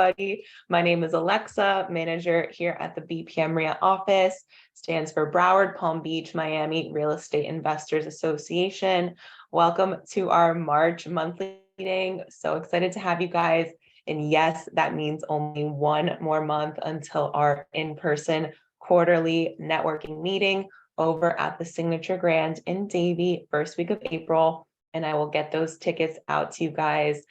everybody. My name is Alexa, manager here at the BPM RIA office, stands for Broward, Palm Beach, Miami Real Estate Investors Association. Welcome to our March monthly meeting. So excited to have you guys. And yes, that means only one more month until our in-person quarterly networking meeting over at the Signature Grand in Davie, first week of April. And I will get those tickets out to you guys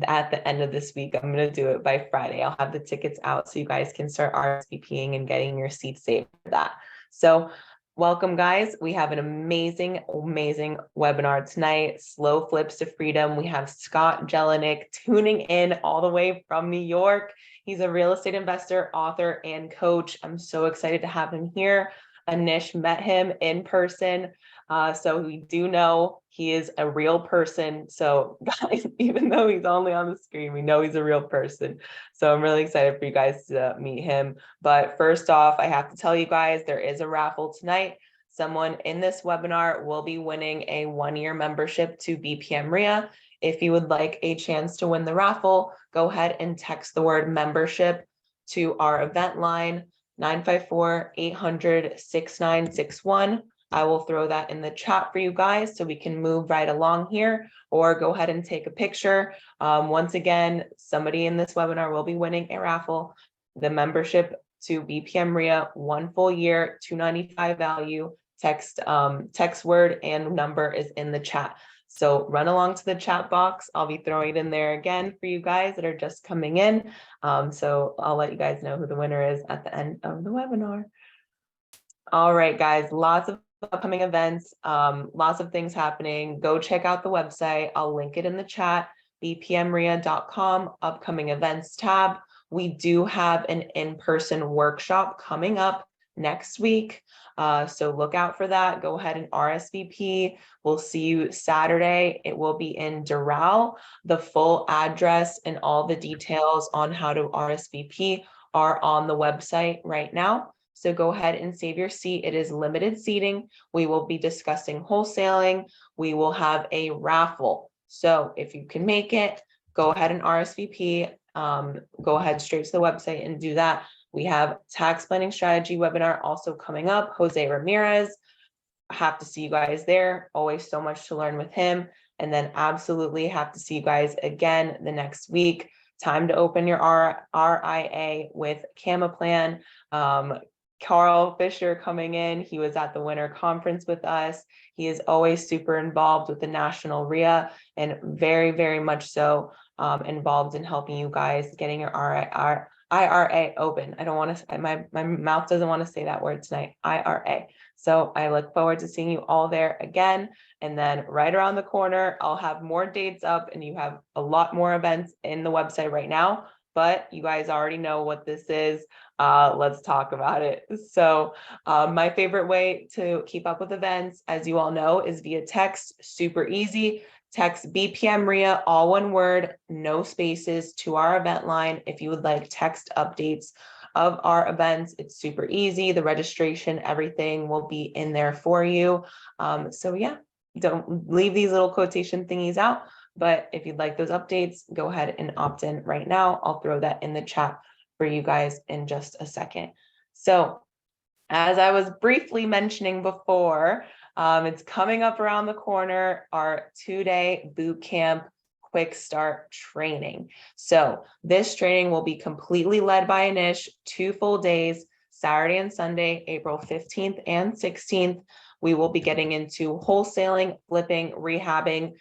at the end of this week. I'm going to do it by Friday. I'll have the tickets out so you guys can start RSVPing and getting your seats saved for that. So welcome, guys. We have an amazing webinar tonight, SlowFlips to Freedom. We have Scott Jelinek tuning in all the way from New York. He's a real estate investor, author, and coach. I'm so excited to have him here. Anish met him in person. So we do know he is a real person. So guys, even though he's only on the screen, we know he's a real person. So I'm really excited for you guys to meet him. But first off, I have to tell you guys, there is a raffle tonight. Someone in this webinar will be winning a one-year membership to BPM RIA. If you would like a chance to win the raffle, go ahead and text the word membership to our event line, 954-800-6961. I will throw that in the chat for you guys so we can move right along here, or go ahead and take a picture. Once again, somebody in this webinar will be winning a raffle. The membership to BPM RIA, 1 full year, $295 value. Text word and number is in the chat. So run along to the chat box. I'll be throwing it in there again for you guys that are just coming in. So I'll let you guys know who the winner is at the end of the webinar. All right, guys, lots of upcoming events, lots of things happening. Go check out the website. I'll link it in the chat, bpmria.com, upcoming events tab. We do have an in-person workshop coming up next week. So look out for that. Go ahead and RSVP. We'll see you Saturday. It will be in Doral. The full address and all the details on how to RSVP are on the website right now. So go ahead and save your seat. It is limited seating. We will be discussing wholesaling. We will have a raffle. So if you can make it, go ahead and RSVP. Go ahead straight to the website and do that. We have tax planning strategy webinar also coming up. Jose Ramirez. I have to see you guys there. Always so much to learn with him. And then absolutely have to see you guys again the next week. Time to open your RIA with Camaplan. Carl Fisher coming in. He was at the winter conference with us. He is always super involved with the National RIA and very, very much so involved in helping you guys getting your IRA open. I don't want to, my mouth doesn't want to say that word tonight, IRA. So I look forward to seeing you all there again. And then right around the corner, I'll have more dates up, and you have a lot more events in the website right now, but you guys already know what this is. Let's talk about it. So my favorite way to keep up with events, as you all know, is via text. Super easy. Text BPM RIA, all one word, no spaces, to our event line. If you would like text updates of our events, it's super easy. The registration, everything will be in there for you. So yeah, don't leave these little quotation thingies out. But if you'd like those updates, go ahead and opt in right now. I'll throw that in the chat for you guys in just a second. So as I was briefly mentioning before, it's coming up around the corner, our 2-day boot camp quick start training. So this training will be completely led by Anish, 2 full days, Saturday and Sunday, April 15th and 16th. We will be getting into wholesaling, flipping, rehabbing.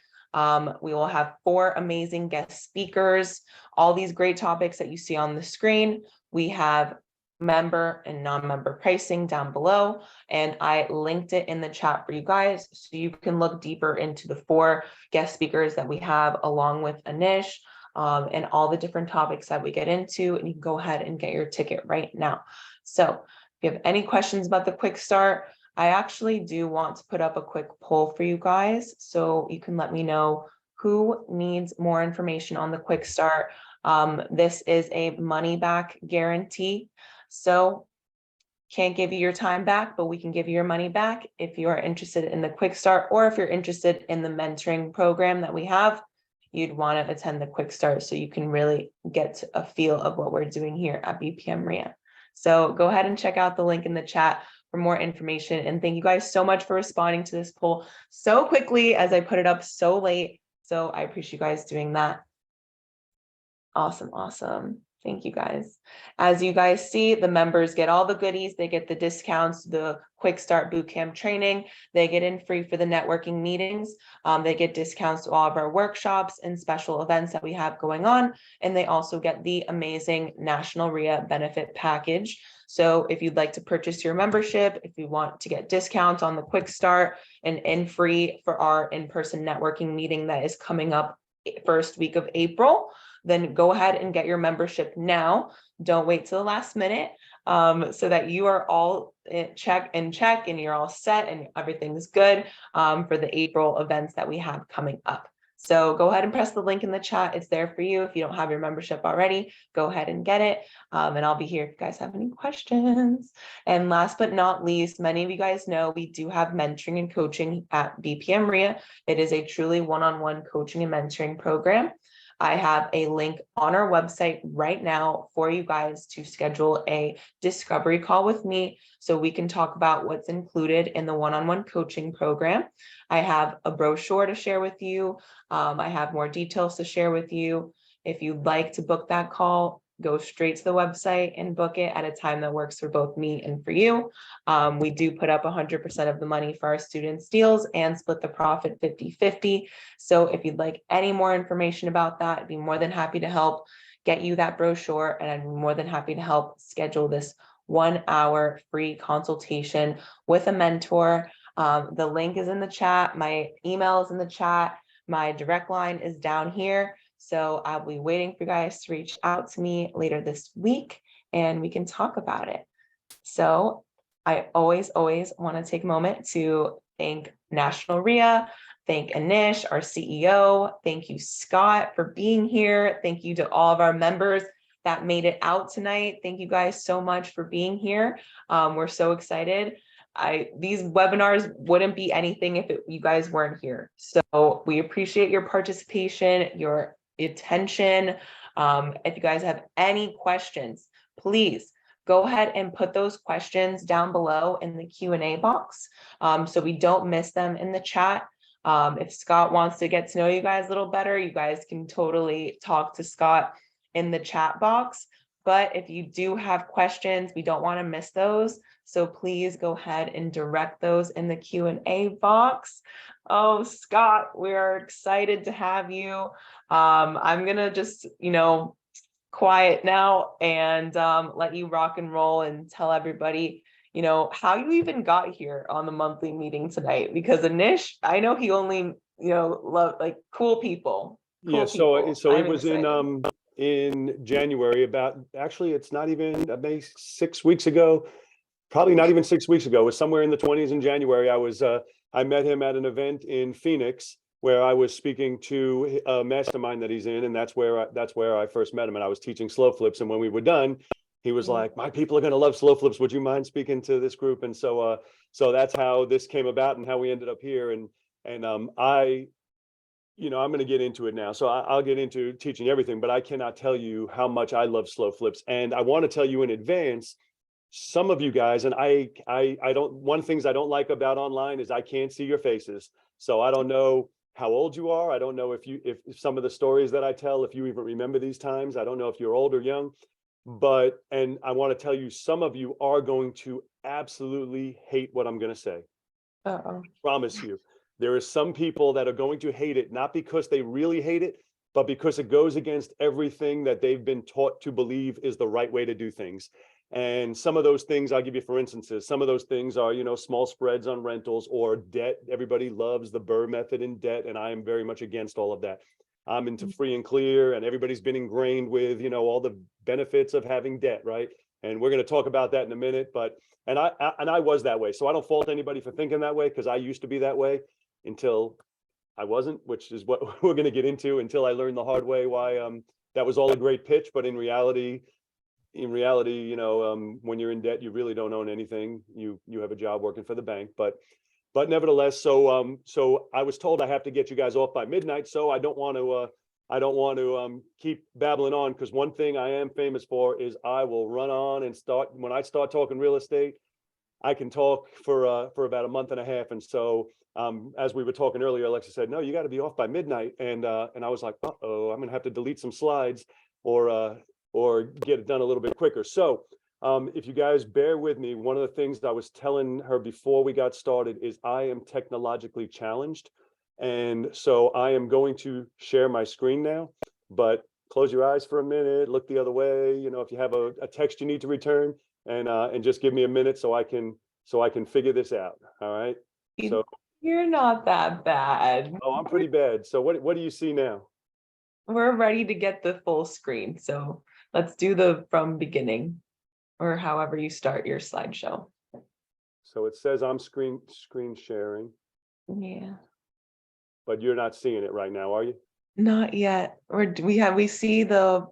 We will have 4 amazing guest speakers, all these great topics that you see on the screen. We have member and non-member pricing down below, and I linked it in the chat for you guys so you can look deeper into the 4 guest speakers that we have along with Anish, and all the different topics that we get into, and you can go ahead and get your ticket right now. So if you have any questions about the quick start, I actually do want to put up a quick poll for you guys, so you can let me know who needs more information on the quick start. This is a money back guarantee. So can't give you your time back, but we can give you your money back if you are interested in the quick start, or if you're interested in the mentoring program that we have. you'd want to attend the quick start so you can really get a feel of what we're doing here at BPM RIA. So go ahead and check out the link in the chat for more information. And thank you guys so much for responding to this poll so quickly as I put it up so late. So I appreciate you guys doing that. Awesome, awesome. Thank you guys. As you guys see, the members get all the goodies. They get the discounts, the quick start bootcamp training. They get in free for the networking meetings. They get discounts to all of our workshops and special events that we have going on. And they also get the amazing National RIA benefit package. So if you'd like to purchase your membership, if you want to get discounts on the quick start and in free for our in-person networking meeting that is coming up first week of April, then go ahead and get your membership now. Don't wait till the last minute, so that you are all check and you're all set and everything's good for the April events that we have coming up. So go ahead and press the link in the chat. It's there for you. If you don't have your membership already, go ahead and get it. And I'll be here if you guys have any questions. And last but not least, many of you guys know we do have mentoring and coaching at BPM RIA. It is a truly one-on-one coaching and mentoring program. I have a link on our website right now for you guys to schedule a discovery call with me so we can talk about what's included in the one-on-one coaching program. I have a brochure to share with you. I have more details to share with you. If you'd like to book that call, go straight to the website and book it at a time that works for both me and for you. We do put up 100% of the money for our students' deals and split the profit 50-50. So if you'd like any more information about that, I'd be more than happy to help get you that brochure, and I'd be more than happy to help schedule this 1 hour free consultation with a mentor. The link is in the chat. My email is in the chat. My direct line is down here. So I'll be waiting for you guys to reach out to me later this week and we can talk about it. So I always want to take a moment to thank National RIA, thank Anish, our CEO. Thank you, Scott, for being here. Thank you to all of our members that made it out tonight. Thank you guys so much for being here. We're so excited. These webinars wouldn't be anything if you guys weren't here. So we appreciate your participation, your attention. If you guys have any questions, please go ahead and put those questions down below in the Q&A box so we don't miss them in the chat. If Scott wants to get to know you guys a little better, you guys can totally talk to Scott in the chat box. But if you do have questions, we don't want to miss those. So please go ahead and direct those in the Q&A box. Oh, Scott, we're excited to have you. I'm going to just, quiet now and let you rock and roll and tell everybody, how you even got here on the monthly meeting tonight. Because Anish, I know he only, love like cool people. So it was in January, actually, it's not even maybe 6 weeks ago, probably not even 6 weeks ago. It was somewhere in the 20s in January. I met him at an event in Phoenix where I was speaking to a mastermind that he's in, and that's where I first met him. And I was teaching SlowFlips, and when we were done, he was like, "My people are going to love SlowFlips. Would you mind speaking to this group?" And so that's how this came about and how we ended up here. And I'm going to get into it now. So I'll get into teaching everything, but I cannot tell you how much I love SlowFlips. And I want to tell you in advance, some of you guys, and I don't, one of the things I don't like about online is I can't see your faces. So I don't know how old you are. I don't know if some of the stories that I tell, if you even remember these times. I don't know if you're old or young, and I want to tell you, some of you are going to absolutely hate what I'm going to say. I promise you. There are some people that are going to hate it, not because they really hate it, but because it goes against everything that they've been taught to believe is the right way to do things. And some of those things, I'll give you for instances, some of those things are, small spreads on rentals or debt. Everybody loves the Burr method in debt, and I am very much against all of that. I'm into free and clear, and everybody's been ingrained with, all the benefits of having debt, right? And we're going to talk about that in a minute, and I was that way. So I don't fault anybody for thinking that way, because I used to be that way until I wasn't, which is what we're going to get into, until I learned the hard way why that was all a great pitch. But in reality, when you're in debt, you really don't own anything. You have a job working for the bank, but nevertheless, so I was told I have to get you guys off by midnight. So I don't want to I don't want to keep babbling on, because one thing I am famous for is I will run on and when I start talking real estate, I can talk for about a month and a half. And so as we were talking earlier, Alexa said, no, you got to be off by midnight. And I was like, uh-oh, I'm gonna have to delete some slides or get it done a little bit quicker. So if you guys bear with me, one of the things that I was telling her before we got started is I am technologically challenged. And so I am going to share my screen now, but close your eyes for a minute, look the other way. You know, if you have a text you need to return, and just give me a minute so I can figure this out. All right. So You're not that bad. oh, I'm pretty bad. So what do you see now? We're ready to get the full screen. So let's do the from beginning or however you start your slideshow. So it says I'm screen sharing, Yeah, but you're not seeing it right now, are you? not yet. We see the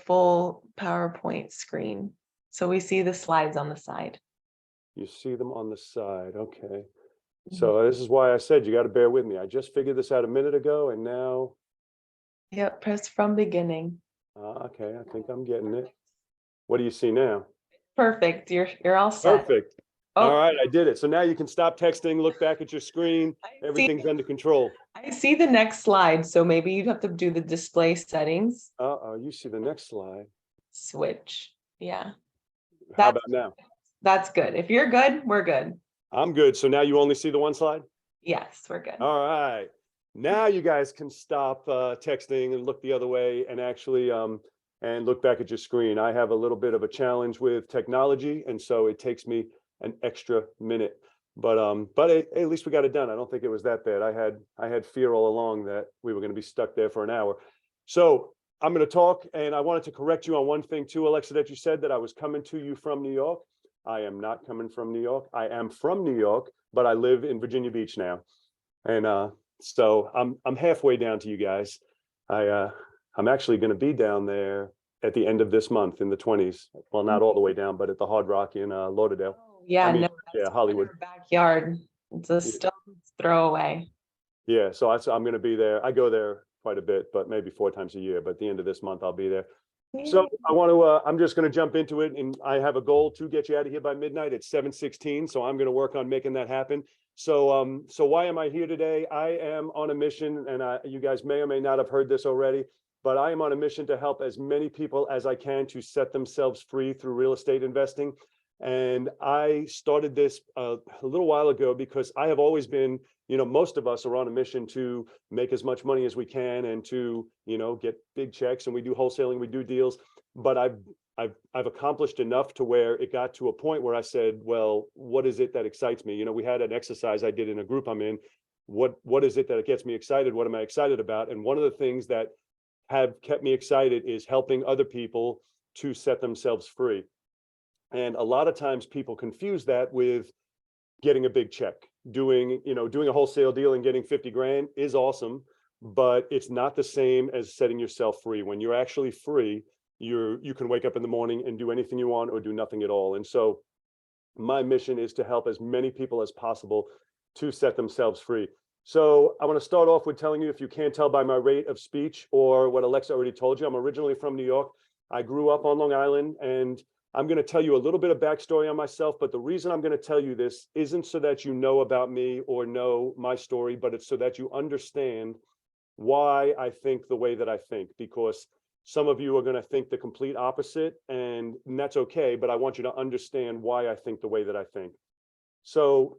full PowerPoint screen. So we see the slides on the side. You see them on the side. Okay. So this is why I said you got to bear with me. I just figured this out a minute ago, and now. Yep, press from beginning. Okay, I think I'm getting it. What do you see now? Perfect. You're all set. Perfect. Oh, all right, I did it. So now you can stop texting, look back at your screen. Everything's under control. I see the next slide. So maybe you'd have to do the display settings. Uh-oh, you see the next slide. Switch. Yeah. How about now? That's good. If you're good, we're good. I'm good. So now you only see the one slide? Yes, we're good. All right. Now you guys can stop texting and look the other way and actually and look back at your screen. I have a little bit of a challenge with technology, and so it takes me an extra minute. But at least we got it done. I don't think it was that bad. I had fear all along that we were going to be stuck there for an hour. So I'm going to talk, and I wanted to correct you on one thing too, Alexa, that you said that I was coming to you from New York. I am not coming from New York. I am from New York, but I live in Virginia Beach now. And so I'm halfway down to you guys. I'm actually going to be down there at the end of this month in the 20s. Well, not all the way down, but at the Hard Rock in Lauderdale. Yeah, I mean, no, yeah, Hollywood. Backyard. It's a stone's throw away. Yeah, so I'm going to be there. I go there quite a bit, but maybe 4 times a year. But at the end of this month, I'll be there. So I want to, I'm just going to jump into it, and I have a goal to get you out of here by midnight at 7:16. So I'm going to work on making that happen. So, so why am I here today? I am on a mission, and you guys may or may not have heard this already, but I am on a mission to help as many people as I can to set themselves free through real estate investing. And I started this a little while ago because I have always been, you know, most of us are on a mission to make as much money as we can and to, you know, get big checks, and we do wholesaling, we do deals. But I've accomplished enough to where it got to a point where I said, well, what is it that excites me? You know, we had an exercise I did in a group I'm in. What is it that gets me excited? What am I excited about? And one of the things that have kept me excited is helping other people to set themselves free. And a lot of times people confuse that with getting a big check. Doing a wholesale deal and getting 50 grand is awesome, but it's not the same as setting yourself free. When you're actually free, you can wake up in the morning and do anything you want or do nothing at all. And so my mission is to help as many people as possible to set themselves free. So I want to start off with telling you, if you can't tell by my rate of speech or what Alexa already told you, I'm originally from New York. I grew up on Long Island, and I'm going to tell you a little bit of backstory on myself, but the reason I'm going to tell you this isn't so that you know about me or know my story, but it's so that you understand why I think the way that I think, because some of you are going to think the complete opposite, and that's okay, but I want you to understand why I think the way that I think. So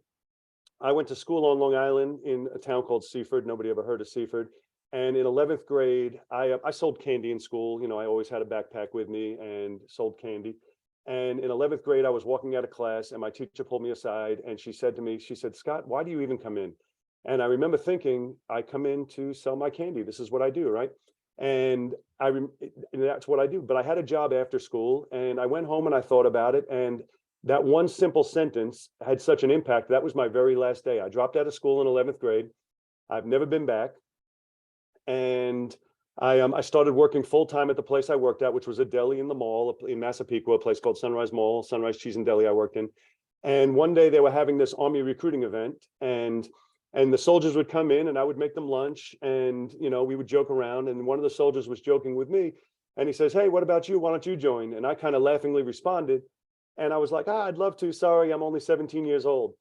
I went to school on Long Island in a town called Seaford. Nobody ever heard of Seaford. And in 11th grade, I sold candy in school. You know, I always had a backpack with me and sold candy. And in 11th grade, I was walking out of class, and my teacher pulled me aside, and she said to me, she said, Scott, why do you even come in? And I remember thinking, I come in to sell my candy. This is what I do, right? And that's what I do. But I had a job after school, and I went home and I thought about it. And that one simple sentence had such an impact. That was my very last day. I dropped out of school in 11th grade. I've never been back. And I started working full time at the place I worked at, which was a deli in the mall in Massapequa, a place called Sunrise Mall, Sunrise Cheese and Deli I worked in. And one day they were having this Army recruiting event, and And the soldiers would come in and I would make them lunch and, we would joke around. And one of the soldiers was joking with me and he says, "Hey, what about you? Why don't you join?" And I kind of laughingly responded. And I was like, "I'd love to. Sorry, I'm only 17 years old."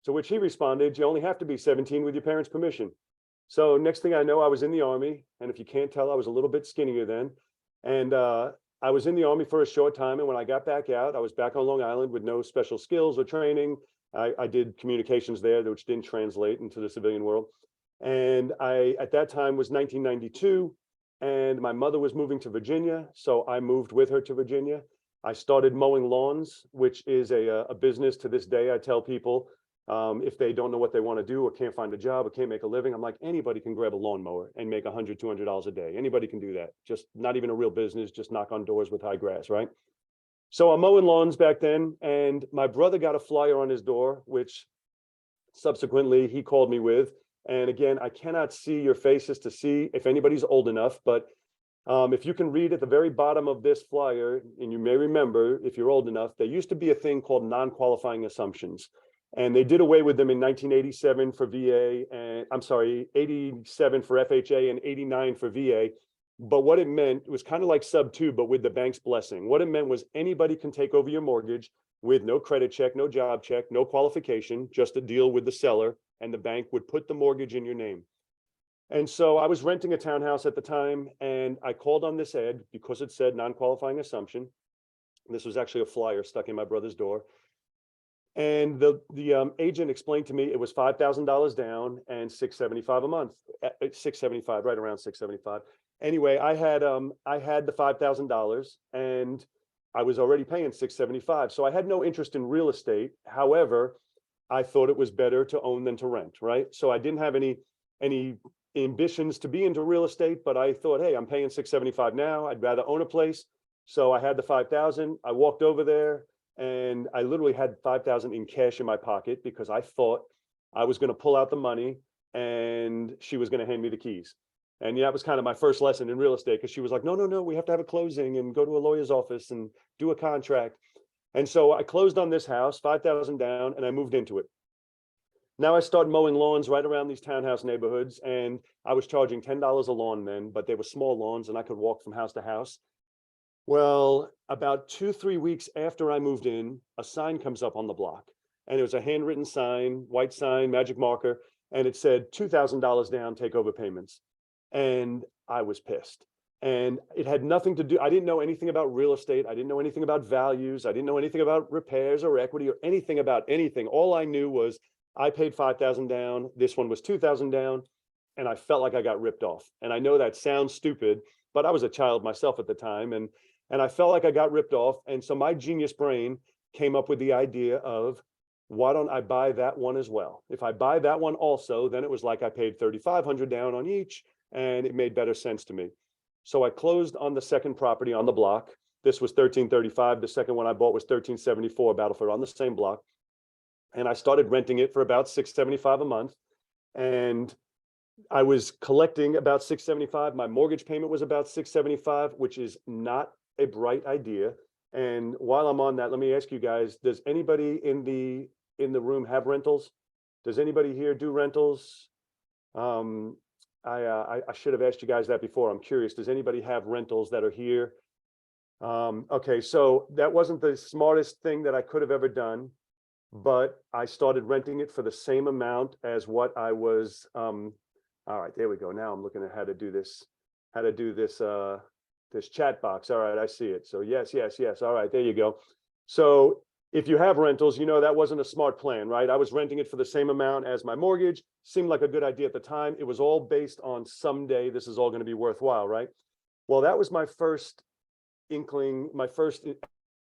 To which he responded, "You only have to be 17 with your parents' permission." So next thing I know, I was in the Army. And if you can't tell, I was a little bit skinnier then. And I was in the Army for a short time. And when I got back out, I was back on Long Island with no special skills or training. I did communications there, which didn't translate into the civilian world. And I, at that time, was 1992. And my mother was moving to Virginia. So I moved with her to Virginia. I started mowing lawns, which is a business to this day. I tell people, if they don't know what they want to do or can't find a job or can't make a living, I'm like, anybody can grab a lawnmower and make $100, $200 a day. Anybody can do that. Just not even a real business, just knock on doors with high grass, right? So I'm mowing lawns back then, and my brother got a flyer on his door, which subsequently he called me with. And again, I cannot see your faces to see if anybody's old enough, but if you can read at the very bottom of this flyer, and you may remember if you're old enough, there used to be a thing called non-qualifying assumptions. And they did away with them in 1987 for VA, and I'm sorry, 87 for FHA and 89 for VA. But what it meant, it was kind of like sub 2, but with the bank's blessing. What it meant was anybody can take over your mortgage with no credit check, no job check, no qualification, just a deal with the seller, and the bank would put the mortgage in your name. And so I was renting a townhouse at the time, and I called on this ad because it said non-qualifying assumption. This was actually a flyer stuck in my brother's door. And the agent explained to me it was $5,000 down and $675 a month, $675, right around $675. Anyway, I had the $5,000 and I was already paying $675. So I had no interest in real estate. However, I thought it was better to own than to rent, right? So I didn't have any ambitions to be into real estate, but I thought, hey, I'm paying $675 now. I'd rather own a place. So I had the 5,000. I walked over there. And I literally had 5,000 in cash in my pocket because I thought I was going to pull out the money and she was going to hand me the keys. And yeah, that was kind of my first lesson in real estate because she was like, no, we have to have a closing and go to a lawyer's office and do a contract. And so I closed on this house, 5,000 down, and I moved into it. Now I started mowing lawns right around these townhouse neighborhoods, and I was charging $10 a lawn then, but they were small lawns and I could walk from house to house. Well, about 2-3 weeks after I moved in, a sign comes up on the block, and it was a handwritten sign, white sign, magic marker, and it said $2,000 down, take over payments. And I was pissed. And it had nothing to do, I didn't know anything about real estate. I didn't know anything about values. I didn't know anything about repairs or equity or anything about anything. All I knew was I paid 5,000 down. This one was 2,000 down. And I felt like I got ripped off. And I know that sounds stupid, but I was a child myself at the time. And I felt like I got ripped off. And so my genius brain came up with the idea of, why don't I buy that one as well? If I buy that one also, then it was like I paid 3,500 down on each, and it made better sense to me. So I closed on the second property on the block. This was 1335. The second one I bought was 1374 Battleford on the same block. And I started renting it for about $675 a month. And I was collecting about $675. My mortgage payment was about $675, which is not a bright idea. And while I'm on that, let me ask you guys, does anybody in the room have rentals? Does anybody here do rentals? I should have asked you guys that before. I'm curious, does anybody have rentals that are here? Okay, so that wasn't the smartest thing that I could have ever done, but I started renting it for the same amount as what I was. All right, there we go. Now I'm looking at how to do this this chat box. All right, I see it. So yes. All right, there you go. So if you have rentals, you know that wasn't a smart plan, right? I was renting it for the same amount as my mortgage. Seemed like a good idea at the time. It was all based on someday this is all going to be worthwhile, right? Well, that was my first inkling, my first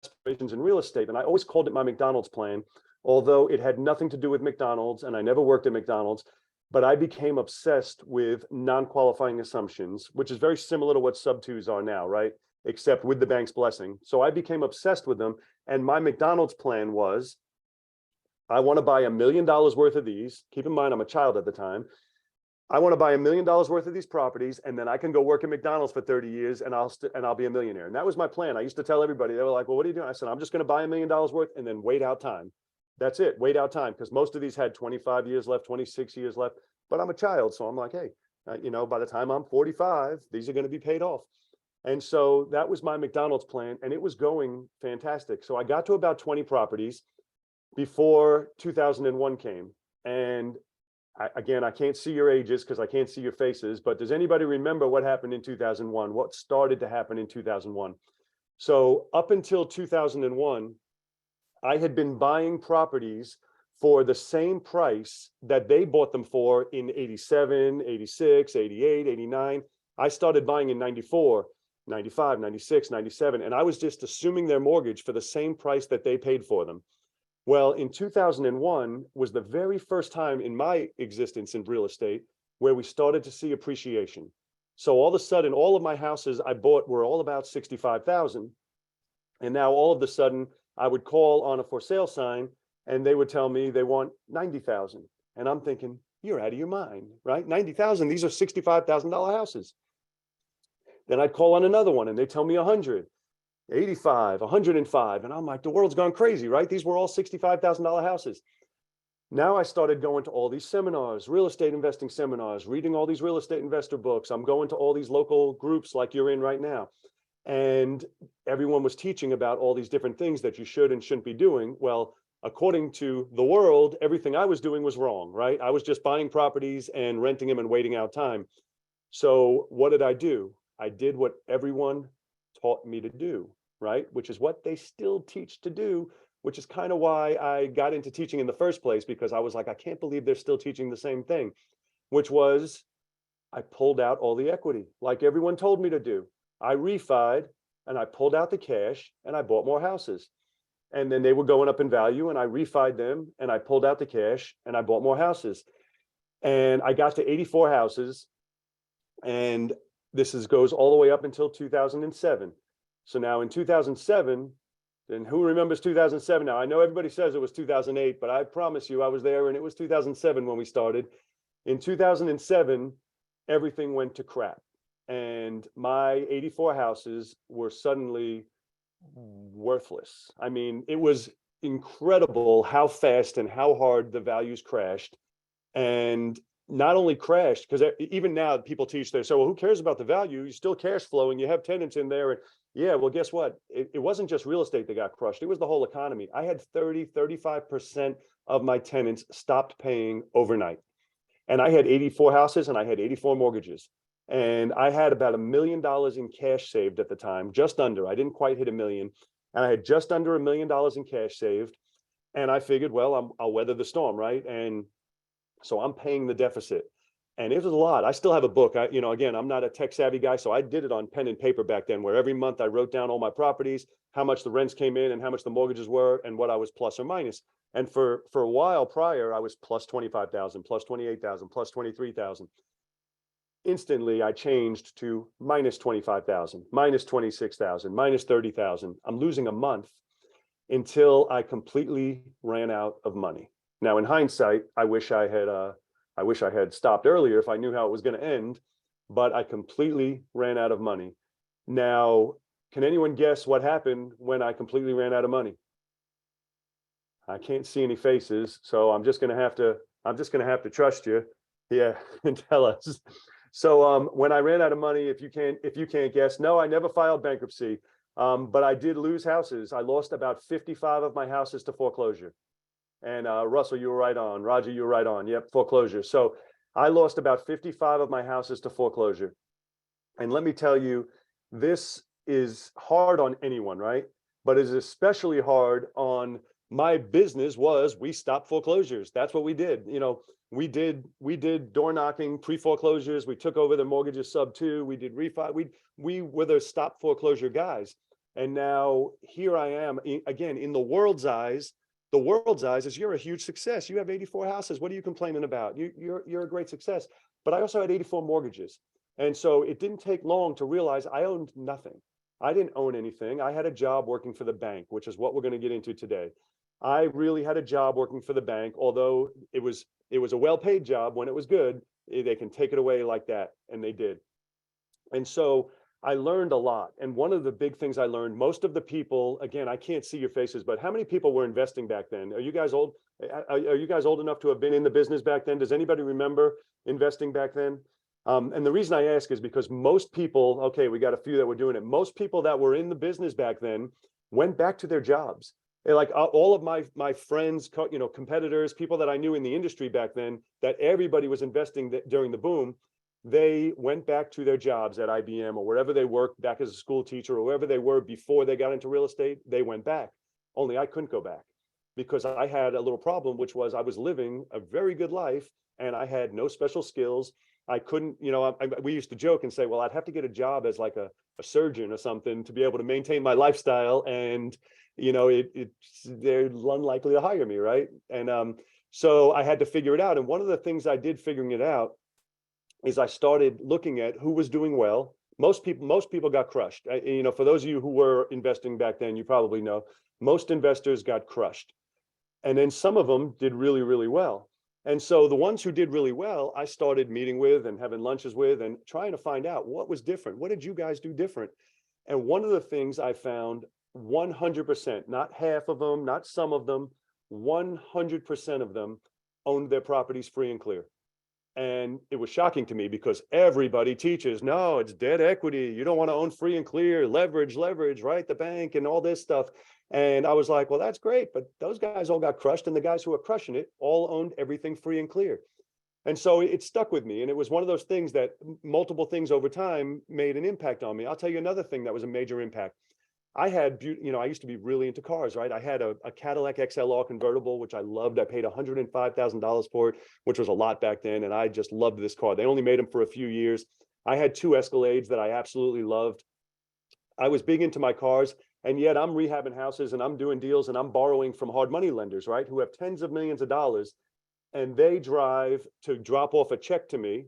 aspirations in real estate. And I always called it my McDonald's plan, although it had nothing to do with McDonald's and I never worked at McDonald's. But I became obsessed with non-qualifying assumptions, which is very similar to what sub-2s are now, right? Except with the bank's blessing. So I became obsessed with them. And my McDonald's plan was, I want to buy $1 million worth of these. Keep in mind, I'm a child at the time. I want to buy $1 million worth of these properties, and then I can go work at McDonald's for 30 years and I'll be a millionaire. And that was my plan. I used to tell everybody, they were like, well, what are you doing? I said, I'm just going to buy $1 million worth and then wait out time. That's it. Wait out time, because most of these had 25 years left, 26 years left. But I'm a child, so I'm like, hey, by the time I'm 45, these are going to be paid off. And so that was my McDonald's plan, and it was going fantastic. So I got to about 20 properties before 2001 came. And again, I can't see your ages because I can't see your faces, but does anybody remember what happened in 2001? What started to happen in 2001? So up until 2001, I had been buying properties for the same price that they bought them for in 87, 86, 88, 89. I started buying in 94, 95, 96, 97, and I was just assuming their mortgage for the same price that they paid for them. Well, in 2001 was the very first time in my existence in real estate where we started to see appreciation. So all of a sudden, all of my houses I bought were all about 65,000. And now all of a sudden, I would call on a for sale sign and they would tell me they want 90,000. And I'm thinking, you're out of your mind, right? 90,000, these are $65,000 houses. Then I'd call on another one and they tell me 100, 85, 105. And I'm like, the world's gone crazy, right? These were all $65,000 houses. Now I started going to all these seminars, real estate investing seminars, reading all these real estate investor books. I'm going to all these local groups like you're in right now. And everyone was teaching about all these different things that you should and shouldn't be doing. Well, according to the world, everything I was doing was wrong, right? I was just buying properties and renting them and waiting out time. So what did I do? I did what everyone taught me to do, right? Which is what they still teach to do, which is kind of why I got into teaching in the first place, because I was like, I can't believe they're still teaching the same thing, which was I pulled out all the equity like everyone told me to do. I refied and I pulled out the cash and I bought more houses. And then they were going up in value and I refied them and I pulled out the cash and I bought more houses. And I got to 84 houses. And this goes all the way up until 2007. So now in 2007, then who remembers 2007 now? I know everybody says it was 2008, but I promise you I was there and it was 2007 when we started. In 2007, everything went to crap. And my 84 houses were suddenly worthless. I mean, it was incredible how fast and how hard the values crashed. And not only crashed, because even now people teach they say, well, who cares about the value? You still cash flowing, you have tenants in there. And yeah, well, guess what? It wasn't just real estate that got crushed. It was the whole economy. I had 35% of my tenants stopped paying overnight. And I had 84 houses and I had 84 mortgages. And I had about $1 million in cash saved at the time, just under. I didn't quite hit $1 million. And I had just under $1 million in cash saved. And I figured, well, I'll weather the storm, right? And so I'm paying the deficit. And it was a lot. I still have a book. Again, I'm not a tech savvy guy, so I did it on pen and paper back then, where every month I wrote down all my properties, how much the rents came in and how much the mortgages were and what I was plus or minus. And for a while prior, I was plus 25,000, plus 28,000, plus 23,000. Instantly, I changed to minus 25,000, minus 26,000, minus 30,000. I'm losing a month until I completely ran out of money. Now, in hindsight, I wish I had stopped earlier if I knew how it was going to end, but I completely ran out of money. Now, can anyone guess what happened when I completely ran out of money? I can't see any faces, so I'm just going to have to trust you. Yeah, and tell us. So when I ran out of money, if you can't guess, no, I never filed bankruptcy, but I did lose houses. I lost about 55 of my houses to foreclosure. And Russell, you were right on. Roger, you were right on. Yep, foreclosure. So I lost about 55 of my houses to foreclosure. And let me tell you, this is hard on anyone, right? But it's especially hard on my business. We stopped foreclosures. That's what we did. We did door knocking, pre-foreclosures. We took over the mortgages sub 2. We did refi. We were the stop foreclosure guys. And now here I am again, in the world's eyes. The world's eyes is you're a huge success. You have 84 houses. What are you complaining about? You're a great success. But I also had 84 mortgages. And so it didn't take long to realize I owned nothing. I didn't own anything. I had a job working for the bank, which is what we're going to get into today. I really had a job working for the bank, although it was a well-paid job when it was good. They can take it away like that. And they did. And so I learned a lot. And one of the big things I learned, most of the people, again, I can't see your faces, but how many people were investing back then? Are you guys old? Are you guys old enough to have been in the business back then? Does anybody remember investing back then? And the reason I ask is because most people, okay, we got a few that were doing it. Most people that were in the business back then went back to their jobs. Like all of my friends, competitors, people that I knew in the industry back then, that everybody was investing during the boom, they went back to their jobs at IBM or wherever they worked back as a school teacher or wherever they were before they got into real estate, they went back. Only I couldn't go back because I had a little problem, which was I was living a very good life and I had no special skills. I couldn't, we used to joke and say, well, I'd have to get a job as like a surgeon or something to be able to maintain my lifestyle. And, they're unlikely to hire me, right? And so I had to figure it out. And one of the things I did figuring it out is I started looking at who was doing well. Most people got crushed. For those of you who were investing back then, you probably know most investors got crushed. And then some of them did really, really well. And so the ones who did really well, I started meeting with and having lunches with and trying to find out what was different. What did you guys do different? And one of the things I found 100%, not half of them, not some of them, 100% of them owned their properties free and clear. And it was shocking to me because everybody teaches, no, it's debt equity. You don't want to own free and clear, leverage, right? The bank and all this stuff. And I was like, well, that's great. But those guys all got crushed. And the guys who were crushing it all owned everything free and clear. And so it stuck with me. And it was one of those things that multiple things over time made an impact on me. I'll tell you another thing that was a major impact. I used to be really into cars, right? I had a Cadillac XLR convertible, which I loved. I paid $105,000 for it, which was a lot back then. And I just loved this car. They only made them for a few years. I had two Escalades that I absolutely loved. I was big into my cars, and yet I'm rehabbing houses and I'm doing deals and I'm borrowing from hard money lenders, right? Who have tens of millions of dollars, and they drive to drop off a check to me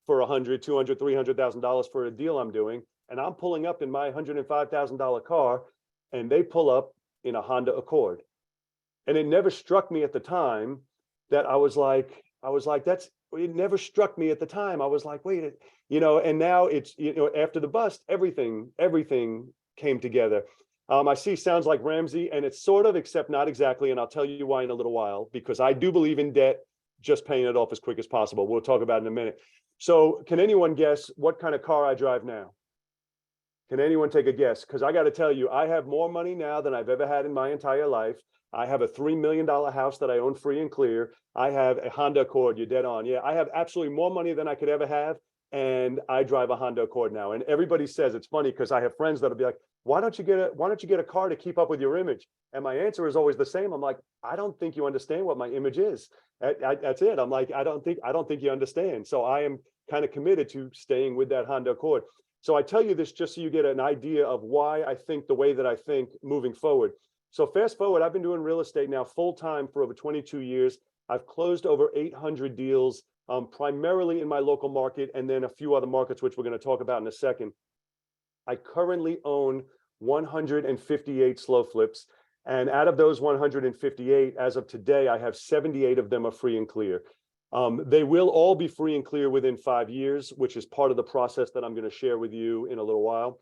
for $100,000, $200,000, $300,000 for a deal I'm doing. And I'm pulling up in my $105,000 car and they pull up in a Honda Accord. And it never struck me at the time that I was like, it never struck me at the time. I was like, wait, and now it's, after the bust, everything came together. I see sounds like Ramsey, and it's sort of, except not exactly. And I'll tell you why in a little while, because I do believe in debt, just paying it off as quick as possible. We'll talk about it in a minute. So can anyone guess what kind of car I drive now? Can anyone take a guess? Because I got to tell you, I have more money now than I've ever had in my entire life. I have a $3 million house that I own free and clear. I have a Honda Accord. You're dead on. Yeah, I have absolutely more money than I could ever have. And I drive a Honda Accord now. And everybody says, it's funny because I have friends that'll be like, why don't you get a car to keep up with your image? And my answer is always the same. I'm like, I don't think you understand what my image is. That's it. I'm like, I don't think you understand. So I am kind of committed to staying with that Honda Accord. So I tell you this just so you get an idea of why I think the way that I think moving forward. So fast forward, I've been doing real estate now full time for over 22 years. I've closed over 800 deals, primarily in my local market, and then a few other markets, which we're going to talk about in a second. I currently own 158 slow flips. And out of those 158, as of today, I have 78 of them are free and clear. They will all be free and clear within 5 years, which is part of the process that I'm going to share with you in a little while.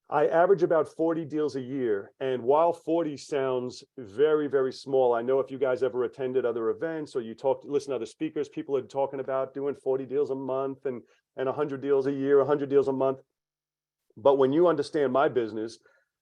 I average about 40 deals a year. And while 40 sounds very, very small, I know if you guys ever attended other events or you listen to other speakers, people are talking about doing 40 deals a month and 100 deals a year, 100 deals a month. But when you understand my business,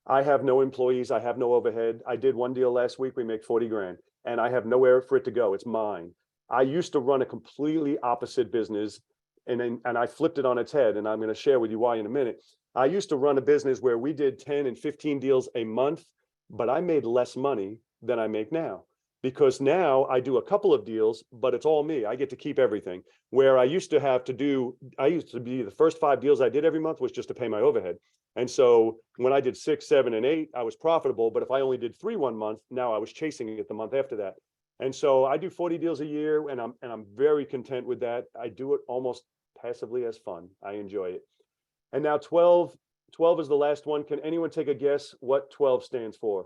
I have no employees, I have no overhead. I did one deal last week, we make 40 grand, and I have nowhere for it to go. It's mine. I used to run a completely opposite business, and I flipped it on its head, and I'm going to share with you why in a minute. I used to run a business where we did 10 and 15 deals a month, but I made less money than I make now. Because now I do a couple of deals, but it's all me. I get to keep everything. Where I used to be the first 5 deals I did every month was just to pay my overhead. And so when I did 6, 7, and 8, I was profitable. But if I only did 3 one month, now I was chasing it the month after that. And so I do 40 deals a year, and I'm very content with that. I do it almost passively as fun. I enjoy it. And now 12 is the last one. Can anyone take a guess what 12 stands for?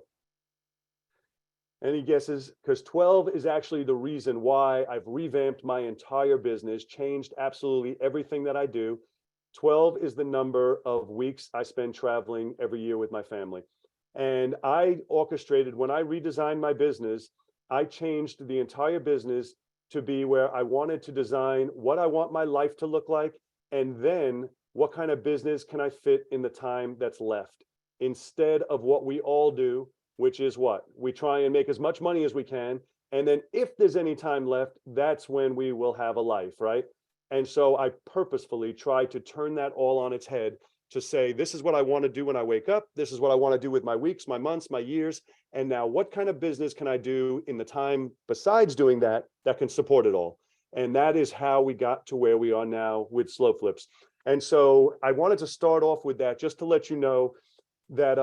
Any guesses? Because 12 is actually the reason why I've revamped my entire business, changed absolutely everything that I do. 12 is the number of weeks I spend traveling every year with my family. And I orchestrated, when I redesigned my business, I changed the entire business to be where I wanted to design what I want my life to look like, and then what kind of business can I fit in the time that's left, instead of what we all do, which is what? We try and make as much money as we can. And then if there's any time left, that's when we will have a life, right? And so I purposefully tried to turn that all on its head to say, this is what I want to do when I wake up. This is what I want to do with my weeks, my months, my years. And now what kind of business can I do in the time besides doing that, that can support it all? And that is how we got to where we are now with SlowFlips. And so I wanted to start off with that just to let you know that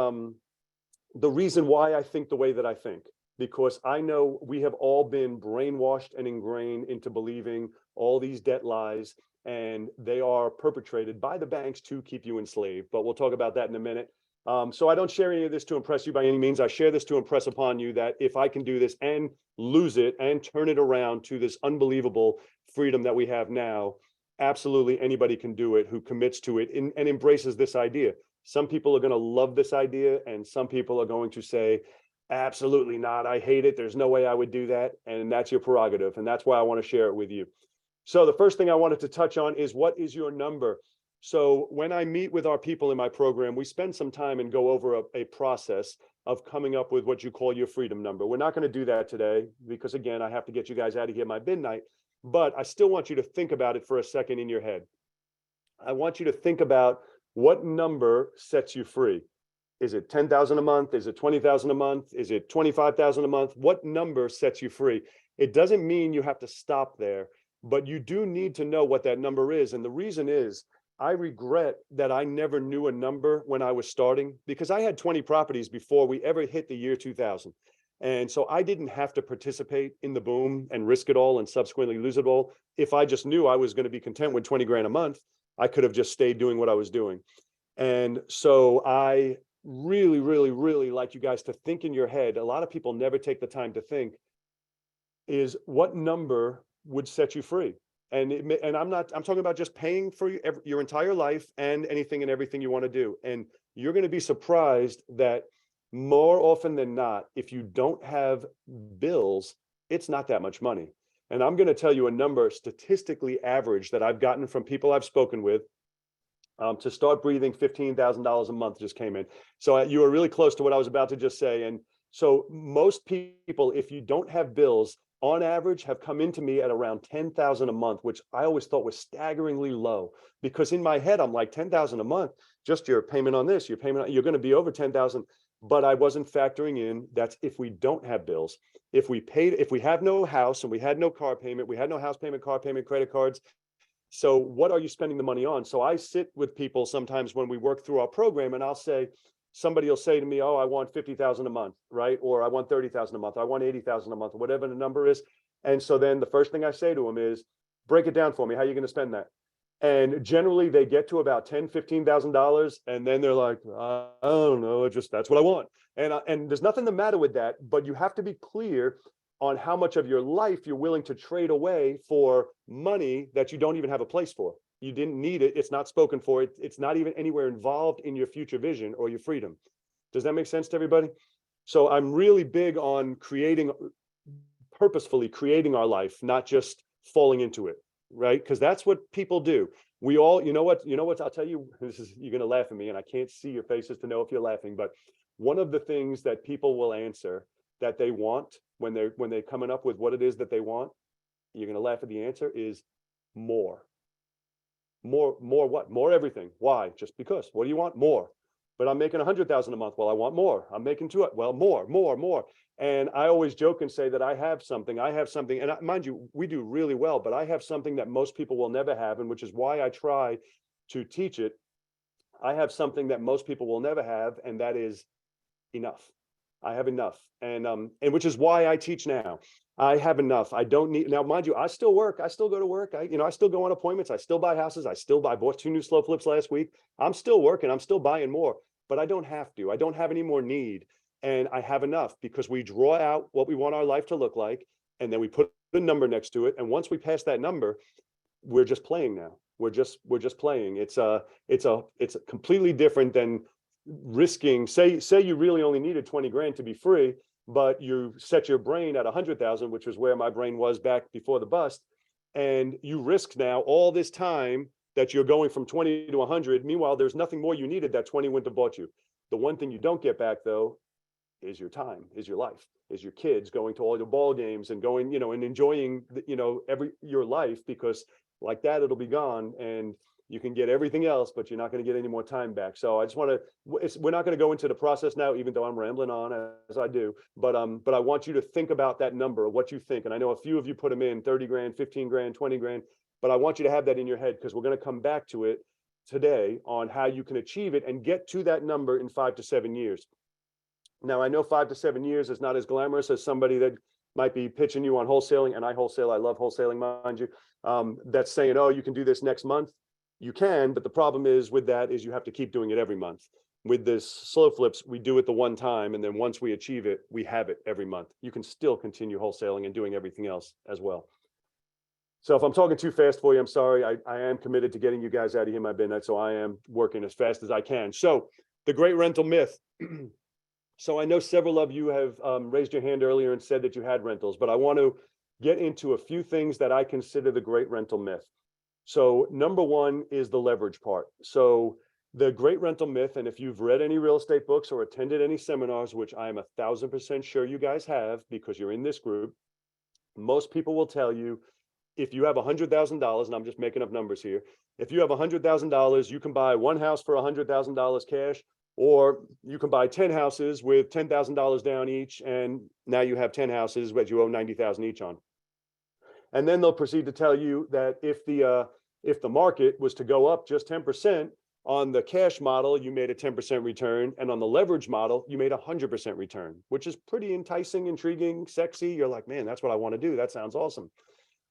the reason why I think the way that I think, because I know we have all been brainwashed and ingrained into believing all these debt lies, and they are perpetrated by the banks to keep you enslaved. But we'll talk about that in a minute. So I don't share any of this to impress you by any means. I share this to impress upon you that if I can do this and lose it and turn it around to this unbelievable freedom that we have now, absolutely anybody can do it who commits to it and embraces this idea. Some people are going to love this idea, and some people are going to say, absolutely not, I hate it, there's no way I would do that. And that's your prerogative. And that's why I want to share it with you. So the first thing I wanted to touch on is, what is your number? So when I meet with our people in my program, we spend some time and go over a process of coming up with what you call your freedom number. We're not going to do that today because, again, I have to get you guys out of here by midnight, but I still want you to think about it for a second in your head. I want you to think about what number sets you free. Is it 10,000 a month? Is it 20,000 a month? Is it 25,000 a month? What number sets you free? It doesn't mean you have to stop there, but you do need to know what that number is. And the reason is, I regret that I never knew a number when I was starting, because I had 20 properties before we ever hit the year 2000. And so I didn't have to participate in the boom and risk it all and subsequently lose it all. If I just knew I was going to be content with 20 grand a month, I could have just stayed doing what I was doing. And so I really like you guys to think in your head. A lot of people never take the time to think, is what number would set you free? And I'm talking about just paying for your entire life and anything and everything you want to do. And you're going to be surprised that more often than not, if you don't have bills, it's not that much money. And I'm going to tell you a number statistically average that I've gotten from people I've spoken with. To start breathing, $15,000 a month just came in. So you were really close to what I was about to just say. And so most people, if you don't have bills, on average have come into me at around 10,000 a month, which I always thought was staggeringly low, because in my head, I'm like, 10,000 a month, just your payment on this, your payment, you're going to be over 10,000. But I wasn't factoring in that's if we don't have bills. If we have no house and we had no car payment, we had no house payment, car payment, credit cards. So what are you spending the money on? So I sit with people sometimes when we work through our program, and I'll say, somebody will say to me, oh, I want 50,000 a month, right? Or I want 30,000 a month, or I want 80,000 a month, or whatever the number is. And so then the first thing I say to them is, break it down for me. How are you going to spend that? And generally they get to about $10,000, $15,000. And then they're like, I don't know, that's what I want. And there's nothing the matter with that, but you have to be clear on how much of your life you're willing to trade away for money that you don't even have a place for. You didn't need it. It's not spoken for. It's not even anywhere involved in your future vision or your freedom. Does that make sense to everybody? So I'm really big on purposefully creating our life, not just falling into it, right? Because that's what people do. We all, you know what, I'll tell you, you're going to laugh at me, and I can't see your faces to know if you're laughing, but one of the things that people will answer that they want when they're coming up with what it is that they want, you're going to laugh at the answer, is more what? More everything. Why? Just because. What do you want? More. But I'm making 100,000 a month. Well, I want more. I'm making well, more. And I always joke and say that I have something, and mind you, we do really well, but I have something that most people will never have, and which is why I try to teach it. I have something that most people will never have, and that is enough. I have enough. And which is why I teach now. I have enough. I don't need, now, mind you, I still work. I still go to work. I still go on appointments. I still buy houses. I bought 2 new SlowFlips last week. I'm still working. I'm still buying more, but I don't have to. I don't have any more need. And I have enough, because we draw out what we want our life to look like, and then we put a number next to it. And once we pass that number, we're just playing now. We're just playing. It's completely different than risking, say you really only needed 20 grand to be free, but you set your brain at 100,000, which was where my brain was back before the bust. And you risk now all this time that you're going from 20 to 100. Meanwhile, there's nothing more you needed that 20 wouldn't have bought you. The one thing you don't get back though is your time, is your life, is your kids going to all your ball games and going, you know, and enjoying, you know, your life, because like that, it'll be gone and you can get everything else, but you're not going to get any more time back. So I just want to, we're not going to go into the process now, even though I'm rambling on as I do, but I want you to think about that number, what you think. And I know a few of you put them in 30 grand, 15 grand, 20 grand, but I want you to have that in your head, because we're going to come back to it today on how you can achieve it and get to that number in 5 to 7 years. Now, I know 5 to 7 years is not as glamorous as somebody that might be pitching you on wholesaling, and I wholesale, I love wholesaling, mind you, that's saying, oh, you can do this next month. You can, but the problem is with that is you have to keep doing it every month. With this slow flips, we do it the one time, and then once we achieve it, we have it every month. You can still continue wholesaling and doing everything else as well. So if I'm talking too fast for you, I'm sorry. I am committed to getting you guys out of here, my midnight, so I am working as fast as I can. So the great rental myth. So I know several of you have raised your hand earlier and said that you had rentals, but I want to get into a few things that I consider the great rental myth. So number one is the leverage part. So the great rental myth, and if you've read any real estate books or attended any seminars, which I am 1,000% sure you guys have because you're in this group, most people will tell you, if you have $100,000, and I'm just making up numbers here, if you have $100,000, you can buy one house for $100,000 cash, or you can buy 10 houses with $10,000 down each, and now you have 10 houses that you owe $90,000 each on. And then they'll proceed to tell you that if the market was to go up just 10%, on the cash model, you made a 10% return, and on the leverage model, you made a 100% return, which is pretty enticing, intriguing, sexy. You're like, man, that's what I want to do. That sounds awesome.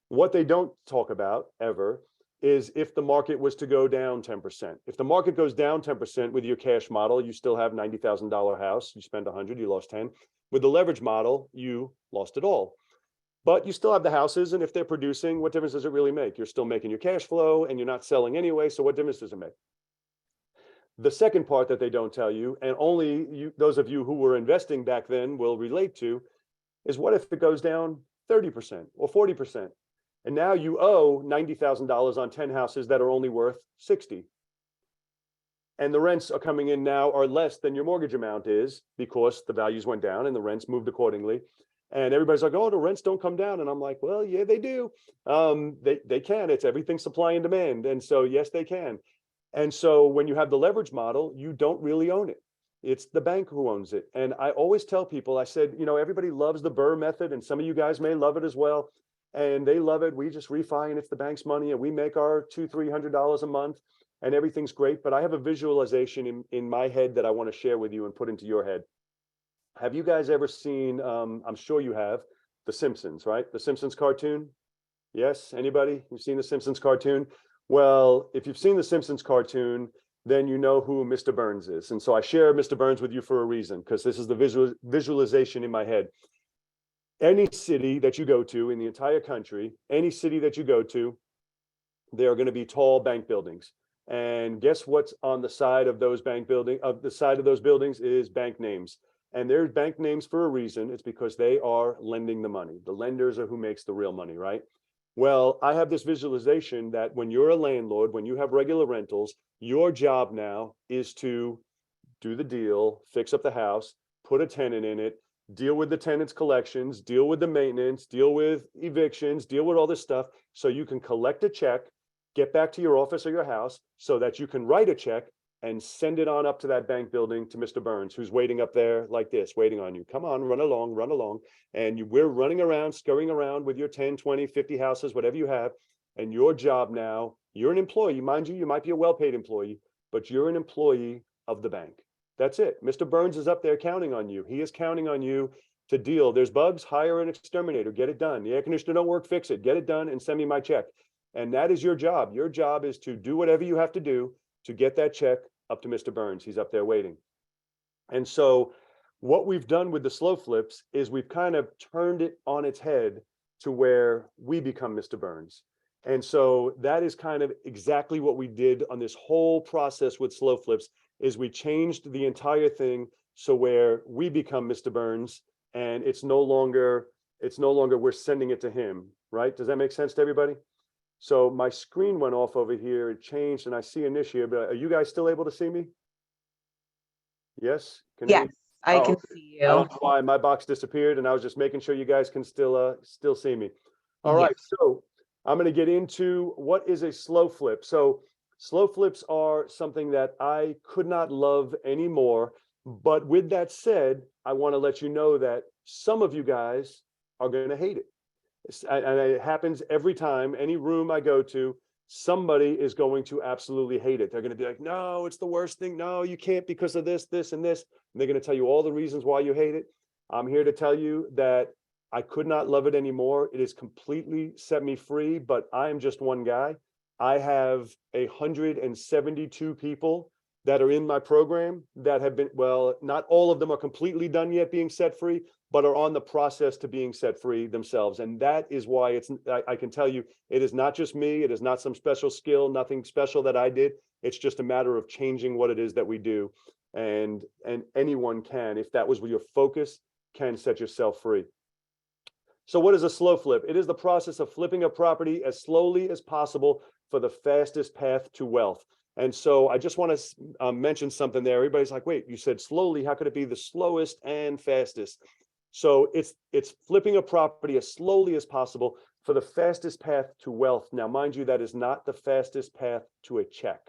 What they don't talk about ever is if the market was to go down 10%. If the market goes down 10% with your cash model, you still have $90,000 house. You spend 100, you lost 10. With the leverage model, you lost it all. But you still have the houses, and if they're producing, what difference does it really make? You're still making your cash flow, and you're not selling anyway, so what difference does it make? The second part that they don't tell you, and only you, those of you who were investing back then will relate to, is what if it goes down 30% or 40%? And now you owe $90,000 on 10 houses that are only worth 60. And the rents are coming in now are less than your mortgage amount is, because the values went down and the rents moved accordingly. And everybody's like, oh, the rents don't come down. And I'm like, well, yeah, they do. They can. It's everything supply and demand. And so, yes, they can. And so when you have the leverage model, you don't really own it. It's the bank who owns it. And I always tell people, I said, you know, everybody loves the Burr method, and some of you guys may love it as well. And they love it. We just refi, and it's the bank's money, and we make our $200-300 a month, and everything's great. But I have a visualization in my head that I want to share with you and put into your head. Have you guys ever seen, I'm sure you have, The Simpsons, right? The Simpsons cartoon? Yes, anybody? You've seen The Simpsons cartoon? Well, if you've seen The Simpsons cartoon, then you know who Mr. Burns is. And so I share Mr. Burns with you for a reason, because this is the visualization in my head. Any city that you go to in the entire country, any city that you go to, there are going to be tall bank buildings. And guess what's on the side of those buildings is bank names. And they're bank names for a reason. It's because they are lending the money. The lenders are who makes the real money, right? Well, I have this visualization that when you're a landlord, when you have regular rentals, your job now is to do the deal, fix up the house, put a tenant in it, deal with the tenant's collections, deal with the maintenance, deal with evictions, deal with all this stuff, so you can collect a check, get back to your office or your house, so that you can write a check and send it on up to that bank building to Mr. Burns, who's waiting up there like this, waiting on you. Come on, run along, run along. And we're running around, scurrying around with your 10, 20, 50 houses, whatever you have. And your job now, you're an employee. Mind you, you might be a well-paid employee, but you're an employee of the bank. That's it. Mr. Burns is up there counting on you. He is counting on you to deal. There's bugs, hire an exterminator, get it done. The air conditioner don't work, fix it, get it done, and send me my check. And that is your job. Your job is to do whatever you have to do to get that check up to Mr. Burns. He's up there waiting. And so what we've done with the slow flips is we've kind of turned it on its head to where we become Mr. Burns. And so that is kind of exactly what we did on this whole process with SlowFlips, is we changed the entire thing so where we become Mr. Burns, and it's no longer we're sending it to him, right? Does that make sense to everybody? So my screen went off over here, it changed, and I see Anicia, but are you guys still able to see me? Yes? Yes, I Oh, can okay. see I you. don't know why my box disappeared, and I was just making sure you guys can still see me. All Yes. right, so I'm going to get into what is a slow flip. So slow flips are something that I could not love anymore. But with that said, I want to let you know that some of you guys are going to hate it. And it happens every time, any room I go to, somebody is going to absolutely hate it. They're going to be like, no, it's the worst thing. No, you can't because of this, this, and this. And they're going to tell you all the reasons why you hate it. I'm here to tell you that I could not love it anymore. It has completely set me free, but I am just one guy. I have 172 people that are in my program that have been, well, not all of them are completely done yet being set free, but are on the process to being set free themselves. And that is why I can tell you, it is not just me. It is not some special skill, nothing special that I did. It's just a matter of changing what it is that we do. And anyone can, if that was your focus, can set yourself free. So what is a slow flip? It is the process of flipping a property as slowly as possible for the fastest path to wealth. And so I just want to mention something there. Everybody's like, wait, you said slowly. How could it be the slowest and fastest? So it's flipping a property as slowly as possible for the fastest path to wealth. Now, mind you, that is not the fastest path to a check.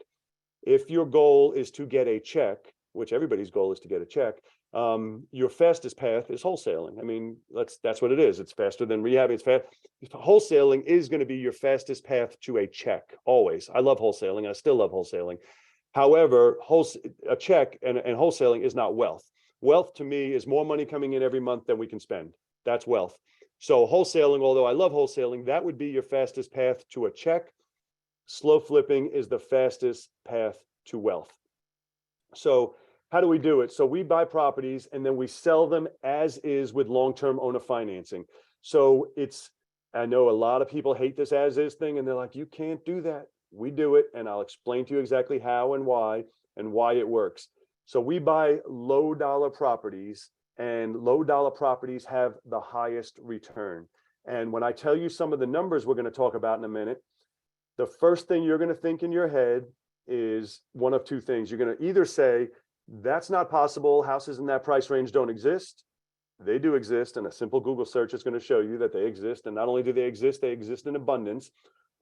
If your goal is to get a check, which everybody's goal is to get a check, your fastest path is wholesaling. I mean, that's what it is. It's faster than rehabbing. It's fast. Wholesaling is going to be your fastest path to a check. Always. I love wholesaling. I still love wholesaling. However, a check and wholesaling is not wealth. Wealth to me is more money coming in every month than we can spend. That's wealth. So wholesaling, although I love wholesaling, that would be your fastest path to a check. Slow flipping is the fastest path to wealth. So how do we do it? So we buy properties and then we sell them as is with long-term owner financing. So I know a lot of people hate this as is thing and they're like, you can't do that. We do it, and I'll explain to you exactly how and why it works. So we buy low dollar properties, and low dollar properties have the highest return. And when I tell you some of the numbers we're going to talk about in a minute, the first thing you're going to think in your head is one of two things. You're going to either say, that's not possible. Houses in that price range don't exist. They do exist, and a simple Google search is going to show you that they exist. And not only do they exist in abundance.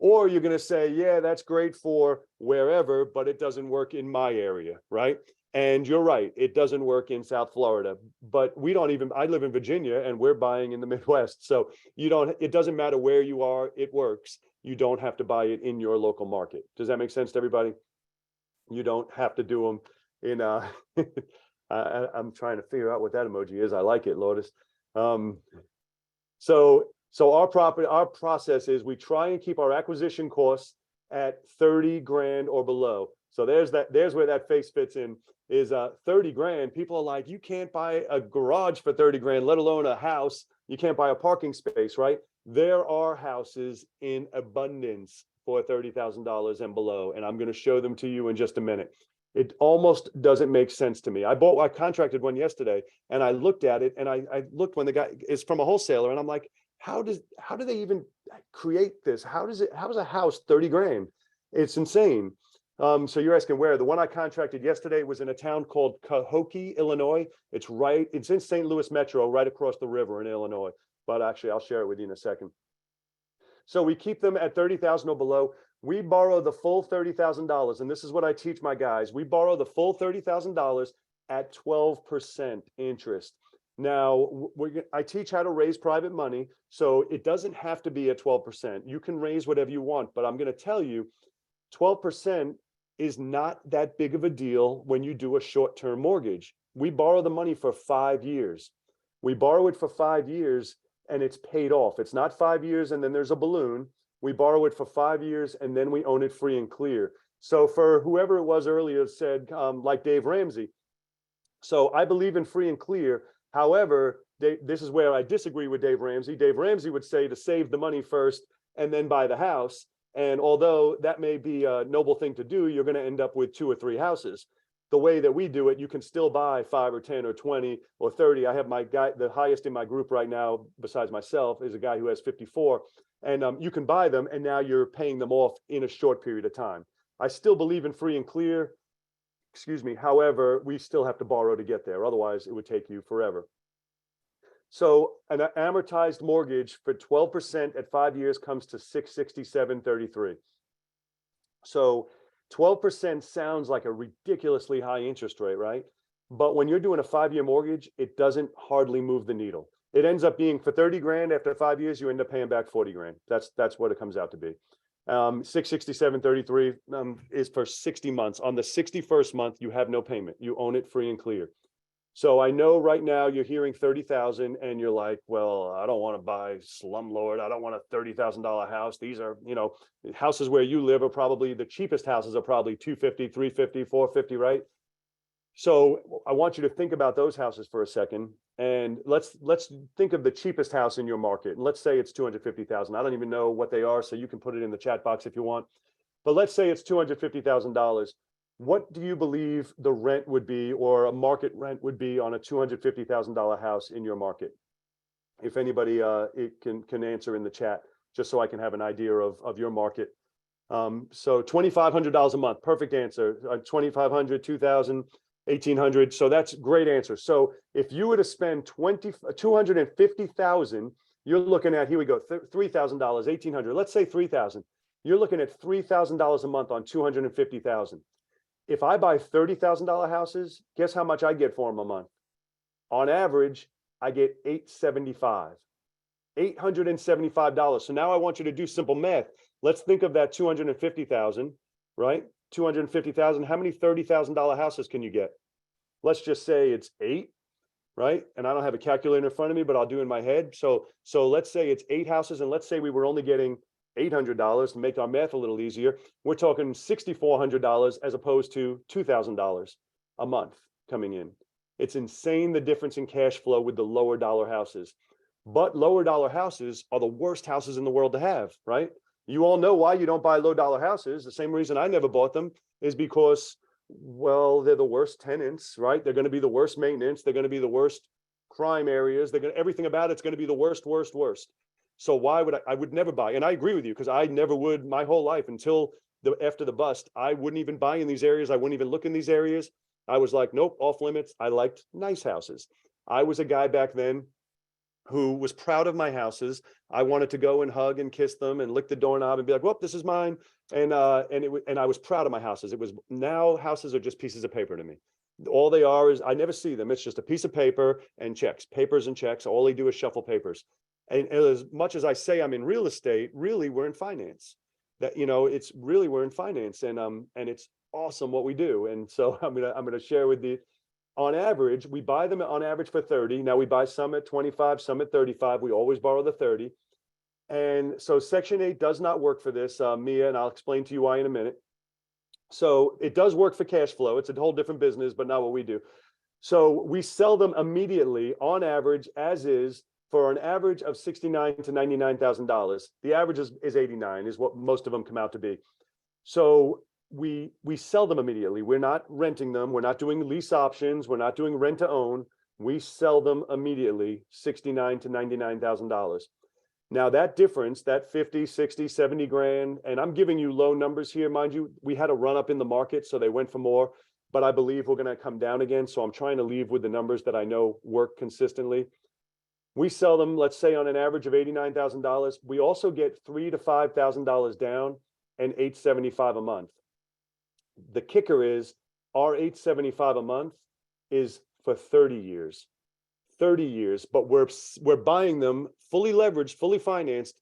Or you're going to say, yeah, that's great for wherever, but it doesn't work in my area, right? And you're right, it doesn't work in South Florida, but I live in Virginia and we're buying in the Midwest. So it doesn't matter where you are, it works. You don't have to buy it in your local market. Does that make sense to everybody? You don't have to do them in I'm trying to figure out what that emoji is. I like it, Lotus. So our process is we try and keep our acquisition costs at 30 grand or below. So there's where that face fits in, is 30 grand. People are like, you can't buy a garage for 30 grand, let alone a house. You can't buy a parking space, right? There are houses in abundance for $30,000 and below, and I'm going to show them to you in just a minute. It almost doesn't make sense to me. I contracted one yesterday, and I looked at it, and I looked when the guy is from a wholesaler, and I'm like, how do they even create this? How is a house 30 grand? It's insane. So you're asking where? The one I contracted yesterday was in a town called Cahokia, Illinois. It's in St. Louis Metro, right across the river in Illinois. But actually, I'll share it with you in a second. So we keep them at 30,000 or below. We borrow the full $30,000, and this is what I teach my guys. We borrow the full $30,000 at 12% interest. Now, I teach how to raise private money, so it doesn't have to be at 12%. You can raise whatever you want, but I'm going to tell you, 12% is not that big of a deal when you do a short-term mortgage. We borrow the money for 5 years. We borrow it for 5 years, and it's paid off. It's not 5 years and then there's a balloon. We borrow it for 5 years and then we own it free and clear. So for whoever it was earlier said, like Dave Ramsey. So I believe in free and clear. However, this is where I disagree with Dave Ramsey. Dave Ramsey would say to save the money first and then buy the house. And although that may be a noble thing to do, you're going to end up with 2 or 3 houses. The way that we do it, you can still buy 5 or 10 or 20 or 30. I have my guy, the highest in my group right now, besides myself, is a guy who has 54. And you can buy them, and now you're paying them off in a short period of time. I still believe in free and clear. Excuse me. However, we still have to borrow to get there. Otherwise, it would take you forever. So an amortized mortgage for 12% at 5 years comes to 667.33. So 12% sounds like a ridiculously high interest rate, right? But when you're doing a 5-year mortgage, it doesn't hardly move the needle. It ends up being for 30 grand after 5 years, you end up paying back 40 grand. That's what it comes out to be. 667.33 is for 60 months. On the 61st month, you have no payment. You own it free and clear. So I know right now you're hearing 30,000 and you're like, well, I don't want to buy slumlord. I don't want a $30,000 house. These are, houses where you live are probably the cheapest houses are probably 250, 350, 450, right? So I want you to think about those houses for a second. And let's think of the cheapest house in your market. And let's say it's 250,000. I don't even know what they are, so you can put it in the chat box if you want. But let's say it's $250,000. What do you believe the rent would be, or a market rent would be, on a $250,000 house in your market? If anybody can answer in the chat, just so I can have an idea of your market. So $2,500 a month, perfect answer. 2,500, 2,000, 1,800. So that's great answer. So if you were to spend 250,000, you're looking at, here we go, $3,000, 1,800. Let's say 3,000. You're looking at $3,000 a month on 250,000. If I buy $30,000 houses, guess how much I get for them a month? On average, I get $875. $875. So now I want you to do simple math. Let's think of that 250,000, right? 250,000. How many $30,000 houses can you get? Let's just say it's 8, right? And I don't have a calculator in front of me, but I'll do in my head. So let's say it's 8 houses, and let's say we were only getting $800 to make our math a little easier. We're talking $6,400 as opposed to $2,000 a month coming in. It's insane, the difference in cash flow with the lower dollar houses. But lower dollar houses are the worst houses in the world to have, right? You all know why you don't buy low dollar houses. The same reason I never bought them is because, well, they're the worst tenants, right? They're going to be the worst maintenance. They're going to be the worst crime areas. Everything about it's going to be the worst. So why would I would never buy? And I agree with you, because I never would my whole life until after the bust. I wouldn't even buy in these areas. I wouldn't even look in these areas. I was like, nope, off limits. I liked nice houses. I was a guy back then who was proud of my houses. I wanted to go and hug and kiss them and lick the doorknob and be like, whoop, this is mine. And I was proud of my houses. Now houses are just pieces of paper to me. All they are is, I never see them. It's just a piece of paper and checks, papers and checks. All they do is shuffle papers. And as much as I say I'm in real estate, really we're in finance. It's really, we're in finance, and it's awesome what we do. And so I'm gonna share with you. On average, we buy them on average for 30. Now we buy some at 25, some at 35. We always borrow the 30. And so Section 8 does not work for this, Mia, and I'll explain to you why in a minute. So it does work for cash flow. It's a whole different business, but not what we do. So we sell them immediately on average, as is, for an average of $69,000 to $99,000. The average is 89, is what most of them come out to be. So we sell them immediately. We're not renting them. We're not doing lease options. We're not doing rent to own. We sell them immediately, $69,000 to $99,000. Now that difference, that 50, 60, 70 grand, and I'm giving you low numbers here, mind you, we had a run up in the market, so they went for more, but I believe we're going to come down again. So I'm trying to leave with the numbers that I know work consistently. We sell them, let's say, on an average of $89,000. We also get $3,000 to $5,000 down and $875 a month. The kicker is, our $875 a month is for 30 years. 30 years, but we're buying them fully leveraged, fully financed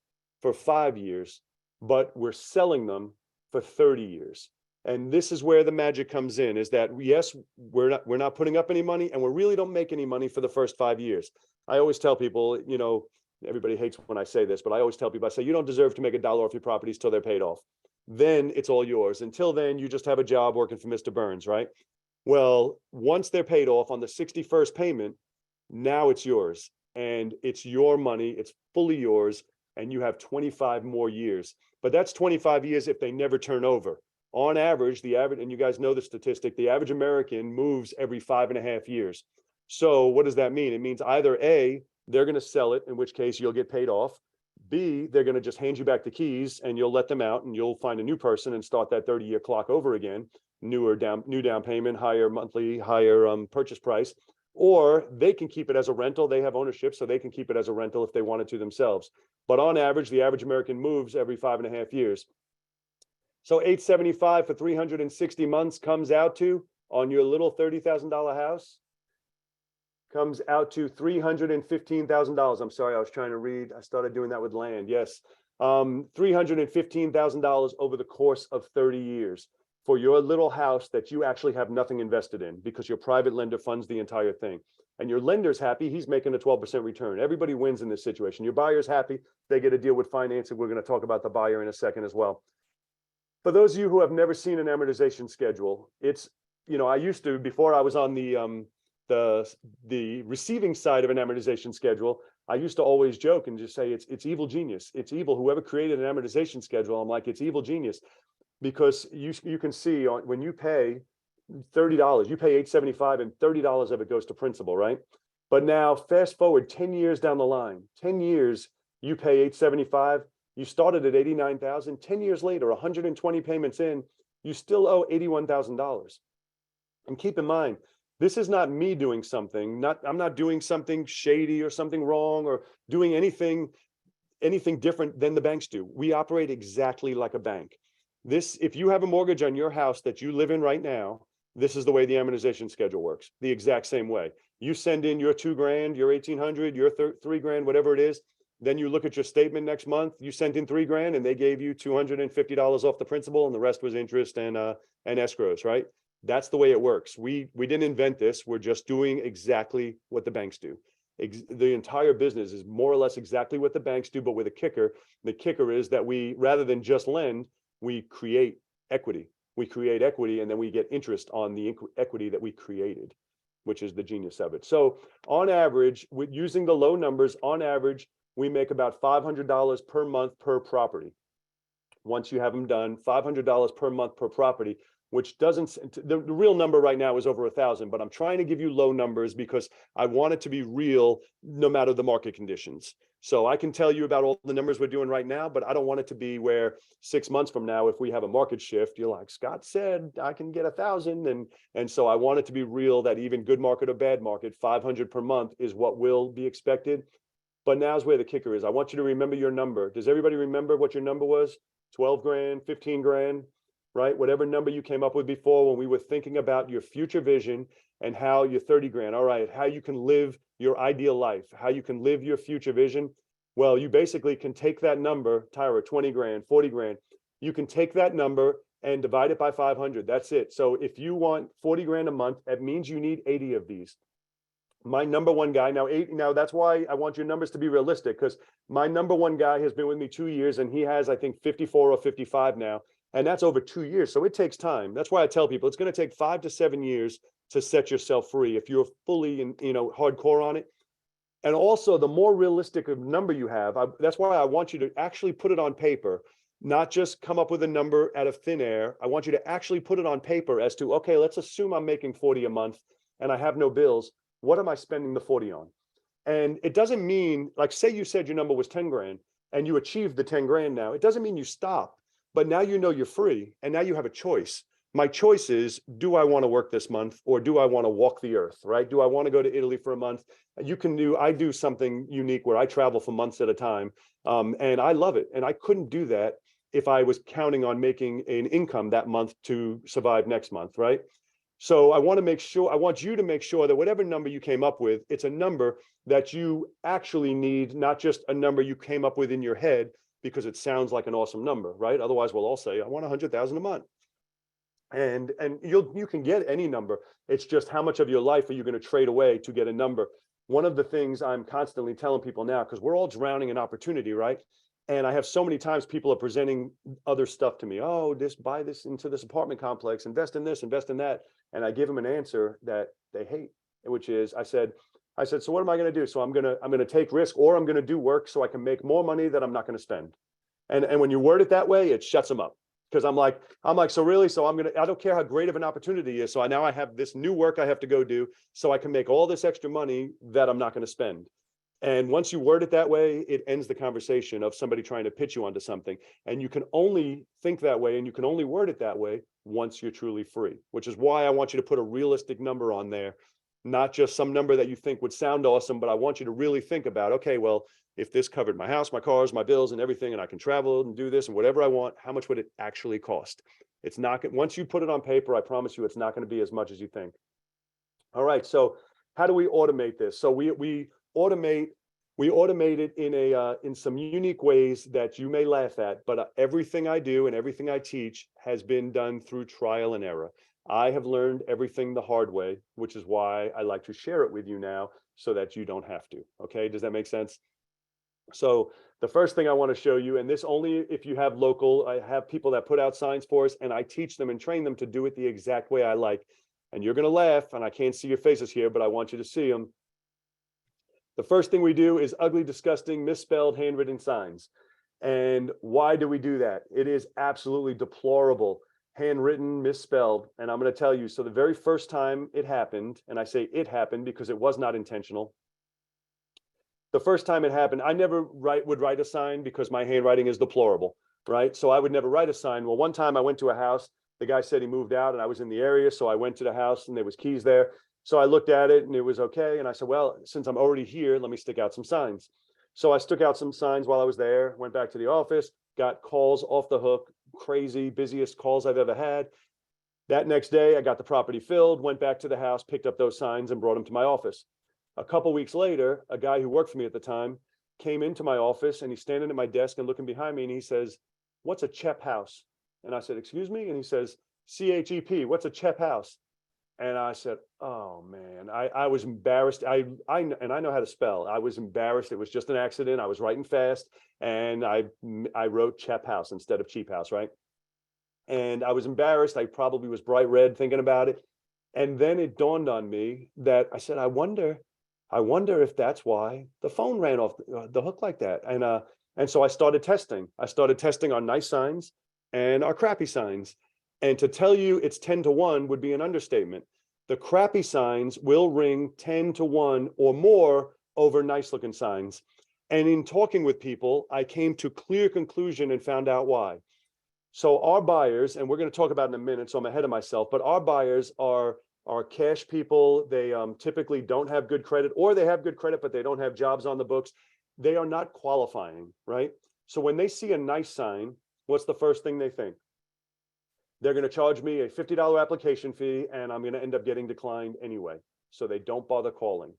for 5 years, but we're selling them for 30 years. And this is where the magic comes in, is that yes, we're not putting up any money, and we really don't make any money for the first 5 years. I always tell people, everybody hates when I say this, but I always tell people, I say, you don't deserve to make $1 off your properties till they're paid off. Then it's all yours. Until then, you just have a job working for Mr. Burns, right? Well, once they're paid off on the 61st payment, now it's yours, and it's your money. It's fully yours, and you have 25 more years. but that's 25 years if they never turn over. On average, and you guys know the statistic, the average American moves every 5.5 years. So what does that mean? It means either A, they're going to sell it, in which case you'll get paid off. B, they're going to just hand you back the keys and you'll let them out and you'll find a new person and start that 30-year clock over again. New down payment, higher monthly, higher purchase price. Or they can keep it as a rental. They have ownership, so they can keep it as a rental if they wanted to themselves. But on average, the average American moves every 5.5 years. So $875 for 360 months comes out to, on your little $30,000 house, comes out to $315,000. I'm sorry, I was trying to read. I started doing that with land. Yes. $315,000 over the course of 30 years for your little house that you actually have nothing invested in, because your private lender funds the entire thing. And your lender's happy, he's making a 12% return. Everybody wins in this situation. Your buyer's happy, they get a deal with financing. We're going to talk about the buyer in a second as well. For those of you who have never seen an amortization schedule, it's, I used to, before I was on the receiving side of an amortization schedule, I used to always joke and just say it's evil genius. It's evil. Whoever created an amortization schedule, I'm like, it's evil genius, because you can see when you pay $30, you pay $875 and $30 of it goes to principal, right? But now fast forward 10 years down the line, 10 years, you pay $875, you started at $89,000, 10 years later, 120 payments in, you still owe $81,000. And keep in mind, this is not me doing something, I'm not doing something shady or something wrong or doing anything different than the banks do. We operate exactly like a bank. If you have a mortgage on your house that you live in right now, this is the way the amortization schedule works, the exact same way. You send in your $2,000, your $1,800, your $3,000, whatever it is. Then you look at your statement next month, you sent in $3,000 and they gave you $250 off the principal and the rest was interest and escrows, right? That's the way it works. We didn't invent this. We're just doing exactly what the banks do. The entire business is more or less exactly what the banks do, but with a kicker. The kicker is that we, rather than just lend, we create equity. We create equity and then we get interest on the equity that we created, which is the genius of it. So on average, with using the low numbers, on average, we make about $500 per month per property. Once you have them done, $500 per month per property, which doesn't, the real number right now is over 1,000, but I'm trying to give you low numbers because I want it to be real no matter the market conditions. So I can tell you about all the numbers we're doing right now, but I don't want it to be where 6 months from now, if we have a market shift, you're like, Scott said, I can get 1,000. And so I want it to be real that even good market or bad market, 500 per month is what will be expected. But now's where the kicker is. I want you to remember your number. Does everybody remember what your number was? 12 grand, 15 grand, right? Whatever number you came up with before when we were thinking about your future vision and how your 30 grand, all right, how you can live your ideal life, how you can live your future vision. Well, you basically can take that number, Tyra, 20 grand, 40 grand. You can take that number and divide it by 500. That's it. So if you want 40 grand a month, that means you need 80 of these. My number one guy now that's why I want your numbers to be realistic, because my number one guy has been with me 2 years and he has, I think, 54 or 55 now, and that's over 2 years. So it takes time. That's why I tell people it's going to take 5 to 7 years to set yourself free if you're fully hardcore on it. And also, the more realistic of number you have, that's why I want you to actually put it on paper, not just come up with a number out of thin air. I want you to actually put it on paper as to, okay, let's assume I'm making 40 a month and I have no bills. What am I spending the 40 on? And it doesn't mean, like, say you said your number was 10 grand and you achieved the 10 grand now. It doesn't mean you stop, but now you know you're free and now you have a choice. My choice is, do I want to work this month or do I want to walk the earth, right? Do I want to go to Italy for a month? I do something unique where I travel for months at a time. And I love it. And I couldn't do that if I was counting on making an income that month to survive next month, right? So I want you to make sure that whatever number you came up with, it's a number that you actually need, not just a number you came up with in your head because it sounds like an awesome number, right? Otherwise, we'll all say, I want 100,000 a month. And you can get any number. It's just how much of your life are you going to trade away to get a number? One of the things I'm constantly telling people now, because we're all drowning in opportunity, right? And I have so many times people are presenting other stuff to me. Oh, buy this into this apartment complex, invest in this, invest in that. And I give them an answer that they hate, which is, I said, so what am I going to do? So I'm going to take risk, or I'm going to do work so I can make more money that I'm not going to spend. And when you word it that way, it shuts them up. Because I'm like, so really, so I don't care how great of an opportunity is. So now I have this new work I have to go do so I can make all this extra money that I'm not going to spend. And once you word it that way, it ends the conversation of somebody trying to pitch you onto something. And you can only think that way and you can only word it that way once you're truly free, which is why I want you to put a realistic number on there, not just some number that you think would sound awesome, but I want you to really think about, okay, well, if this covered my house, my cars, my bills and everything, and I can travel and do this and whatever I want, how much would it actually cost? It's not, once you put it on paper, I promise you, it's not going to be as much as you think. All right. So how do we automate this? So we automate it in some unique ways that you may laugh at, but everything I do and everything I teach has been done through trial and error. I have learned everything the hard way, which is why I like to share it with you now so that you don't have to. Okay. Does that make sense? So the first thing I want to show you, and this only if you have local, I have people that put out signs for us and I teach them and train them to do it the exact way I like. And you're going to laugh and I can't see your faces here, but I want you to see them. The first thing we do is ugly, disgusting, misspelled, handwritten signs. And why do we do that? It is absolutely deplorable, handwritten, misspelled. And I'm going to tell you, so the very first time it happened, and I say it happened because it was not intentional. The first time it happened, I never would write a sign because my handwriting is deplorable, right? So I would never write a sign. Well, one time I went to a house, the guy said he moved out and I was in the area. So I went to the house and there was keys there. So I looked at it and it was okay. And I said, well, since I'm already here, let me stick out some signs. So I stuck out some signs while I was there, went back to the office, got calls off the hook, crazy, busiest calls I've ever had. That next day, I got the property filled, went back to the house, picked up those signs and brought them to my office. A couple weeks later, a guy who worked for me at the time came into my office and he's standing at my desk and looking behind me and he says, what's a CHEP house? And I said, excuse me? And he says, CHEP, what's a CHEP house? And I said, oh man, I was embarrassed. And I know how to spell. I was embarrassed. It was just an accident. I was writing fast and I wrote CHEP house instead of cheap house, right? And I was embarrassed. I probably was bright red thinking about it. And then it dawned on me that I said, I wonder if that's why the phone ran off the hook like that. And so I started testing. I started testing our nice signs and our crappy signs. And to tell you it's 10 to 1 would be an understatement. The crappy signs will ring 10 to 1 or more over nice looking signs. And in talking with people, I came to clear conclusion and found out why. So our buyers, and we're going to talk about it in a minute, so I'm ahead of myself, but our buyers are cash people. They typically don't have good credit, or they have good credit, but they don't have jobs on the books. They are not qualifying, right? So when they see a nice sign, what's the first thing they think? They're going to charge me a $50 application fee and I'm going to end up getting declined anyway. So they don't bother calling.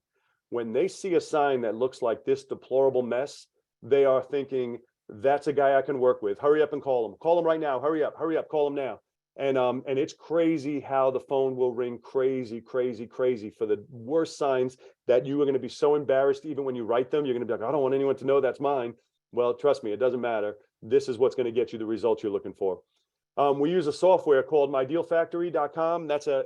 When they see a sign that looks like this deplorable mess, they are thinking, that's a guy I can work with. Hurry up and call him. Call him right now. Hurry up, call him now. And it's crazy how the phone will ring crazy, crazy, crazy for the worst signs that you are going to be so embarrassed. Even when you write them, you're going to be like, I don't want anyone to know that's mine. Well, trust me, it doesn't matter. This is what's going to get you the results you're looking for. We use a software called mydealfactory.com. That's a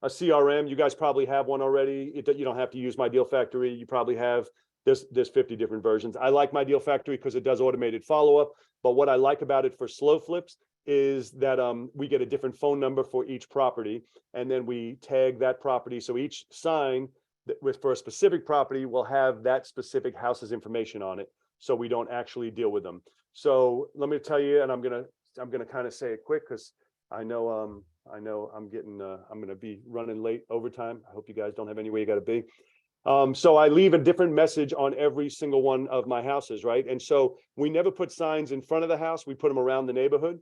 CRM. You guys probably have one already. You don't have to use My Deal Factory. You probably have, there's 50 different versions. I like My Deal Factory because it does automated follow-up. But what I like about it for SlowFlips is that we get a different phone number for each property, and then we tag that property. So each sign for a specific property will have that specific house's information on it, so we don't actually deal with them. So let me tell you, and I'm gonna kind of say it quick because I know I'm gonna be running late overtime. I hope you guys don't have anywhere you got to be. So I leave a different message on every single one of my houses, right? And so we never put signs in front of the house. We put them around the neighborhood.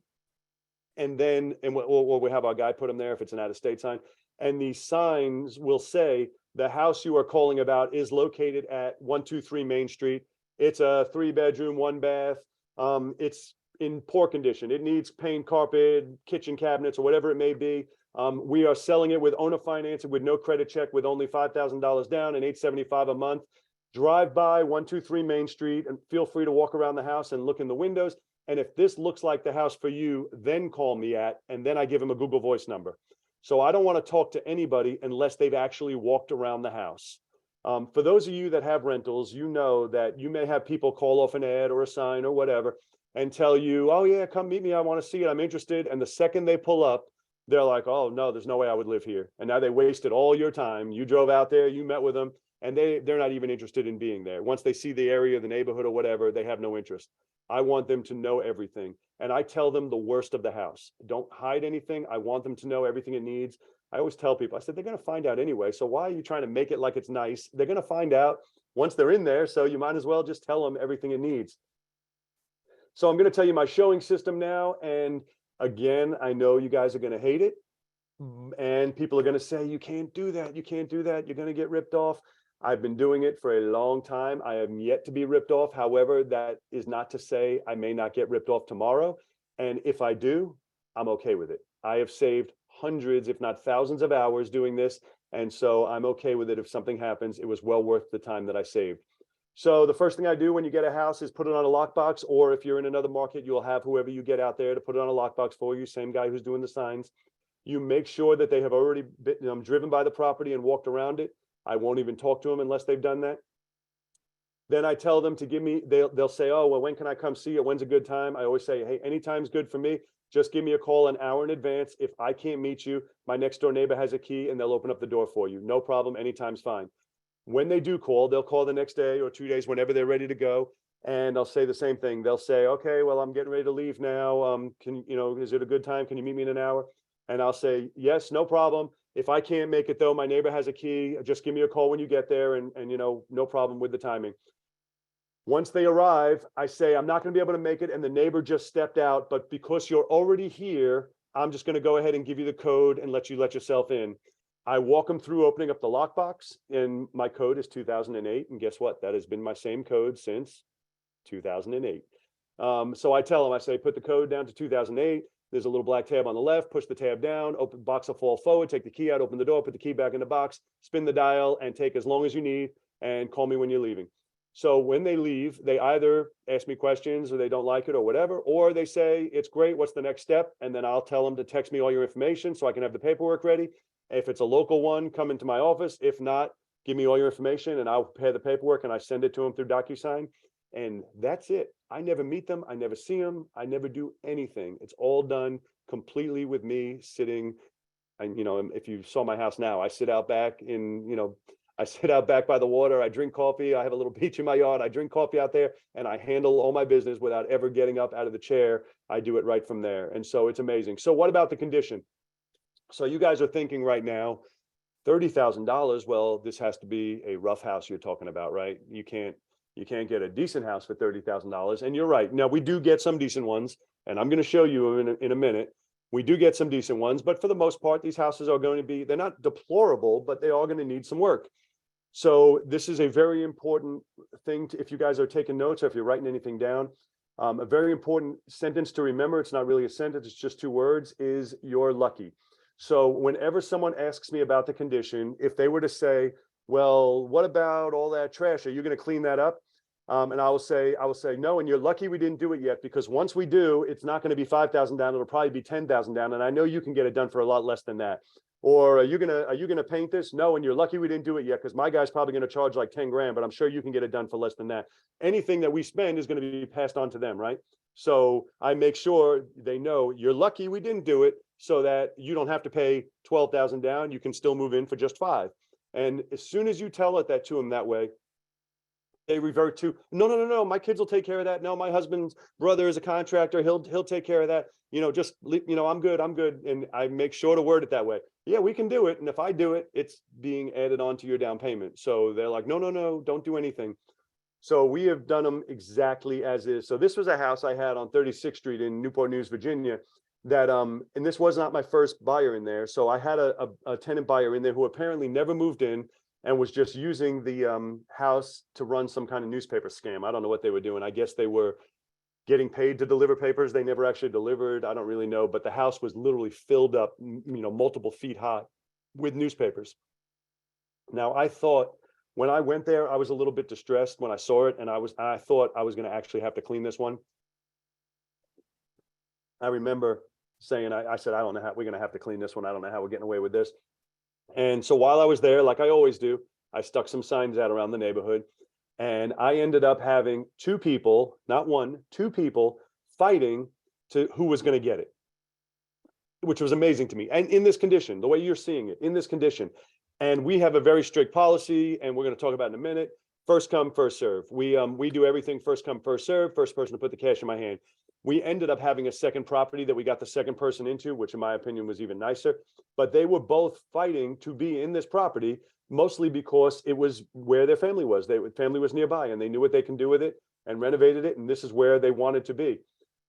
And then, we'll have our guy put them there if it's an out-of-state sign. And these signs will say, the house you are calling about is located at 123 Main Street. It's a 3-bedroom, 1-bath. It's in poor condition. It needs paint, carpet, kitchen cabinets, or whatever it may be. We are selling it with owner financing with no credit check, with only $5,000 down and $875 a month. Drive by 123 Main Street and feel free to walk around the house and look in the windows. And if this looks like the house for you, then call me and then I give them a Google Voice number. So I don't want to talk to anybody unless they've actually walked around the house. For those of you that have rentals, you know that you may have people call off an ad or a sign or whatever, and tell you, oh yeah, come meet me, I want to see it, I'm interested. And the second they pull up, they're like, oh no, there's no way I would live here. And now they wasted all your time. You drove out there, you met with them, and they're not even interested in being there. Once they see the area, the neighborhood or whatever, they have no interest. I want them to know everything. And I tell them the worst of the house. Don't hide anything. I want them to know everything it needs. I always tell people, I said, they're going to find out anyway. So why are you trying to make it like it's nice? They're going to find out once they're in there. So you might as well just tell them everything it needs. So I'm going to tell you my showing system now. And again, I know you guys are going to hate it. And people are going to say, you can't do that. You can't do that. You're going to get ripped off. I've been doing it for a long time. I am yet to be ripped off. However, that is not to say I may not get ripped off tomorrow. And if I do, I'm okay with it. I have saved hundreds, if not thousands of hours doing this. And so I'm okay with it. If something happens, it was well worth the time that I saved. So the first thing I do when you get a house is put it on a lockbox, or if you're in another market, you'll have whoever you get out there to put it on a lockbox for you, same guy who's doing the signs. You make sure that they have already been driven by the property and walked around it. I won't even talk to them unless they've done that. Then I tell them to give me, they'll say, oh, well, when can I come see you? When's a good time? I always say, hey, anytime's good for me. Just give me a call an hour in advance. If I can't meet you, my next door neighbor has a key and they'll open up the door for you. No problem. Anytime's fine. When they do call, they'll call the next day or 2 days, whenever they're ready to go. And I'll say the same thing. They'll say, okay, well, I'm getting ready to leave now. Is it a good time? Can you meet me in an hour? And I'll say, yes, no problem. If I can't make it though, my neighbor has a key. Just give me a call when you get there, and no problem with the timing. Once they arrive, I say, I'm not going to be able to make it, and the neighbor just stepped out, but because you're already here, I'm just going to go ahead and give you the code and let yourself in. I walk them through opening up the lockbox, and my code is 2008. And guess what? That has been my same code since 2008. So I tell them, I say, put the code down to 2008. There's a little black tab on the left, push the tab down, open box will fall forward, take the key out, open the door, put the key back in the box, spin the dial, and take as long as you need, and call me when you're leaving. So when they leave, they either ask me questions or they don't like it or whatever, or they say, it's great, what's the next step? And then I'll tell them to text me all your information so I can have the paperwork ready. If it's a local one, come into my office. If not, give me all your information and I'll prepare the paperwork and I send it to them through DocuSign. And that's it. I never meet them. I never see them. I never do anything. It's all done completely with me sitting. And, if you saw my house now, I sit out back I sit out back by the water. I drink coffee. I have a little beach in my yard. I drink coffee out there and I handle all my business without ever getting up out of the chair. I do it right from there. And so it's amazing. So what about the condition? So you guys are thinking right now, $30,000. Well, this has to be a rough house you're talking about, right? You can't get a decent house for $30,000. And you're right. Now we do get some decent ones, and I'm going to show you in a minute. We do get some decent ones, but for the most part, these houses are going to be, they're not deplorable, but they are going to need some work. So this is a very important thing if you guys are taking notes or if you're writing anything down, a very important sentence to remember. It's not really a sentence. It's just 2 words, is you're lucky. So whenever someone asks me about the condition, if they were to say, well, what about all that trash? Are you going to clean that up? And I will say, no, and you're lucky we didn't do it yet, because once we do, it's not going to be 5,000 down. It'll probably be 10,000 down. And I know you can get it done for a lot less than that. Or are you going to paint this? No, and you're lucky we didn't do it yet, because my guy's probably going to charge like 10 grand, but I'm sure you can get it done for less than that. Anything that we spend is going to be passed on to them, right? So I make sure they know you're lucky we didn't do it, so that you don't have to pay 12,000 down. You can still move in for just 5. And as soon as you tell it that to them that way, they revert to, no, my kids will take care of that. No, my husband's brother is a contractor. He'll take care of that. I'm good. And I make sure to word it that way. Yeah, we can do it. And if I do it, it's being added on to your down payment. So they're like, no, don't do anything. So we have done them exactly as is. So this was a house I had on 36th Street in Newport News, Virginia, that, and this was not my first buyer in there. So I had a tenant buyer in there who apparently never moved in and was just using the house to run some kind of newspaper scam. I don't know what they were doing. I guess they were getting paid to deliver papers. They never actually delivered. I don't really know, but the house was literally filled up, multiple feet high with newspapers. Now I thought, when I went there, I was a little bit distressed when I saw it, and I thought I was going to actually have to clean this one. I remember saying, I said, I don't know how we're going to have to clean this one. I don't know how we're getting away with this. And so while I was there, like I always do, I stuck some signs out around the neighborhood, and I ended up having 2 people, not 1, 2 people fighting to who was going to get it, which was amazing to me. And in this condition, the way you're seeing it, in this condition. And we have a very strict policy, and we're going to talk about in a minute. First come, first serve. We do everything first come, first serve. First person to put the cash in my hand. We ended up having a second property that we got the second person into, which in my opinion was even nicer. But they were both fighting to be in this property, mostly because it was where their family was. Their family was nearby, and they knew what they can do with it and renovated it. And this is where they wanted to be.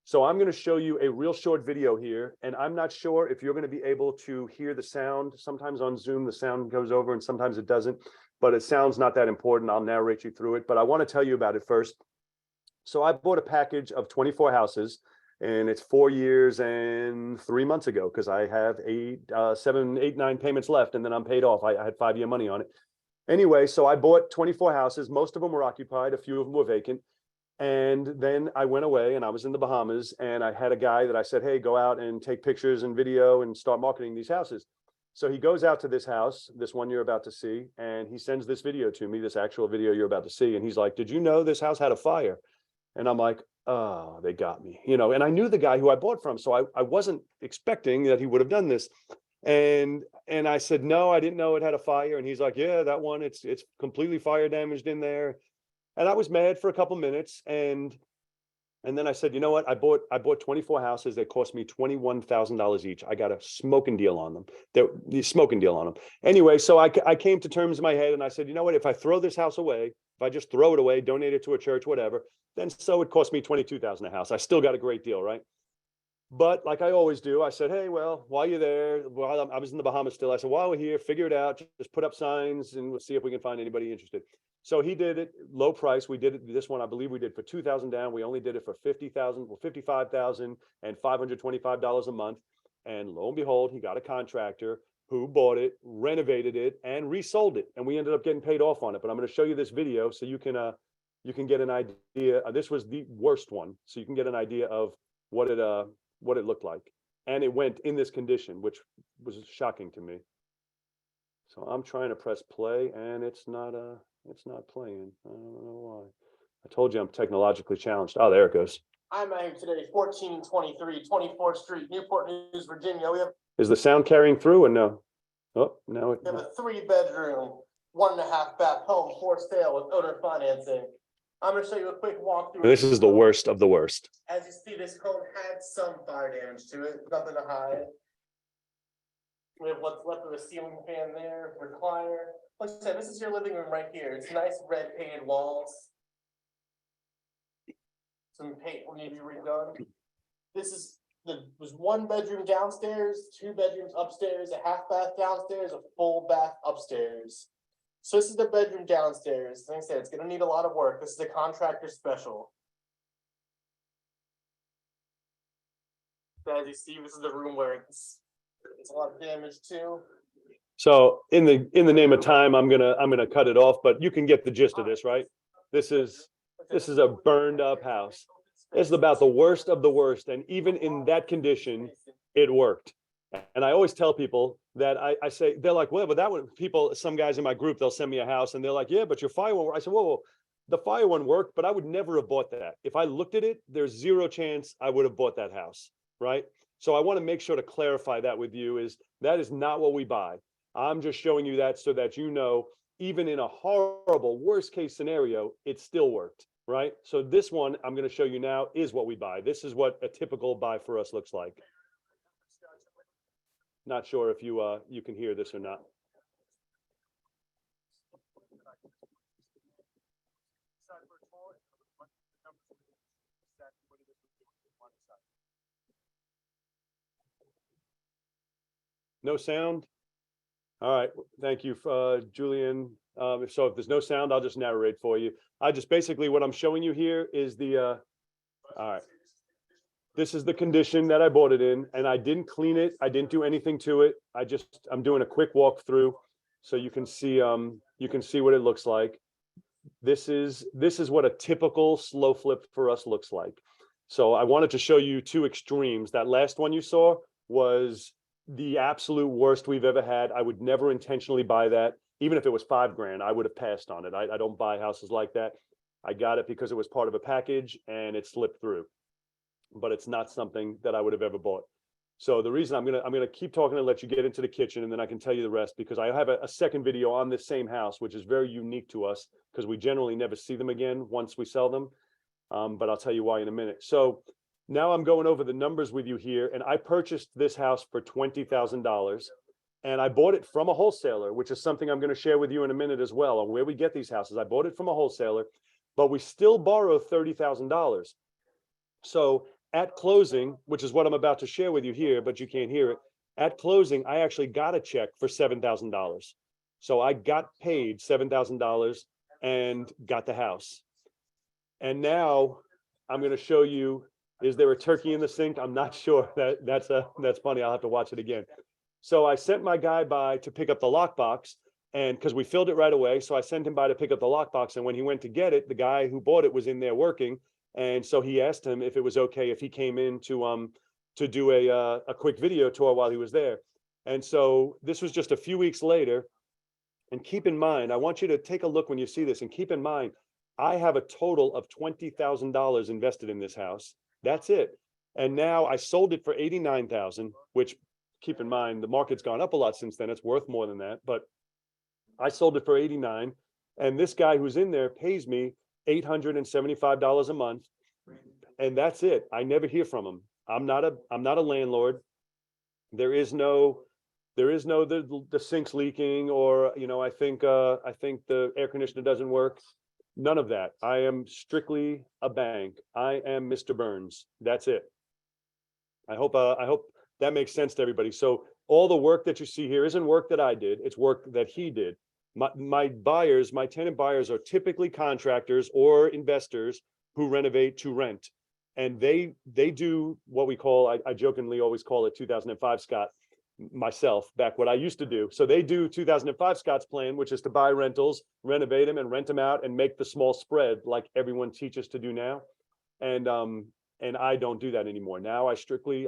So I'm going to show you a real short video here, and I'm not sure if you're going to be able to hear the sound. Sometimes on Zoom, the sound goes over and sometimes it doesn't, but it sounds not that important. I'll narrate you through it, but I want to tell you about it first. So I bought a package of 24 houses, and it's 4 years and 3 months ago, because I have 9 payments left, and then I'm paid off. I had 5-year money on it. Anyway, so I bought 24 houses. Most of them were occupied. A few of them were vacant. And then I went away, and I was in the Bahamas, and I had a guy that I said, hey, go out and take pictures and video and start marketing these houses. So he goes out to this house, this one you're about to see, and he sends this video to me, this actual video you're about to see. And he's like, did you know this house had a fire? And I'm like, oh, they got me, and I knew the guy who I bought from. So I wasn't expecting that he would have done this. And I said, no, I didn't know it had a fire. And he's like, yeah, that one, it's completely fire damaged in there. And I was mad for a couple minutes, and then I said, you know what? I bought 24 houses. They cost me $21,000 each. I got a smoking deal on them. The smoking deal on them. Anyway, so I came to terms in my head, and I said, you know what? If I throw this house away, if I just throw it away, donate it to a church, whatever, then so it cost me $22,000 a house. I still got a great deal, right? But like I always do, I said, hey, well, while you're there, while I was in the Bahamas still, I said, while we're here, figure it out. Just put up signs, and we'll see if we can find anybody interested. So he did it low price. We did it. This one, I believe we did for $2,000 down. We only did it for $55,000 and $525 a month. And lo and behold, he got a contractor who bought it, renovated it, and resold it. And we ended up getting paid off on it. But I'm going to show you this video so you can get an idea. This was the worst one, so you can get an idea of what it looked like. And it went in this condition, which was shocking to me. So I'm trying to press play, and it's not playing. I don't know why. I told you I'm technologically challenged. Oh, there it goes. I'm out here today, 1423 24th Street, Newport News, Virginia. Is the sound carrying through or no? Oh, now we have a 3-bedroom, 1.5 bath home for sale with owner financing. I'm going to show you a quick walkthrough. This is the worst of the worst. As you see, this home had some fire damage to it, nothing to hide. We have what's left of a ceiling fan there, recliner. Like I said, this is your living room right here. It's nice red painted walls. Some paint will need to be redone. This was 1 bedroom downstairs, 2 bedrooms upstairs, a half bath downstairs, a full bath upstairs. So this is the bedroom downstairs. Like I said, it's going to need a lot of work. This is a contractor special. So as you see, this is the room where it's a lot of damage too. So in the name of time, I'm gonna cut it off, but you can get the gist of this, right? This is a burned up house. This is about the worst of the worst, and even in that condition, it worked. And I always tell people that I say, they're like, well, but that one, some guys in my group, they'll send me a house and they're like, yeah, but your fire one. I said, whoa, the fire one worked, but I would never have bought that. If I looked at it, there's 0 chance I would have bought that house, right? So I want to make sure to clarify that with you, is that is not what we buy. I'm just showing you that so that even in a horrible worst case scenario, it still worked, right? So this one I'm going to show you now is what we buy. This is what a typical buy for us looks like. Not sure if you can hear this or not. No sound? All right, thank you, Julian. So if there's no sound, I'll just narrate for you. Basically what I'm showing you here is all right. This is the condition that I bought it in, and I didn't clean it. I didn't do anything to it. I'm doing a quick walkthrough so you can see what it looks like. This is what a typical slow flip for us looks like. So I wanted to show you 2 extremes. That last one you saw was the absolute worst we've ever had. I would never intentionally buy that. Even if it was $5,000, I would have passed on it. I don't buy houses like that. I got it because it was part of a package and it slipped through. but it's not something that I would have ever bought. So the reason I'm gonna keep talking and let you get into the kitchen, and then I can tell you the rest, because I have a second video on this same house, which is very unique to us because we generally never see them again once we sell them. But I'll tell you why in a minute. So now I'm going over the numbers with you here, and I purchased this house for $20,000, and I bought it from a wholesaler, which is something I'm going to share with you in a minute as well on where we get these houses. I bought it from a wholesaler, but we still borrow $30,000. So at closing, which is what I'm about to share with you here, but you can't hear it. At closing, I actually got a check for $7,000. So I got paid $7,000 and got the house. And now I'm going to show you, is there a turkey in the sink? I'm not sure. That's funny. I'll have to watch it again. So I sent my guy by to pick up the lockbox, and because we filled it right away. So I sent him by to pick up the lockbox. And when he went to get it, the guy who bought it was in there working. And so he asked him if it was okay if he came in to do a quick video tour while he was there. And so this was just a few weeks later. And keep in mind, I want you to take a look when you see this, and keep in mind, I have a total of $20,000 invested in this house. That's it. And now I sold it for $89,000, which, keep in mind, the market's gone up a lot since then. It's worth more than that, but I sold it for $89,000, and this guy who's in there pays me $875 a month, and that's it. I never hear from him. I'm not a landlord. There is no the sink's leaking, or I think the air conditioner doesn't work. None of that. I am strictly a bank. I am Mr. Burns. That's it. I hope that makes sense to everybody. So all the work that you see here isn't work that I did. It's work that he did. My buyers, my tenant buyers, are typically contractors or investors who renovate to rent. And they do what we call, I jokingly always call it 2005 Scott, myself, back what I used to do. So they do 2005 Scott's plan, which is to buy rentals, renovate them, and rent them out and make the small spread like everyone teaches to do now. And I don't do that anymore. Now I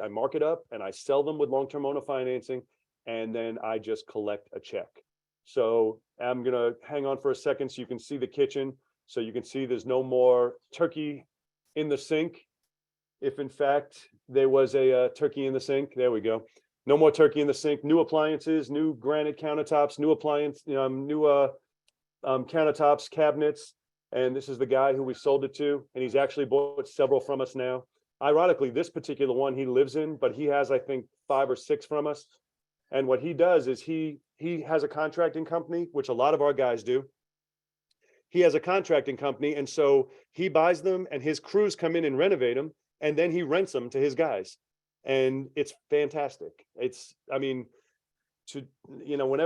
mark it up and I sell them with long-term owner financing, and then I just collect a check. So I'm gonna hang on for a second so you can see the kitchen. So you can see there's no more turkey in the sink. If in fact there was a turkey in the sink, there we go. No more turkey in the sink. New appliances, new granite countertops, new countertops, cabinets. And this is the guy who we sold it to, and he's actually bought several from us now. Ironically, this particular one he lives in, but he has, I think, 5 or 6 from us. And what he does is he has a contracting company, which a lot of our guys do. He has a contracting company, and so he buys them, and his crews come in and renovate them, and then he rents them to his guys. And it's fantastic. Whenever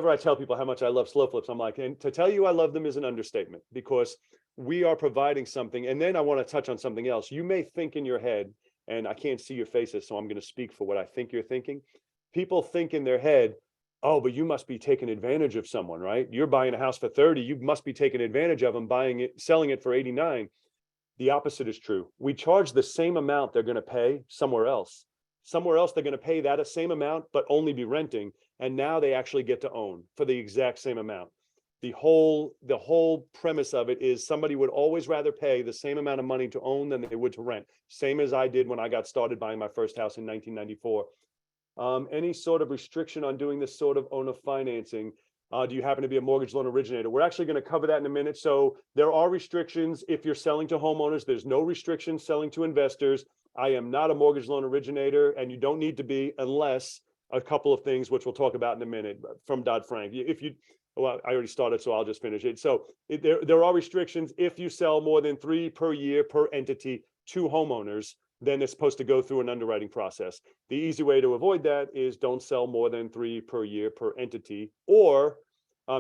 I tell people how much I love SlowFlips, I'm like, and to tell you I love them is an understatement, because we are providing something. And then I want to touch on something else. You may think in your head, and I can't see your faces, so I'm going to speak for what I think you're thinking. People think in their head, oh, but you must be taking advantage of someone, right? You're buying a house for 30, you must be taking advantage of them, selling it for 89. The opposite is true. We charge the same amount they're going to pay somewhere else. Somewhere else, they're going to pay that same amount, but only be renting. And now they actually get to own for the exact same amount. The whole premise of it is somebody would always rather pay the same amount of money to own than they would to rent. Same as I did when I got started buying my first house in 1994. Any sort of restriction on doing this sort of owner financing? Do you happen to be a mortgage loan originator? We're actually going to cover that in a minute. So there are restrictions if you're selling to homeowners. There's no restrictions selling to investors. I am not a mortgage loan originator, and you don't need to be unless a couple of things, which we'll talk about in a minute from Dodd-Frank. Well, I already started, so I'll just finish it. So there are restrictions. If you sell more than 3 per year per entity to homeowners, then it's supposed to go through an underwriting process. The easy way to avoid that is don't sell more than 3 per year per entity, or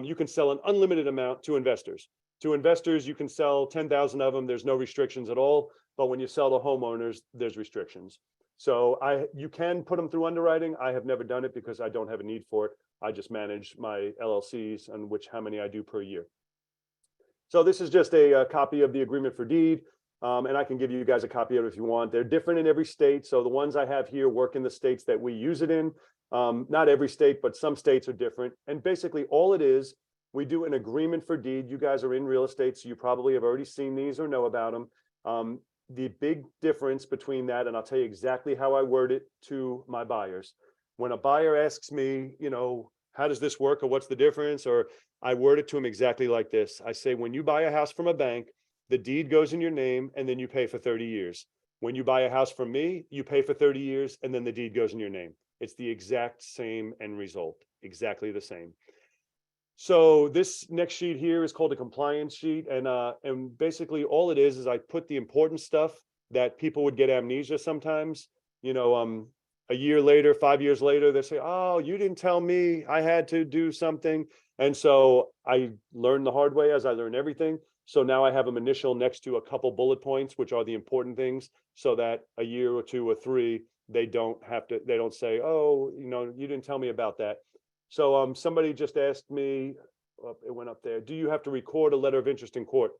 you can sell an unlimited amount to investors. To investors, you can sell 10,000 of them. There's no restrictions at all. But when you sell to homeowners, there's restrictions. So you can put them through underwriting. I have never done it because I don't have a need for it. I just manage my LLCs, on how many I do per year. So this is just a copy of the agreement for deed. And I can give you guys a copy of it if you want. They're different in every state. So the ones I have here work in the states that we use it in. Not every state, but some states are different. And basically all it is, we do an agreement for deed. You guys are in real estate, so you probably have already seen these or know about them. the big difference between that, and I'll tell you exactly how I word it to my buyers. When a buyer asks me, you know, how does this work or what's the difference? Or I word it to them exactly like this. I say, when you buy a house from a bank, the deed goes in your name and then you pay for 30 years. When you buy a house from me, you pay for 30 years and then the deed goes in your name. It's the exact same end result, exactly the same. So this next sheet here is called a compliance sheet. And basically all it is I put the important stuff that people would get amnesia sometimes, you know, a year later, 5 years later, they say, oh, you didn't tell me I had to do something. And so I learned the hard way, as I learn everything. So now I have them initial next to a couple bullet points, which are the important things, so that a year or two or three, they don't say, oh, you know, you didn't tell me about that. So somebody just asked me, it went up there, do you have to record a letter of interest in court?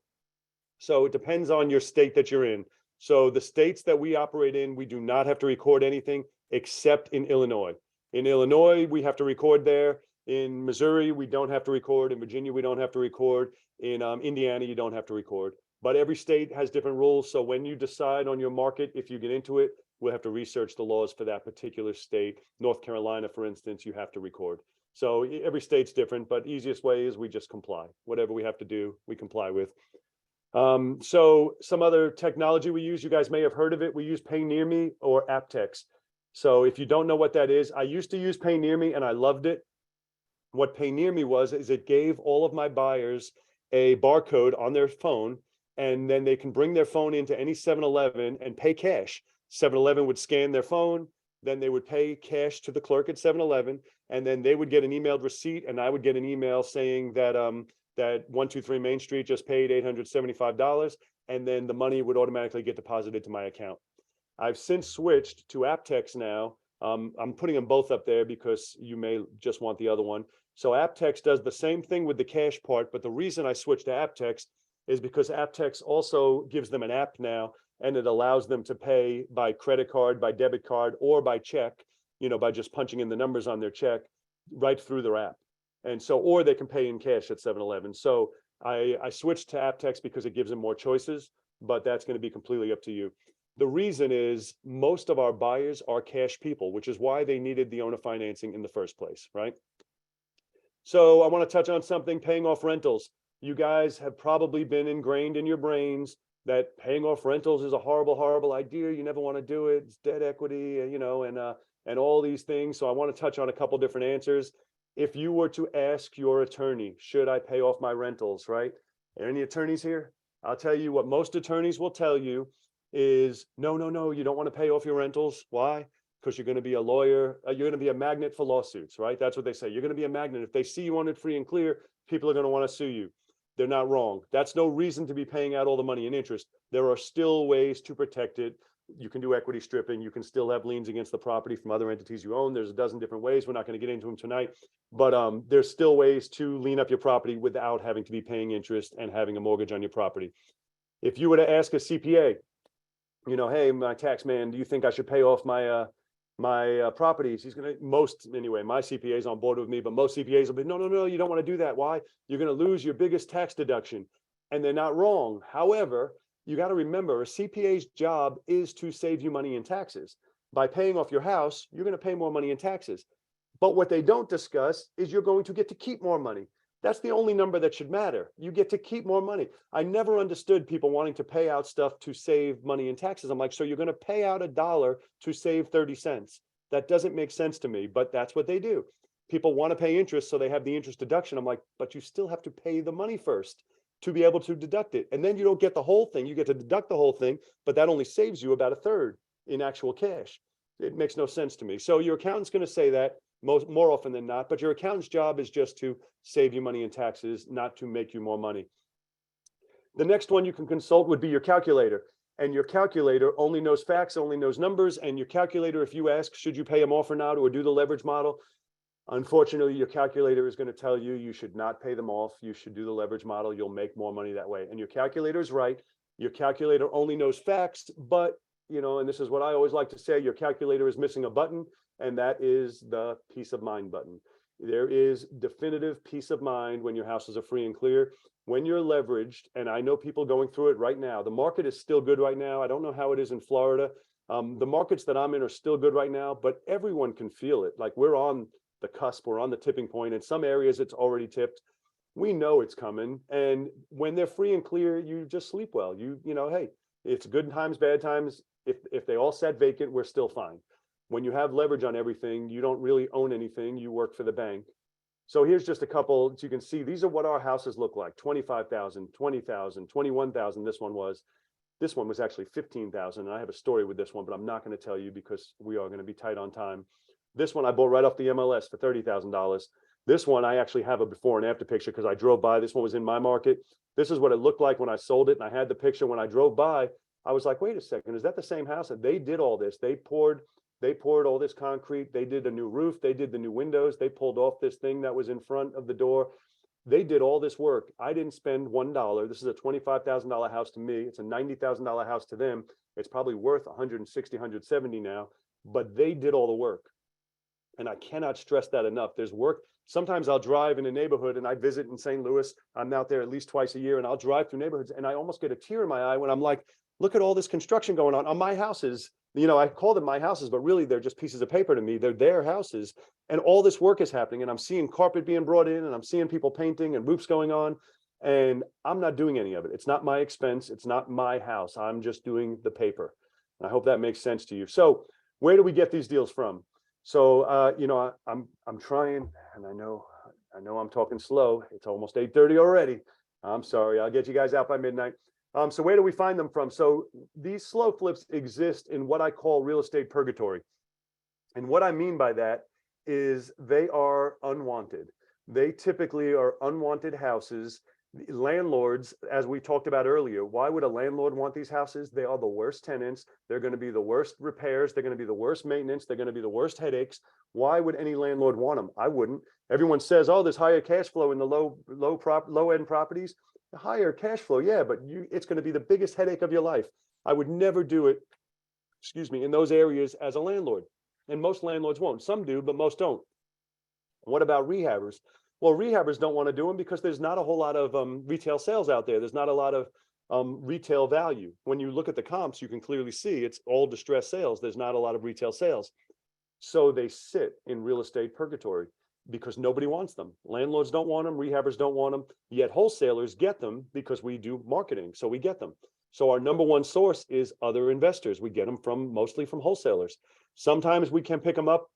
So it depends on your state that you're in. So the states that we operate in, we do not have to record anything except in Illinois. In Illinois, we have to record there. In Missouri, we don't have to record. In Virginia, we don't have to record. In Indiana, you don't have to record. But every state has different rules. So when you decide on your market, if you get into it, we'll have to research the laws for that particular state. North Carolina, for instance, you have to record. So every state's different, but easiest way is we just comply. Whatever we have to do, we comply with. So some other technology we use, you guys may have heard of it. We use Pay Near Me or Aptex. So if you don't know what that is, I used to use Pay Near Me and I loved it. What Pay Near Me was, is it gave all of my buyers a barcode on their phone, and then they can bring their phone into any 7-Eleven and pay cash. 7-Eleven would scan their phone, then they would pay cash to the clerk at 7-Eleven, and then they would get an emailed receipt, and I would get an email saying that that 123 Main Street just paid $875, and then the money would automatically get deposited to my account. I've since switched to Aptex now. I'm putting them both up there because you may just want the other one. So Aptex does the same thing with the cash part, but the reason I switched to Aptex is because Aptex also gives them an app now, and it allows them to pay by credit card, by debit card, or by check, you know, by just punching in the numbers on their check right through their app. And so, or they can pay in cash at 7-Eleven. So I switched to Aptex because it gives them more choices, but that's going to be completely up to you. The reason is most of our buyers are cash people, which is why they needed the owner financing in the first place, right? So I want to touch on something, paying off rentals. You guys have probably been ingrained in your brains that paying off rentals is a horrible, horrible idea. You never want to do it. It's debt equity, you know, and all these things. So I want to touch on a couple different answers. If you were to ask your attorney, should I pay off my rentals, right? Are there any attorneys here? I'll tell you what most attorneys will tell you is no, you don't want to pay off your rentals. Why? Because you're going to be a lawyer. You're going to be a magnet for lawsuits, right? That's what they say. You're going to be a magnet. If they see you on it free and clear, people are going to want to sue you. They're not wrong. That's no reason to be paying out all the money in interest. There are still ways to protect it. You can do equity stripping. You can still have liens against the property from other entities you own. There's a dozen different ways. We're not going to get into them tonight, but there's still ways to lien up your property without having to be paying interest and having a mortgage on your property. If you were to ask a CPA, you know, hey, my tax man, do you think I should pay off my properties? He's going to, my CPA is on board with me, but most CPAs will be, no, you don't want to do that. Why? You're going to lose your biggest tax deduction. And they're not wrong. However, you got to remember, a CPA's job is to save you money in taxes. By paying off your house, you're going to pay more money in taxes. But what they don't discuss is you're going to get to keep more money. That's the only number that should matter. You get to keep more money. I never understood people wanting to pay out stuff to save money in taxes. I'm like, so you're going to pay out $1 to save 30 cents. That doesn't make sense to me, but that's what they do. People want to pay interest, so they have the interest deduction. I'm like, but you still have to pay the money first to be able to deduct it. And then you don't get the whole thing. You get to deduct the whole thing, but that only saves you about a third in actual cash. It makes no sense to me. So your accountant's going to say that more often than not, but your accountant's job is just to save you money in taxes, not to make you more money. The next one you can consult would be your calculator. And your calculator only knows facts, only knows numbers. And your calculator, if you ask, should you pay them off or not, or do the leverage model? Unfortunately, your calculator is going to tell you you should not pay them off. You should do the leverage model. You'll make more money that way. And your calculator is right. Your calculator only knows facts, but, you know, and this is what I always like to say, your calculator is missing a button, and that is the peace of mind button. There is definitive peace of mind when your houses are free and clear. when you're leveraged, and I know people going through it right now, the market is still good right now. I don't know how it is in Florida. The markets that I'm in are still good right now, but everyone can feel it. Like we're on the cusp, we're on the tipping point. In some areas, it's already tipped. We know it's coming. And when they're free and clear, you just sleep well. You know, hey, it's good times, bad times. If they all sat vacant, we're still fine. When you have leverage on everything, you don't really own anything. You work for the bank. So here's just a couple, so you can see, these are what our houses look like: 25,000, 20,000, 21,000. This one was actually 15,000. And I have a story with this one, but I'm not going to tell you because we are going to be tight on time. This one I bought right off the MLS for $30,000. This one I actually have a before and after picture because I drove by. This one was in my market. This is what it looked like when I sold it. And I had the picture when I drove by. I was like, wait a second, is that the same house? And they did all this. They poured all this concrete. They did a new roof. They did the new windows. They pulled off this thing that was in front of the door. They did all this work. I didn't spend $1. This is a $25,000 house to me. It's a $90,000 house to them. It's probably worth 160, 170 now, but they did all the work. And I cannot stress that enough. There's work. Sometimes I'll drive in a neighborhood and I visit in St. Louis. I'm out there at least twice a year and I'll drive through neighborhoods and I almost get a tear in my eye when I'm like, look at all this construction going on my houses. You know, I call them my houses, but really they're just pieces of paper to me. They're their houses. And all this work is happening. And I'm seeing carpet being brought in and I'm seeing people painting and roofs going on. And I'm not doing any of it. It's not my expense. It's not my house. I'm just doing the paper. And I hope that makes sense to you. So where do we get these deals from? So, you know, I'm trying, and I know I'm talking slow. It's almost 8:30 already. I'm sorry. I'll get you guys out by midnight. So where do we find them from? So these slow flips exist in what I call real estate purgatory. And what I mean by that is they are unwanted. They typically are unwanted houses. Landlords, as we talked about earlier, why would a landlord want these houses? They are the worst tenants. They're going to be the worst repairs. They're going to be the worst maintenance. They're going to be the worst headaches. Why would any landlord want them? I wouldn't. Everyone says, oh, there's higher cash flow in the low end properties. Higher cash flow, yeah, but it's going to be the biggest headache of your life. I would never do it, excuse me, in those areas as a landlord. And most landlords won't. Some do, but most don't. What about rehabbers? Well, rehabbers don't want to do them because there's not a whole lot of retail sales out there. There's not a lot of retail value. When you look at the comps, you can clearly see it's all distressed sales. There's not a lot of retail sales. So they sit in real estate purgatory because nobody wants them. Landlords don't want them, rehabbers don't want them, yet wholesalers get them because we do marketing, so we get them. So our number one source is other investors. We get them mostly from wholesalers. Sometimes we can pick them up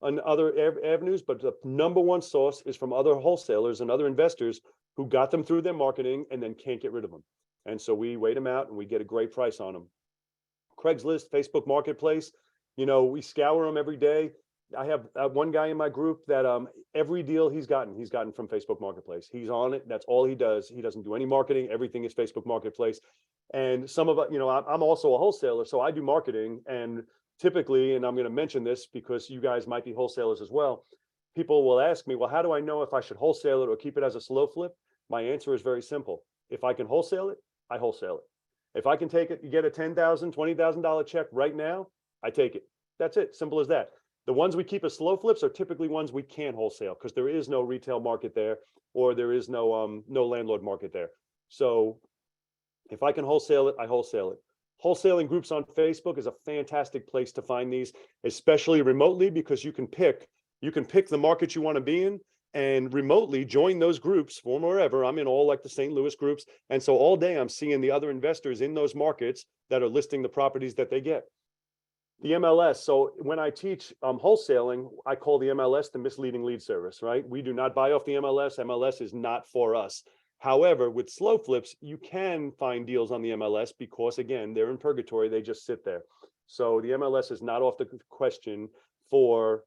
on other avenues, but the number one source is from other wholesalers and other investors who got them through their marketing and then can't get rid of them. And so we wait them out and we get a great price on them. Craigslist, Facebook Marketplace, you know, we scour them every day. I have one guy in my group that every deal he's gotten from Facebook Marketplace. He's on it. That's all he does. He doesn't do any marketing. Everything is Facebook Marketplace. And some of it, you know, I'm also a wholesaler, so I do marketing. And typically, and I'm going to mention this because you guys might be wholesalers as well, people will ask me, well, how do I know if I should wholesale it or keep it as a slow flip? My answer is very simple. If I can wholesale it, I wholesale it. If I can take it, you get a $10,000, $20,000 check right now, I take it. That's it. Simple as that. The ones we keep as slow flips are typically ones we can't wholesale because there is no retail market there or there is no landlord market there. So if I can wholesale it, I wholesale it. Wholesaling groups on Facebook is a fantastic place to find these, especially remotely, because you can pick the market you want to be in and remotely join those groups from wherever. I'm in all like the St. Louis groups. And so all day I'm seeing the other investors in those markets that are listing the properties that they get. The MLS. So when I teach wholesaling, I call the MLS the misleading lead service, right? We do not buy off the MLS. MLS is not for us. However, with slow flips, you can find deals on the MLS because, again, they're in purgatory. They just sit there. So the MLS is not off the question for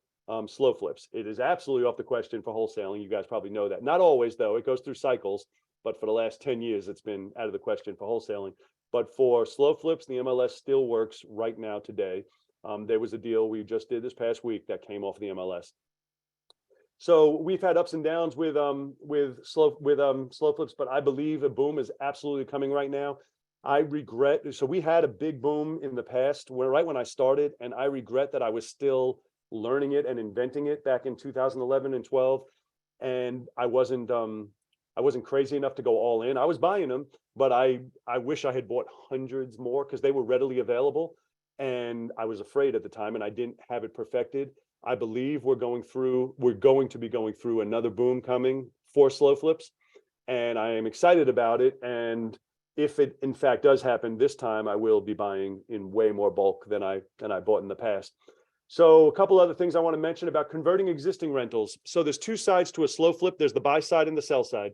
slow flips. It is absolutely off the question for wholesaling. You guys probably know that. Not always, though. It goes through cycles. But for the last 10 years, it's been out of the question for wholesaling. But for slow flips, the MLS still works right now today. There was a deal we just did this past week that came off the MLS. So we've had ups and downs with slow flips, but I believe a boom is absolutely coming right now. I regret, so we had a big boom in the past, right when I started, and I regret that I was still learning it and inventing it back in 2011 and 12, and I wasn't I wasn't crazy enough to go all in. I was buying them, but I wish I had bought hundreds more because they were readily available. And I was afraid at the time and I didn't have it perfected. I believe we're going to be going through another boom coming for slow flips. And I am excited about it. And if it in fact does happen this time, I will be buying in way more bulk than I bought in the past. So a couple other things I want to mention about converting existing rentals. So there's two sides to a slow flip. There's the buy side and the sell side.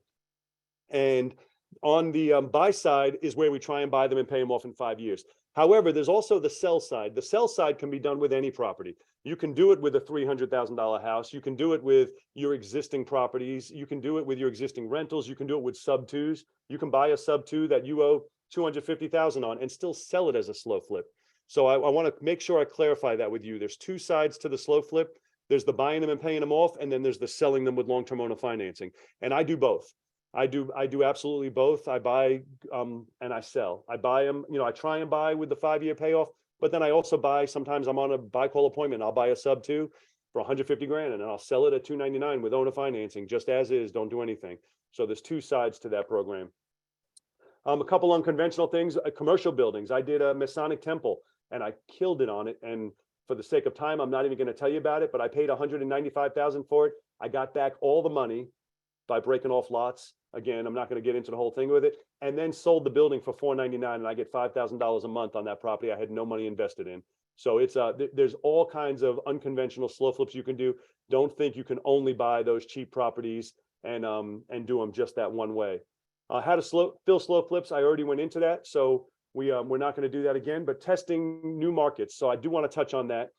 And on the buy side is where we try and buy them and pay them off in 5 years. However, there's also the sell side. The sell side can be done with any property. You can do it with a $300,000 house. You can do it with your existing properties. You can do it with your existing rentals. You can do it with sub twos. You can buy a sub two that you owe $250,000 on and still sell it as a slow flip. So I want to make sure I clarify that with you. There's two sides to the slow flip. There's the buying them and paying them off, and then there's the selling them with long-term owner financing. And I do both. I do absolutely both. I buy and I sell. I buy them, I try and buy with the 5-year payoff, but then I also buy, sometimes I'm on a buy call appointment. I'll buy a sub two for 150 grand and then I'll sell it at 299 with owner financing, just as is, don't do anything. So there's two sides to that program. A couple unconventional things, commercial buildings. I did a Masonic temple and I killed it on it. And for the sake of time, I'm not even going to tell you about it, but I paid 195,000 for it. I got back all the money by breaking off lots. Again, I'm not going to get into the whole thing with it, and then sold the building for $499, and I get $5,000 a month on that property I had no money invested in. So it's there's all kinds of unconventional slow flips you can do. Don't think you can only buy those cheap properties and do them just that one way. How to fill slow flips, I already went into that, so we're not going to do that again. But testing new markets, so I do want to touch on that.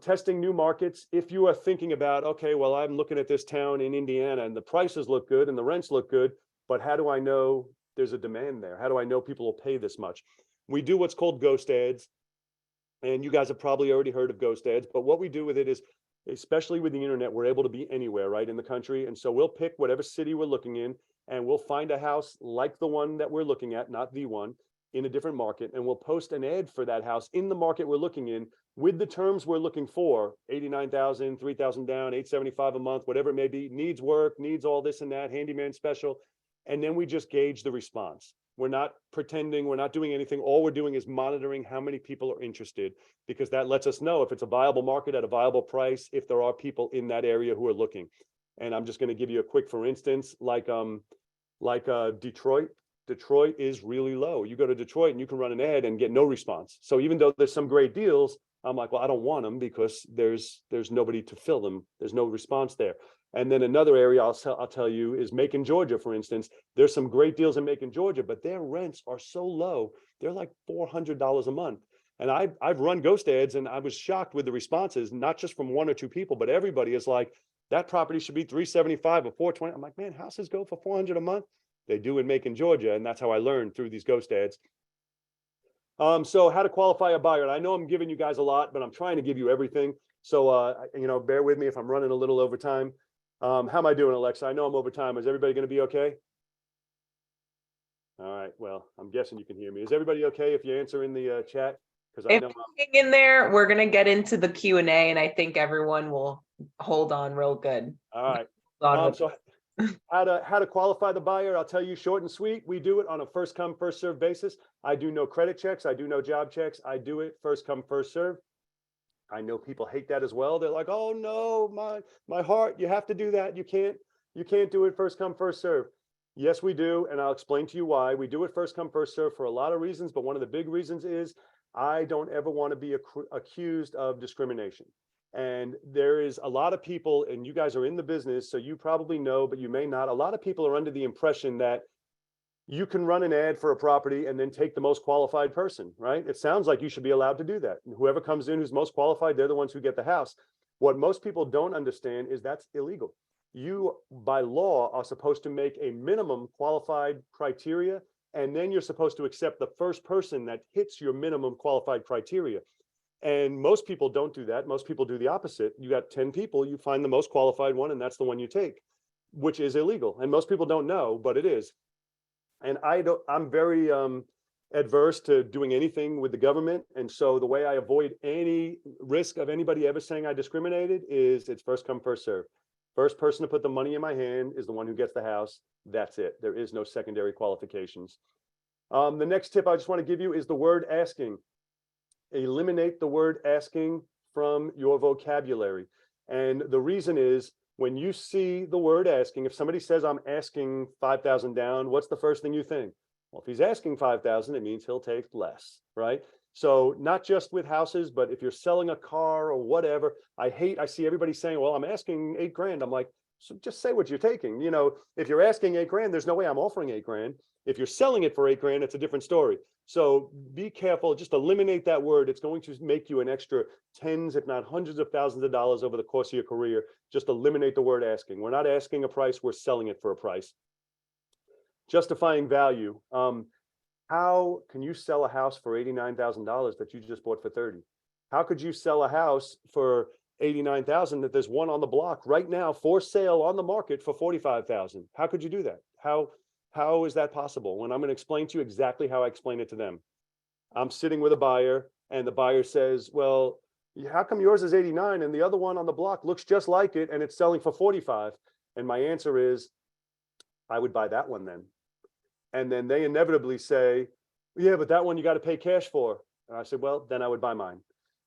Testing new markets. If you are thinking about, okay, well, I'm looking at this town in Indiana and the prices look good and the rents look good, but how do I know there's a demand there? How do I know people will pay this much? We do what's called ghost ads. And you guys have probably already heard of ghost ads, but what we do with it is, especially with the internet, we're able to be anywhere, right, in the country. And so we'll pick whatever city we're looking in and we'll find a house like the one that we're looking at, not the one, in a different market. And we'll post an ad for that house in the market we're looking in with the terms we're looking for, 89,000, 3,000 down, 875 a month, whatever it may be, needs work, needs all this and that, handyman special. And then we just gauge the response. We're not pretending, we're not doing anything. All we're doing is monitoring how many people are interested, because that lets us know if it's a viable market at a viable price, if there are people in that area who are looking. And I'm just going to give you a quick, for instance, like Detroit. Detroit is really low. You go to Detroit and you can run an ad and get no response. So even though there's some great deals, I'm like, well, I don't want them because there's nobody to fill them. There's no response there. And then another area I'll tell you is Macon, Georgia, for instance. There's some great deals in Macon, Georgia, but their rents are so low. They're like $400 a month. And I've run ghost ads and I was shocked with the responses, not just from one or two people, but everybody is like, that property should be 375 or 420. I'm like, man, houses go for 400 a month. They do in Macon, Georgia. And that's how I learned through these ghost ads. So how to qualify a buyer. And I know I'm giving you guys a lot, but I'm trying to give you everything. So, bear with me if I'm running a little over time. How am I doing, Alexa? I know I'm over time. Is everybody going to be okay? All right. Well, I'm guessing you can hear me. Is everybody okay if you answer in the chat? Because I know hang in there, we're going to get into the Q&A and I think everyone will hold on real good. All right. So how to qualify the buyer, I'll tell you short and sweet. We do it on a first come, first serve basis. I do no credit checks. I do no job checks. I do it first come, first serve. I know people hate that as well. They're like, oh no, my heart, you have to do that. You can't do it first come, first serve. Yes, we do. And I'll explain to you why. We do it first come, first serve for a lot of reasons. But one of the big reasons is I don't ever want to be accused of discrimination. And there is a lot of people, and you guys are in the business, so you probably know, but you may not. A lot of people are under the impression that you can run an ad for a property and then take the most qualified person, right? It sounds like you should be allowed to do that. And whoever comes in who's most qualified, they're the ones who get the house. What most people don't understand is that's illegal. You, by law, are supposed to make a minimum qualified criteria, and then you're supposed to accept the first person that hits your minimum qualified criteria. And most people don't do that. Most people do the opposite. You got 10 people, you find the most qualified one, and that's the one you take, which is illegal. And most people don't know, but it is. And I'm very adverse to doing anything with the government. And so the way I avoid any risk of anybody ever saying I discriminated is it's first come, first serve. First person to put the money in my hand is the one who gets the house. That's it. There is no secondary qualifications. The next tip I just want to give you is the word asking. Eliminate the word asking from your vocabulary. And the reason is, when you see the word asking, if somebody says, I'm asking 5,000 down, what's the first thing you think? Well, if he's asking 5,000, it means he'll take less, right? So not just with houses, but if you're selling a car or whatever, I see everybody saying, well, I'm asking 8 grand. I'm like, so just say what you're taking. You know, if you're asking 8 grand, there's no way I'm offering 8 grand. If you're selling it for 8 grand, it's a different story. So be careful, just eliminate that word. It's going to make you an extra tens, if not hundreds of thousands of dollars over the course of your career. Just eliminate the word asking. We're not asking a price, we're selling it for a price. Justifying value. How can you sell a house for $89,000 that you just bought for 30? How could you sell a house for 89,000 that there's one on the block right now for sale on the market for 45,000? How could you do that? How is that possible? When I'm going to explain to you exactly how I explain it to them. I'm sitting with a buyer and the buyer says, well, how come yours is 89 and the other one on the block looks just like it and it's selling for 45? And my answer is, I would buy that one then. And then they inevitably say, yeah, but that one you got to pay cash for. And I said, well, then I would buy mine.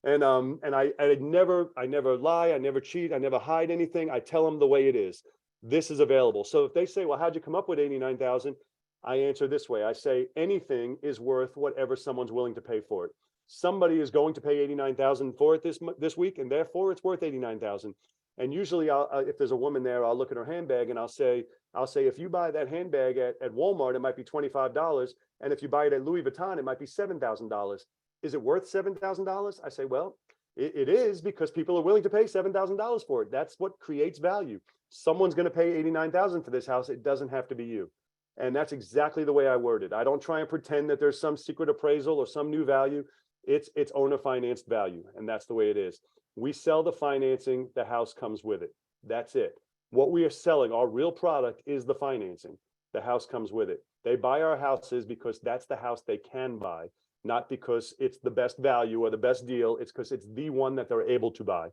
And I never lie, I never cheat, I never hide anything. I tell them the way it is. This is available. So if they say, well, how'd you come up with 89,000? I answer this way. I say anything is worth whatever someone's willing to pay for it. Somebody is going to pay 89,000 for it this week, and therefore it's worth 89,000. And usually if there's a woman there, I'll look at her handbag and I'll say, if you buy that handbag at Walmart, it might be $25. And if you buy it at Louis Vuitton, it might be $7,000. Is it worth $7,000? I say, well, it is, because people are willing to pay $7,000 for it. That's what creates value. Someone's going to pay 89,000 for this house. It doesn't have to be you. And that's exactly the way I word it. I don't try and pretend that there's some secret appraisal or some new value. It's owner financed value. And that's the way it is. We sell the financing, the house comes with it. That's it. What we are selling, our real product, is the financing. The house comes with it. They buy our houses because that's the house they can buy, not because it's the best value or the best deal. It's because it's the one that they're able to buy.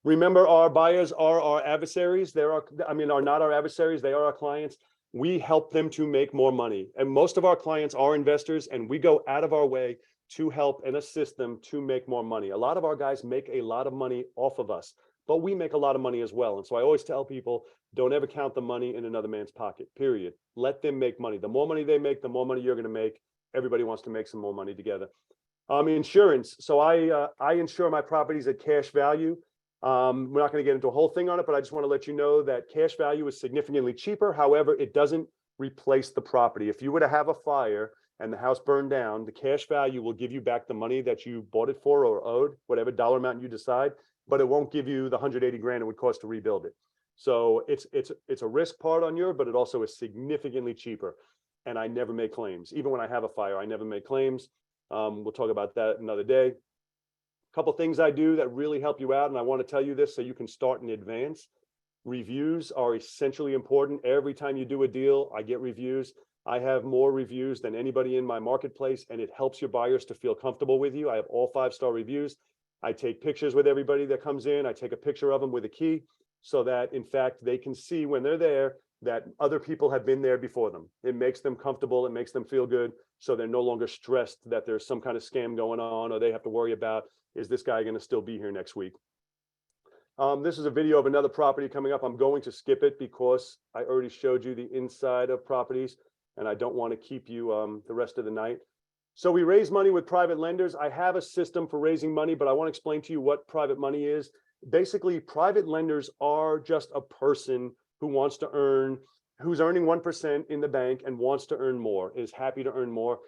Remember, our buyers are our adversaries. Are not our adversaries. They are our clients. We help them to make more money. And most of our clients are investors, and we go out of our way to help and assist them to make more money. A lot of our guys make a lot of money off of us, but we make a lot of money as well. And so I always tell people, don't ever count the money in another man's pocket, period. Let them make money. The more money they make, the more money you're going to make. Everybody wants to make some more money together. Insurance. So I insure my properties at cash value. We're not going to get into a whole thing on it, but I just want to let you know that cash value is significantly cheaper. However, it doesn't replace the property. If you were to have a fire and the house burned down, the cash value will give you back the money that you bought it for or owed, whatever dollar amount you decide, but it won't give you the 180 grand it would cost to rebuild it. So it's a risk part on your, but it also is significantly cheaper. And I never make claims. Even when I have a fire, I never make claims. We'll talk about that another day. A couple things I do that really help you out, and I want to tell you this so you can start in advance. Reviews are essentially important. Every time you do a deal, I get reviews. I have more reviews than anybody in my marketplace, and it helps your buyers to feel comfortable with you. I have all 5-star reviews. I take pictures with everybody that comes in. I take a picture of them with a key so that, in fact, they can see when they're there that other people have been there before them. It makes them comfortable. It makes them feel good. So they're no longer stressed that there's some kind of scam going on, or they have to worry about, is this guy going to still be here next week? This is a video of another property coming up. I'm going to skip it because I already showed you the inside of properties, and I don't want to keep you the rest of the night. So we raise money with private lenders. I have a system for raising money, but I want to explain to you what private money is. Basically, private lenders are just a person who wants to earn, who's earning 1% in the bank and wants to earn more, is happy to earn more.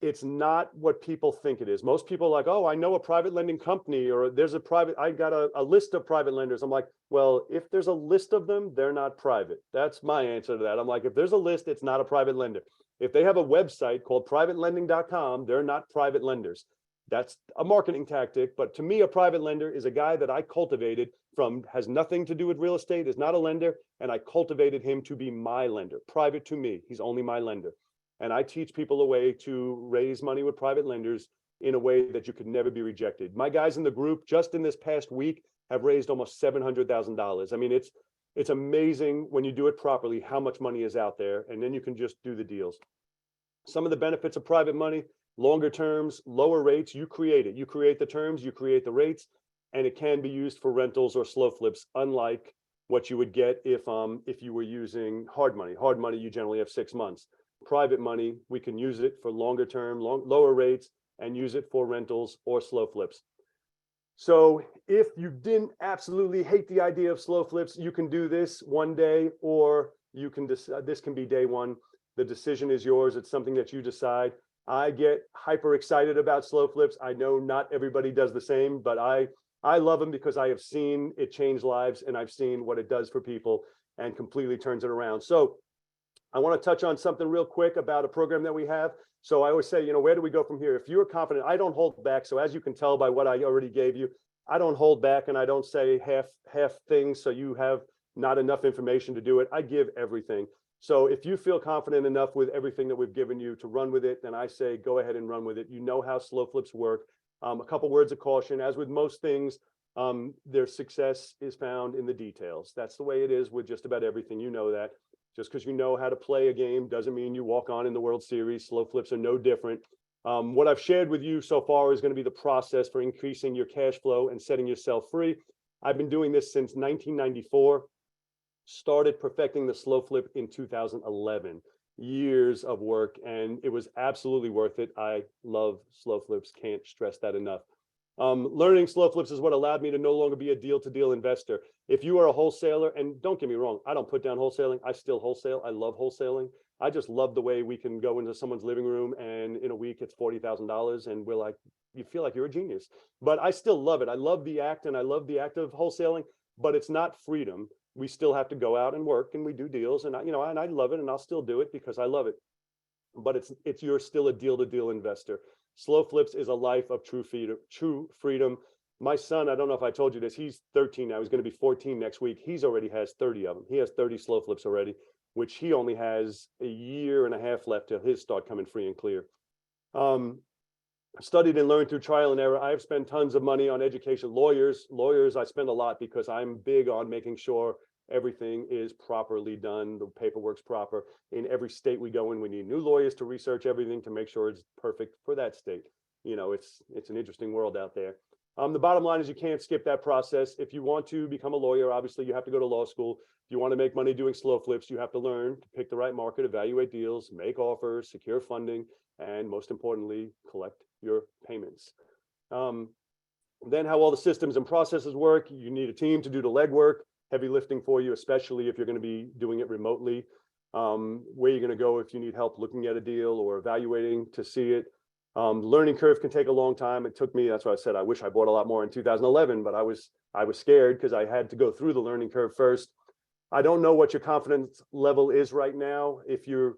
It's not what people think it is. Most people are like, oh, I know a private lending company, or there's a private, I got a list of private lenders. I'm like, well, if there's a list of them, they're not private. That's my answer to that. I'm like, if there's a list, it's not a private lender. If they have a website called privatelending.com, they're not private lenders. That's a marketing tactic. But to me, a private lender is a guy that I cultivated from, has nothing to do with real estate, is not a lender. And I cultivated him to be my lender, private to me. He's only my lender. And I teach people a way to raise money with private lenders in a way that you could never be rejected. My guys in the group, just in this past week, have raised almost $700,000. I mean, it's amazing when you do it properly, how much money is out there, and then you can just do the deals. Some of the benefits of private money: longer terms, lower rates. You create it. You create the terms, you create the rates, and it can be used for rentals or slow flips, unlike what you would get if you were using hard money. Hard money, you generally have 6 months. Private money, we can use it for longer term, lower rates, and use it for rentals or slow flips. So if you didn't absolutely hate the idea of slow flips, you can do this one day, or you can decide this can be day one. The decision is yours. It's something that you decide. I get hyper excited about slow flips. I know not everybody does the same, but I love them because I have seen it change lives, and I've seen what it does for people and completely turns it around. So I want to touch on something real quick about a program that we have. So I always say, you know, where do we go from here? If you're confident, I don't hold back. So as you can tell by what I already gave you, I don't hold back, and I don't say half things so you have not enough information to do it. I give everything. So if you feel confident enough with everything that we've given you to run with it, then I say go ahead and run with it. You know how slow flips work. A couple words of caution: as with most things, their success is found in the details. That's the way it is with just about everything. You know that. Just because you know how to play a game doesn't mean you walk on in the World Series. Slow flips are no different. What I've shared with you so far is going to be the process for increasing your cash flow and setting yourself free. I've been doing this since 1994. Started perfecting the slow flip in 2011. Years of work, and it was absolutely worth it. I love slow flips. Can't stress that enough. Learning slow flips is what allowed me to no longer be a deal-to-deal investor. If you are a wholesaler, and don't get me wrong, I don't put down wholesaling. I still wholesale. I love wholesaling. I just love the way we can go into someone's living room and in a week it's $40,000, and we're like, you feel like you're a genius. But I still love it. I love the act, and I love the act of wholesaling, but it's not freedom. We still have to go out and work, and we do deals, and I love it, and I'll still do it because I love it. But it's you're still a deal-to-deal investor. Slow flips is a life of true freedom. My son, I don't know if I told you this, he's 13 now. He's going to be 14 next week. He's already has 30 of them. He has 30 slow flips already, which he only has a year and a half left till his start coming free and clear. Studied and learned through trial and error. I have spent tons of money on education. Lawyers, I spend a lot because I'm big on making sure everything is properly done. The paperwork's proper. In every state we go in, we need new lawyers to research everything to make sure it's perfect for that state. You know, it's an interesting world out there. The bottom line is you can't skip that process. If you want to become a lawyer, obviously you have to go to law school. If you want to make money doing slow flips, you have to learn to pick the right market, evaluate deals, make offers, secure funding, and most importantly, collect your payments. Then how all the systems and processes work. You need a team to do the legwork, heavy lifting for you, especially if you're going to be doing it remotely. Where you're going to go if you need help looking at a deal or evaluating to see it. Learning curve can take a long time. It took me, that's why I said I wish I bought a lot more in 2011, but I was scared because I had to go through the learning curve first. I don't know what your confidence level is right now. If you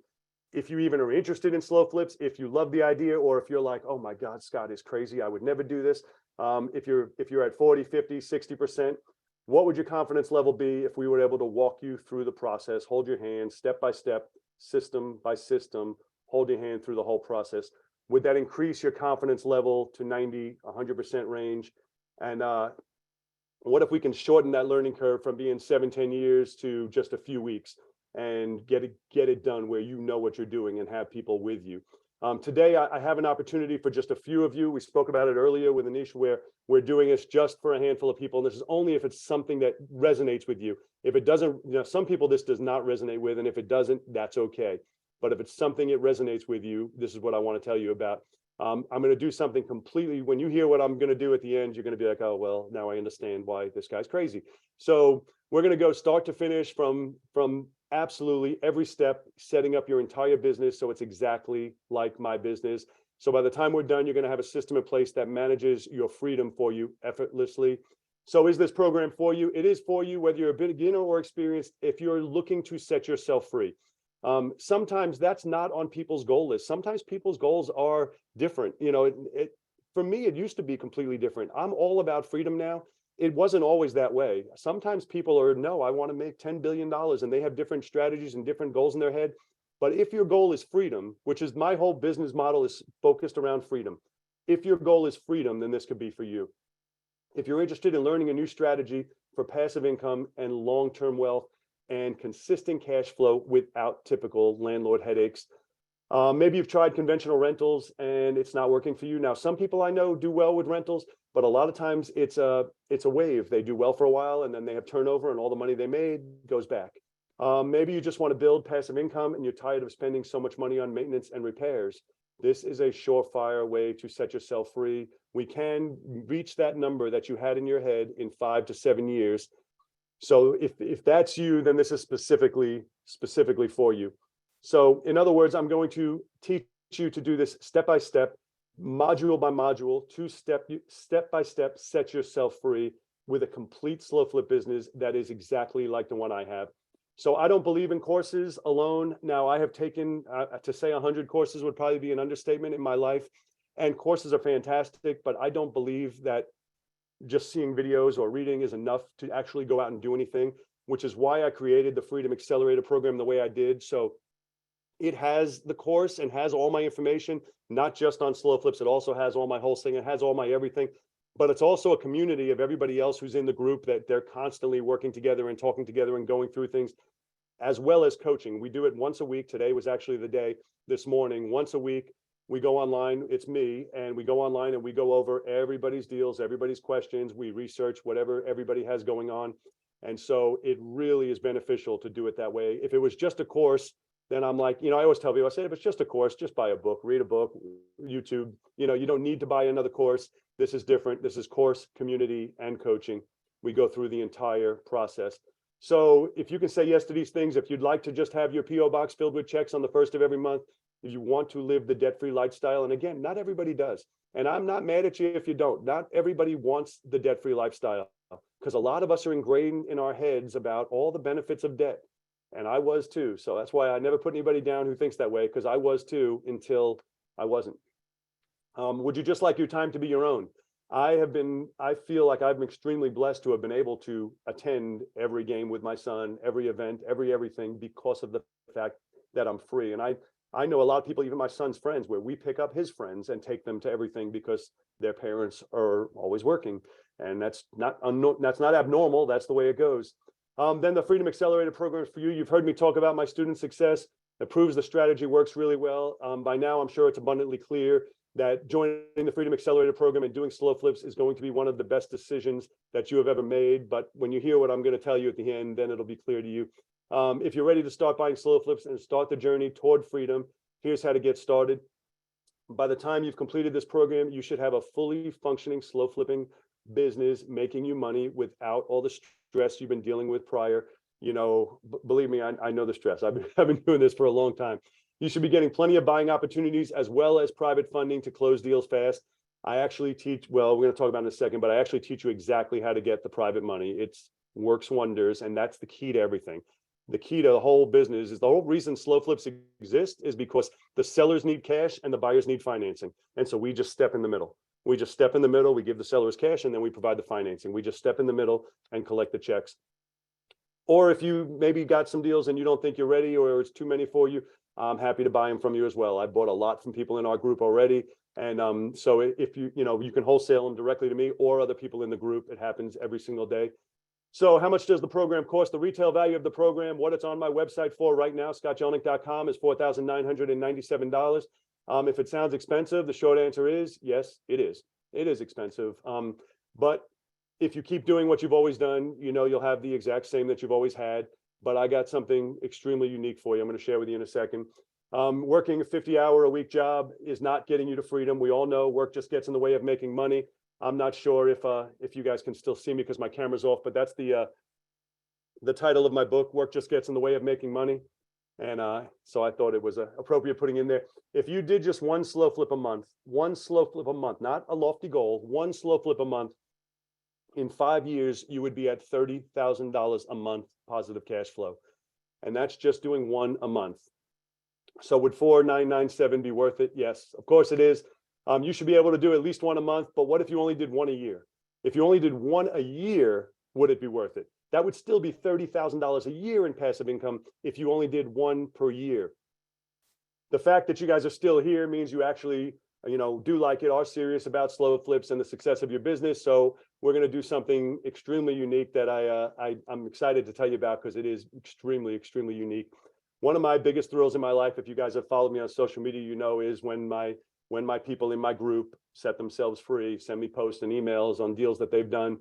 even are interested in slow flips, if you love the idea, or if you're like, oh my God, Scott is crazy, I would never do this. If you're at 40, 50, 60%, what would your confidence level be if we were able to walk you through the process, hold your hand step by step, system by system, hold your hand through the whole process? Would that increase your confidence level to 90, 100% range? And what if we can shorten that learning curve from being 7-10 years to just a few weeks and get it done where you know what you're doing and have people with you? Today, I have an opportunity for just a few of you. We spoke about it earlier with Anish, where we're doing this just for a handful of people. And this is only if it's something that resonates with you. If it doesn't, some people this does not resonate with, and if it doesn't, that's okay. But if it's something it resonates with you, this is what I want to tell you about. I'm going to do something completely. When you hear what I'm going to do at the end, you're going to be like, oh, well, now I understand why this guy's crazy. So we're going to go start to finish from absolutely every step, setting up your entire business so it's exactly like my business. So by the time we're done, you're going to have a system in place that manages your freedom for you effortlessly. So is this program for you? It is for you, whether you're a beginner or experienced, if you're looking to set yourself free. Sometimes that's not on people's goal list. Sometimes people's goals are different. You know, for me, it used to be completely different. I'm all about freedom now. It wasn't always that way. Sometimes people are, no, I want to make $10 billion, and they have different strategies and different goals in their head. But if your goal is freedom, which is my whole business model is focused around freedom. If your goal is freedom, then this could be for you. If you're interested in learning a new strategy for passive income and long-term wealth and consistent cash flow without typical landlord headaches. Maybe you've tried conventional rentals and it's not working for you. Now, some people I know do well with rentals, but a lot of times it's a wave. They do well for a while and then they have turnover and all the money they made goes back. Maybe you just want to build passive income and you're tired of spending so much money on maintenance and repairs. This is a surefire way to set yourself free. We can reach that number that you had in your head in 5 to 7 years. So if that's you, then this is specifically for you. So in other words, I'm going to teach you to do this step by step, module by module, step by step, set yourself free with a complete slow flip business that is exactly like the one I have. So I don't believe in courses alone. Now I have taken, to say 100 courses would probably be an understatement in my life. And courses are fantastic, but I don't believe that just seeing videos or reading is enough to actually go out and do anything, which is why I created the Freedom Accelerator program the way I did. So it has the course and has all my information, not just on slow flips. It also has all my wholesaling. It has all my everything, but it's also a community of everybody else who's in the group that they're constantly working together and talking together and going through things, as well as coaching. We do it once a week. Today was actually the day this morning. Once a week, we go online. It's me, and we go online and we go over everybody's deals, everybody's questions. We research whatever everybody has going on. And so it really is beneficial to do it that way. If it was just a course, then I'm like, I always tell people, I say, if it's just a course, just buy a book, read a book, YouTube. You don't need to buy another course. This is different. This is course, community, and coaching. We go through the entire process. So if you can say yes to these things, if you'd like to just have your PO box filled with checks on the first of every month, if you want to live the debt-free lifestyle, and again, not everybody does. And I'm not mad at you if you don't. Not everybody wants the debt-free lifestyle, because a lot of us are ingrained in our heads about all the benefits of debt. And I was too. So that's why I never put anybody down who thinks that way, because I was too until I wasn't. Would you just like your time to be your own? I feel like I've been extremely blessed to have been able to attend every game with my son, every event, everything, because of the fact that I'm free. And I know a lot of people, even my son's friends, where we pick up his friends and take them to everything because their parents are always working. And that's not abnormal. That's the way it goes. Then the Freedom Accelerator program is for you. You've heard me talk about my student success. It proves the strategy works really well. By now, I'm sure it's abundantly clear that joining the Freedom Accelerator program and doing slow flips is going to be one of the best decisions that you have ever made. But when you hear what I'm going to tell you at the end, then it'll be clear to you. If you're ready to start buying slow flips and start the journey toward freedom, here's how to get started. By the time you've completed this program, you should have a fully functioning slow flipping business making you money without all the stress you've been dealing with prior. Believe me, I know the stress. I've been doing this for a long time. You should be getting plenty of buying opportunities as well as private funding to close deals fast. I actually teach, well, we're going to talk about it in a second, but I actually teach you exactly how to get the private money. It works wonders, and that's the key to everything. The key to the whole business is the whole reason slow flips exist is because the sellers need cash and the buyers need financing. And so we just step in the middle. We just step in the middle. We give the sellers cash and then we provide the financing. We just step in the middle and collect the checks. Or if you maybe got some deals and you don't think you're ready or it's too many for you, I'm happy to buy them from you as well. I bought a lot from people in our group already. And so if you can wholesale them directly to me or other people in the group. It happens every single day. So how much does the program cost? The retail value of the program, what it's on my website for right now, scottjelnick.com, is $4,997. If it sounds expensive, the short answer is yes, it is. It is expensive. But if you keep doing what you've always done, you'll have the exact same that you've always had. But I got something extremely unique for you. I'm going to share with you in a second. Working a 50-hour-a-week job is not getting you to freedom. We all know work just gets in the way of making money. I'm not sure if you guys can still see me because my camera's off, but that's the title of my book, Work Just Gets in the Way of Making Money. And so I thought it was appropriate putting in there. If you did just one slow flip a month, not a lofty goal, one slow flip a month, in 5 years, you would be at $30,000 a month positive cash flow. And that's just doing one a month. So would $4,997 be worth it? Yes, of course it is. You should be able to do at least one a month, but what if you only did one a year? If you only did one a year, would it be worth it? That would still be $30,000 a year in passive income if you only did one per year. The fact that you guys are still here means you actually do like it, are serious about slow flips and the success of your business. So we're going to do something extremely unique that I'm excited to tell you about, because it is extremely, extremely unique. One of my biggest thrills in my life, if you guys have followed me on social media, is when my people in my group set themselves free, send me posts and emails on deals that they've done.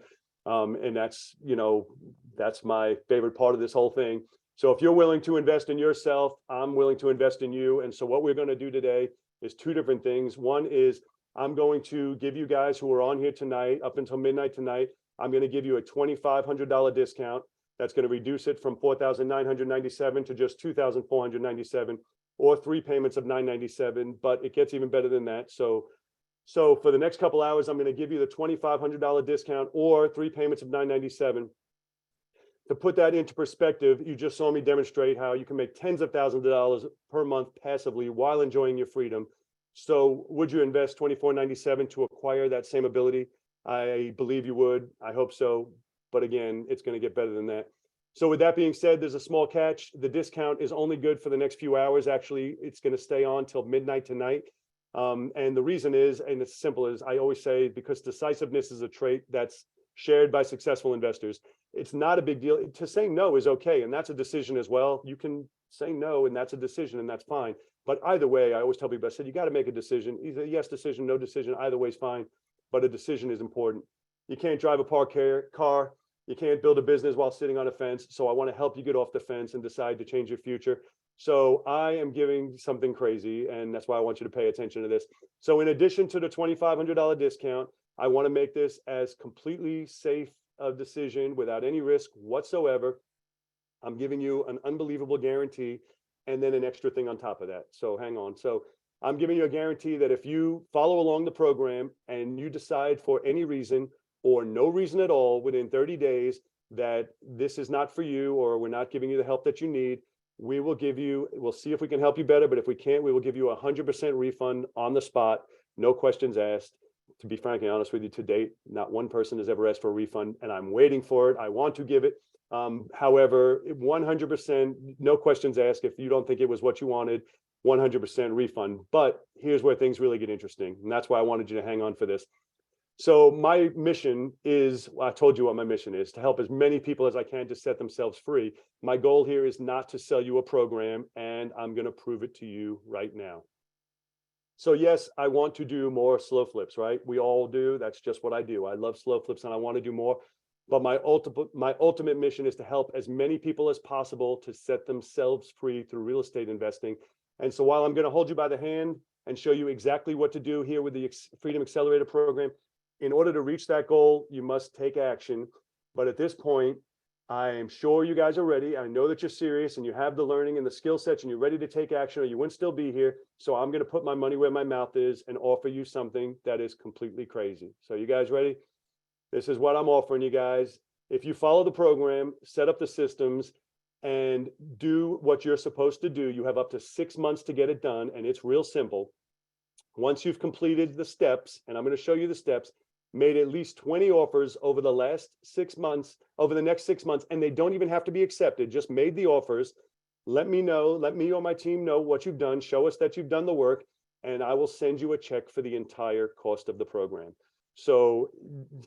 And that's my favorite part of this whole thing. So if you're willing to invest in yourself, I'm willing to invest in you. And so what we're going to do today is two different things. One is I'm going to give you guys who are on here tonight, up until midnight tonight, I'm going to give you a $2,500 discount. That's going to reduce it from $4,997 to just $2,497, or 3 payments of $997. But it gets even better than that. So for the next couple hours, I'm going to give you the $2,500 discount or 3 payments of $997. To put that into perspective, you just saw me demonstrate how you can make tens of thousands of dollars per month passively while enjoying your freedom. So would you invest $24.97 to acquire that same ability? I believe you would. I hope so. But again, it's going to get better than that. So with that being said, there's a small catch. The discount is only good for the next few hours. Actually, it's going to stay on till midnight tonight. And the reason is, and it's simple as I always say, because decisiveness is a trait that's shared by successful investors. It's not a big deal. To say no is okay, and that's a decision as well. You can say no, and that's a decision, and that's fine. But either way, I always tell people, I said, you got to make a decision. Either yes decision, no decision, either way is fine. But a decision is important. You can't drive a parked car. You can't build a business while sitting on a fence. So I want to help you get off the fence and decide to change your future. So I am giving something crazy, and that's why I want you to pay attention to this. So in addition to the $2,500 discount, I want to make this as completely safe a decision without any risk whatsoever. I'm giving you an unbelievable guarantee, and then an extra thing on top of that. So hang on. So I'm giving you a guarantee that if you follow along the program and you decide for any reason or no reason at all within 30 days that this is not for you, or we're not giving you the help that you need, we'll see if we can help you better. But if we can't, we will give you a 100% refund on the spot, no questions asked. To be frankly honest with you, to date, not one person has ever asked for a refund, and I'm waiting for it. I want to give it. However, 100%, no questions asked. If you don't think it was what you wanted, 100% refund. But here's where things really get interesting, and that's why I wanted you to hang on for this. So my mission is, I told you what my mission is, to help as many people as I can to set themselves free. My goal here is not to sell you a program, and I'm going to prove it to you right now. So yes, I want to do more slow flips, right? We all do. That's just what I do. I love slow flips and I want to do more. But my ultimate mission is to help as many people as possible to set themselves free through real estate investing. And so while I'm going to hold you by the hand and show you exactly what to do here with the Freedom Accelerator program, in order to reach that goal, you must take action. But at this point, I am sure you guys are ready. I know that you're serious and you have the learning and the skill sets and you're ready to take action, or you wouldn't still be here. So I'm going to put my money where my mouth is and offer you something that is completely crazy. So you guys ready? This is what I'm offering you guys. If you follow the program, set up the systems, and do what you're supposed to do, you have up to 6 months to get it done. And it's real simple. Once you've completed the steps, and I'm going to show you the steps, made at least 20 offers over the last 6 months, over the next 6 months, and they don't even have to be accepted, just made the offers. Let me know, let me or my team know what you've done, show us that you've done the work, and I will send you a check for the entire cost of the program. So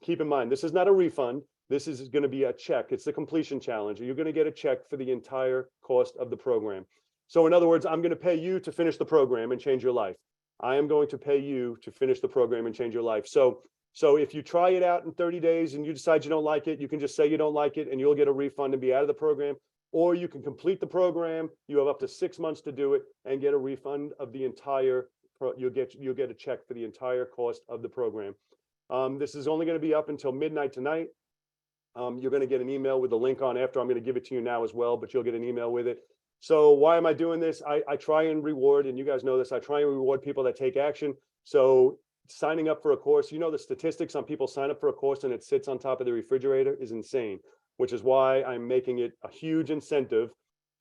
keep in mind, this is not a refund. This is going to be a check. It's the completion challenge. You're going to get a check for the entire cost of the program. So in other words, I'm going to pay you to finish the program and change your life. I am going to pay you to finish the program and change your life. So if you try it out in 30 days and you decide you don't like it, you can just say you don't like it and you'll get a refund and be out of the program. Or you can complete the program. You have up to 6 months to do it and get a refund of the entire, you'll get a check for the entire cost of the program. This is only going to be up until midnight tonight. You're going to get an email with the link on after. I'm going to give it to you now as well, but you'll get an email with it. So why am I doing this? I try and reward, and you guys know this, I try and reward people that take action. So signing up for a course, the statistics on people sign up for a course and it sits on top of the refrigerator is insane, which is why I'm making it a huge incentive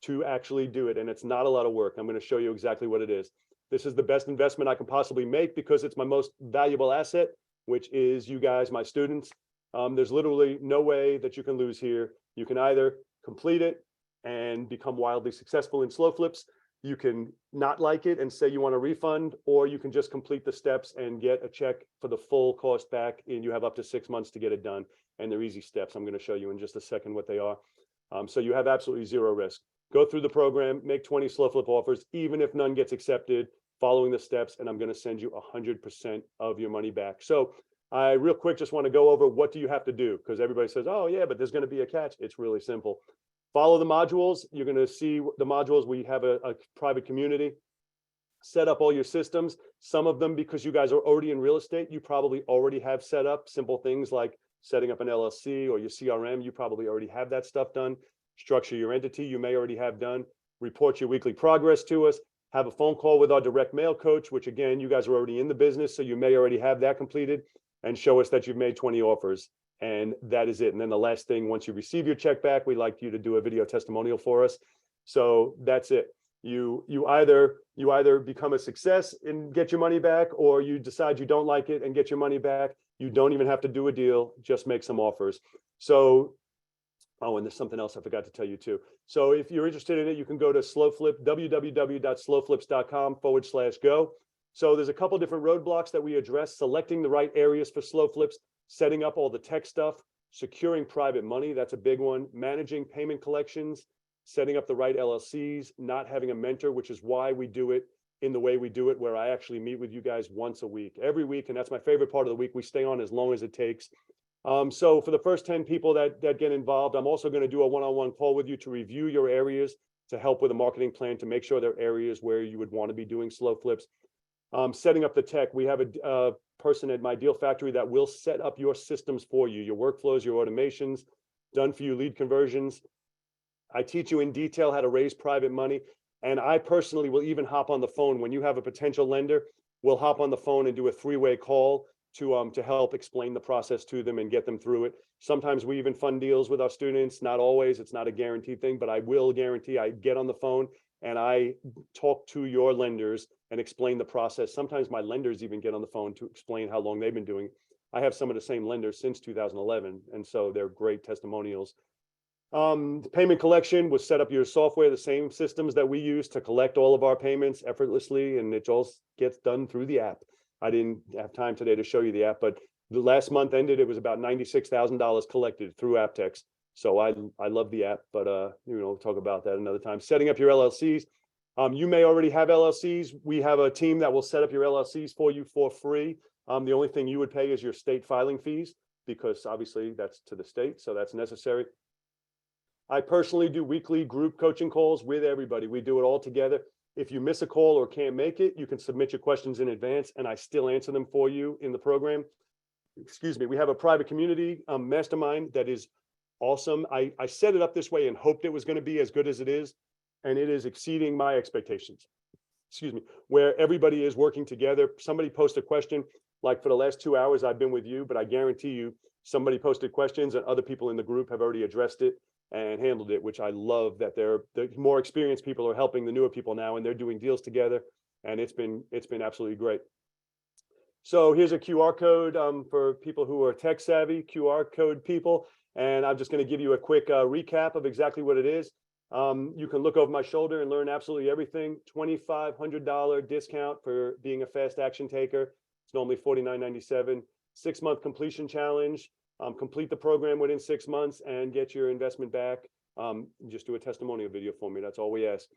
to actually do it. And it's not a lot of work. I'm going to show you exactly what it is. This is the best investment I can possibly make because it's my most valuable asset, which is you guys, my students. There's literally no way that you can lose here. You can either complete it and become wildly successful in slow flips, You can not like it and say you want a refund, or you can just complete the steps and get a check for the full cost back. And you have up to 6 months to get it done. And they're easy steps. I'm going to show you in just a second what they are. So you have absolutely zero risk. Go through the program, make 20 SlowFlip offers, even if none gets accepted, following the steps, and I'm going to send you 100% of your money back. So I real quick just want to go over what do you have to do, because everybody says, oh yeah, but there's going to be a catch. It's really simple. Follow the modules. You're going to see the modules. We have a private community. Set up all your systems. Some of them, because you guys are already in real estate, you probably already have set up simple things like setting up an LLC or your CRM. You probably already have that stuff done. Structure your entity, you may already have done. Report your weekly progress to us. Have a phone call with our direct mail coach, which again, you guys are already in the business, so you may already have that completed, and show us that you've made 20 offers. And that is it. And then the last thing, once you receive your check back, we'd like you to do a video testimonial for us. So that's it. You either become a success and get your money back, or you decide you don't like it and get your money back. You don't even have to do a deal, just make some offers. So, oh, and there's something else I forgot to tell you too. So if you're interested in it, you can go to SlowFlip, www.slowflips.com/go. So there's a couple different roadblocks that we address: selecting the right areas for SlowFlips, setting up all the tech stuff, securing private money, that's a big one, managing payment collections, setting up the right LLCs, not having a mentor, which is why we do it in the way we do it, where I actually meet with you guys once a week, every week. And that's my favorite part of the week. We stay on as long as it takes. So for the first 10 people that get involved, I'm also going to do a one-on-one call with you to review your areas, to help with a marketing plan, to make sure there are areas where you would want to be doing SlowFlips. Setting up the tech, we have a person at my deal factory that will set up your systems for you, your workflows, your automations, done for you lead conversions. I teach you in detail how to raise private money. And I personally will even hop on the phone when you have a potential lender. We'll hop on the phone and do a 3-way call to help explain the process to them and get them through it. Sometimes we even fund deals with our students. Not always. It's not a guaranteed thing, but I will guarantee I get on the phone and I talk to your lenders and explain the process. Sometimes my lenders even get on the phone to explain how long they've been doing. I have some of the same lenders since 2011, and so they're great testimonials. The payment collection was set up your software, the same systems that we use to collect all of our payments effortlessly, and it all gets done through the app. I didn't have time today to show you the app, but the last month ended, it was about $96,000 collected through AppTex. So I love the app, but we'll talk about that another time. Setting up your LLCs. You may already have LLCs. We have a team that will set up your LLCs for you for free. The only thing you would pay is your state filing fees, because obviously that's to the state, so that's necessary. I personally do weekly group coaching calls with everybody. We do it all together. If you miss a call or can't make it, you can submit your questions in advance and I still answer them for you in the program. Excuse me. We have a private community mastermind that is awesome. I set it up this way and hoped it was going to be as good as it is, and it is exceeding my expectations. Excuse me. Where everybody is working together. Somebody posted a question, like for the last 2 hours I've been with you, but I guarantee you somebody posted questions and other people in the group have already addressed it and handled it, which I love, that the more experienced people are helping the newer people now, and they're doing deals together, and it's been absolutely great. So here's a QR code for people who are tech savvy, QR code people, and I'm just going to give you a quick recap of exactly what it is. You can look over my shoulder and learn absolutely everything. $2,500 discount for being a fast action taker. It's normally $49.97. 6-month completion challenge. Complete the program within 6 months and get your investment back. Just do a testimonial video for me. That's all we ask.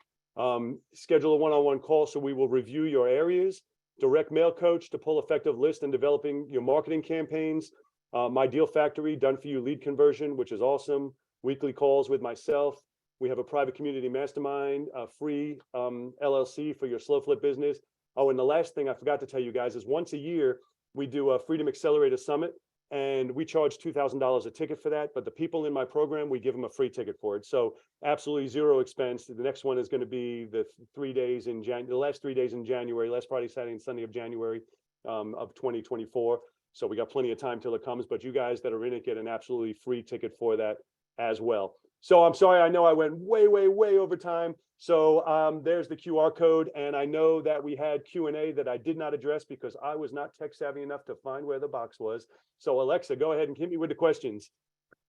Schedule a one-on-one call so we will review your areas. Direct mail coach to pull effective list and developing your marketing campaigns. My deal factory, done for you lead conversion, which is awesome. Weekly calls with myself. We have a private community mastermind, a free LLC for your SlowFlip business. Oh, and the last thing I forgot to tell you guys is once a year, we do a Freedom Accelerator Summit. And we charge $2,000 a ticket for that. But the people in my program, we give them a free ticket for it. So absolutely zero expense. The next one is going to be the 3 days in January, the last 3 days in January, last Friday, Saturday, and Sunday of January of 2024. So we got plenty of time till it comes. But you guys that are in it get an absolutely free ticket for that as well. So I'm sorry, I know I went way over time. So there's the QR code. And I know that we had Q&A that I did not address because I was not tech savvy enough to find where the box was. So Alexa, go ahead and hit me with the questions.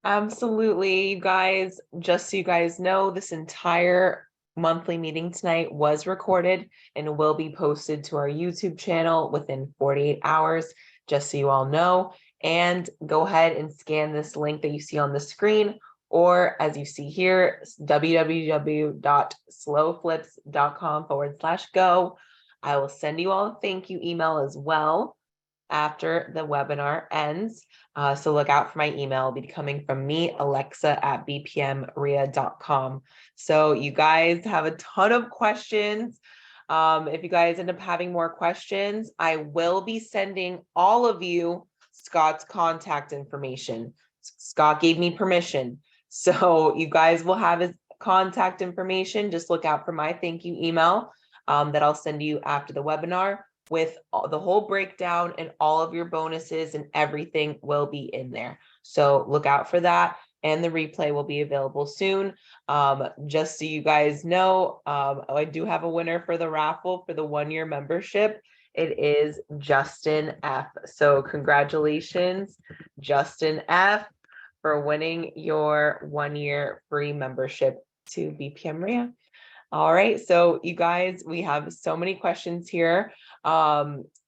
Absolutely, you guys, just so you guys know, this entire monthly meeting tonight was recorded and will be posted to our YouTube channel within 48 hours, just so you all know. And go ahead and scan this link that you see on the screen, or as you see here, www.slowflips.com/go. I will send you all a thank you email as well after the webinar ends. So look out for my email. It'll be coming from me, Alexa at bpmria.com. So you guys have a ton of questions. If you guys end up having more questions, I will be sending all of you Scott's contact information. Scott gave me permission. So you guys will have his contact information. Just look out for my thank you email that I'll send you after the webinar, with the whole breakdown, and all of your bonuses and everything will be in there. So look out for that. And the replay will be available soon. Just so you guys know, I do have a winner for the raffle for the 1-year membership. It is Justin F. So congratulations, Justin F, for winning your 1-year free membership to BPM RIA. All right, so you guys, we have so many questions here.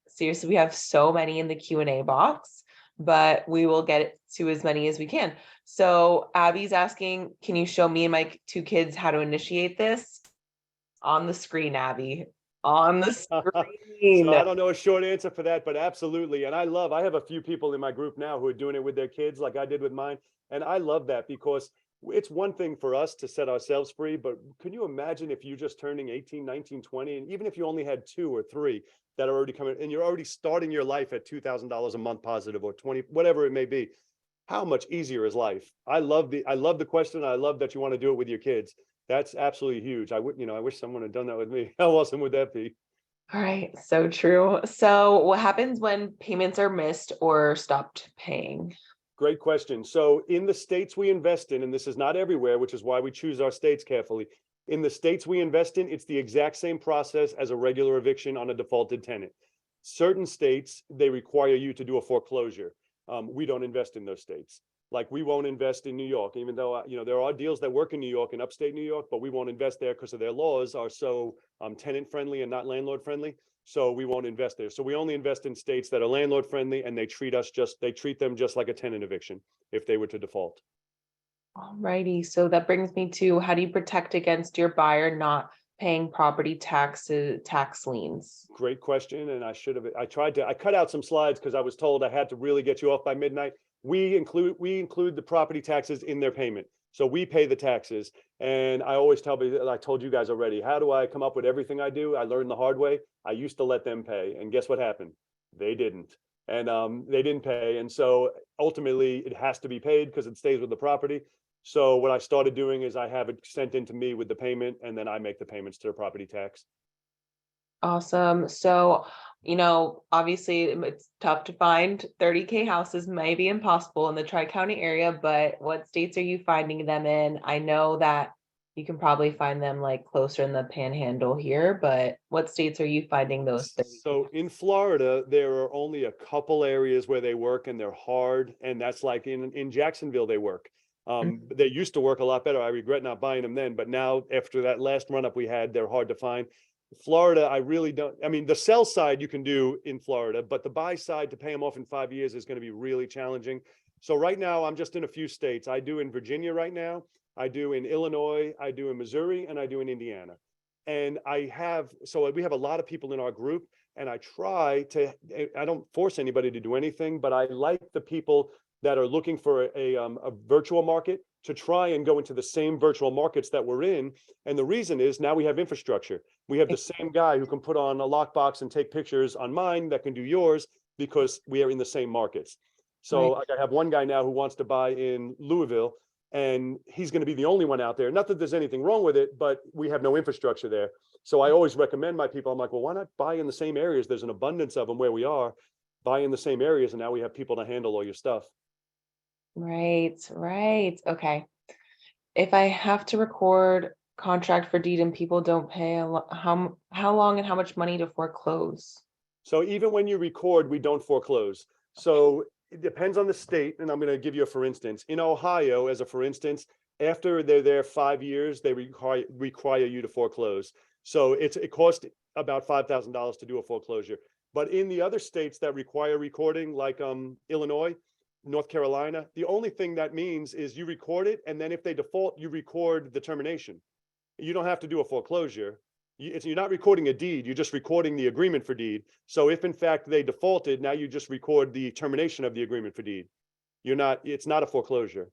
Seriously, we have so many in the Q&A box, but we will get to as many as we can. So Abby's asking, can you show me and my 2 kids how to initiate this? On the screen, Abby, on the screen. So I don't know a short answer for that, but absolutely. And I have a few people in my group now who are doing it with their kids like I did with mine. And I love that, because it's one thing for us to set ourselves free, but can you imagine if you just turning 18, 19, 20, and even if you only had 2 or 3 that are already coming, and you're already starting your life at $2,000 a month positive, or 20, whatever it may be, how much easier is life? I love the question. I love that you want to do it with your kids. That's absolutely huge. I wish someone had done that with me. How awesome would that be? All right, so true. So what happens when payments are missed or stopped paying? Great question. So in the states we invest in, and this is not everywhere, which is why we choose our states carefully. In the states we invest in, it's the exact same process as a regular eviction on a defaulted tenant. Certain states, they require you to do a foreclosure. We don't invest in those states. Like, we won't invest in New York, even though, there are deals that work in New York and upstate New York, but we won't invest there because of their laws are so tenant friendly and not landlord friendly. So we won't invest there. So we only invest in states that are landlord friendly, and they treat them just like a tenant eviction if they were to default. All righty, so that brings me to, how do you protect against your buyer not paying property tax liens? Great question. And I cut out some slides because I was told I had to really get you off by midnight. We include the property taxes in their payment. So we pay the taxes. And I always tell people, I told you guys already, how do I come up with everything I do? I learned the hard way. I used to let them pay. And guess what happened? They didn't. And they didn't pay. And so ultimately it has to be paid because it stays with the property. So what I started doing is I have it sent into me with the payment, and then I make the payments to the property tax. Awesome. So, obviously it's tough to find 30K houses, may be impossible in the Tri-County area, but what states are you finding them in? I know that you can probably find them like closer in the panhandle here, but what states are you finding those 30K? So in Florida, there are only a couple areas where they work, and they're hard. And that's like in Jacksonville, they work. They used to work a lot better. I regret not buying them then, but now after that last run up we had, they're hard to find. Florida, I really don't. I mean, the sell side you can do in Florida, but the buy side to pay them off in 5 years is going to be really challenging. So right now I'm just in a few states. I do in Virginia right now. I do in Illinois. I do in Missouri, and I do in Indiana. And we have a lot of people in our group, and I don't force anybody to do anything, but I like the people that are looking for a virtual market to try and go into the same virtual markets that we're in. And the reason is, now we have infrastructure. We have the same guy who can put on a lockbox and take pictures on mine that can do yours, because we are in the same markets. So Right. I have one guy now who wants to buy in Louisville, and he's going to be the only one out there. Not that there's anything wrong with it, but we have no infrastructure there. So I always recommend my people, I'm like, well, why not buy in the same areas? There's an abundance of them where we are. Buy in the same areas, and now we have people to handle all your stuff. Right. Okay. If I have to record contract for deed and people don't pay, how long and how much money to foreclose? So even when you record, we don't foreclose. So it depends on the state. And I'm going to give you a for instance. In Ohio, as a for instance, after they're there 5 years, they require you to foreclose. So it costs about $5,000 to do a foreclosure. But in the other states that require recording, like Illinois, North Carolina, the only thing that means is you record it, and then if they default, you record the termination. You don't have to do a foreclosure. You're not recording a deed, you're just recording the agreement for deed. So if in fact they defaulted, now you just record the termination of the agreement for deed. It's not a foreclosure.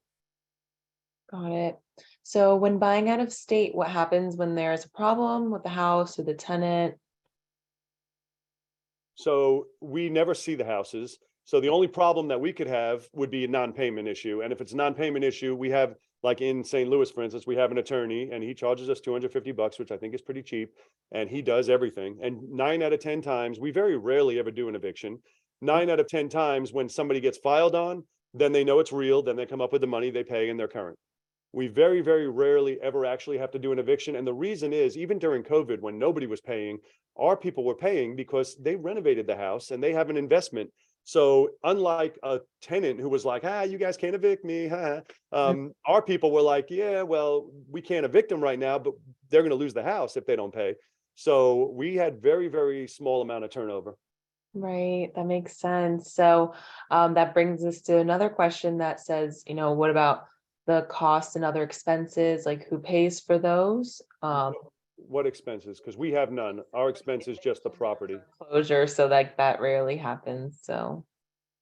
Got it. So when buying out of state, what happens when there's a problem with the house or the tenant? So we never see the houses. So the only problem that we could have would be a non-payment issue. And if it's a non-payment issue, we have, like in St. Louis, for instance, we have an attorney and he charges us $250, which I think is pretty cheap. And he does everything. And 9 out of 10 times, we very rarely ever do an eviction. 9 out of 10 times when somebody gets filed on, then they know it's real, then they come up with the money, they pay, and they're current. We very, very rarely ever actually have to do an eviction. And the reason is, even during COVID, when nobody was paying, our people were paying because they renovated the house and they have an investment. So unlike a tenant who was like, you guys can't evict me. Our people were like, yeah, well, we can't evict them right now, but they're going to lose the house if they don't pay. So we had very, very small amount of turnover. Right, that makes sense. So that brings us to another question that says, what about the cost and other expenses? Like who pays for those? What expenses? Because we have none. Our expense is just the property. Closure, so like that rarely happens. So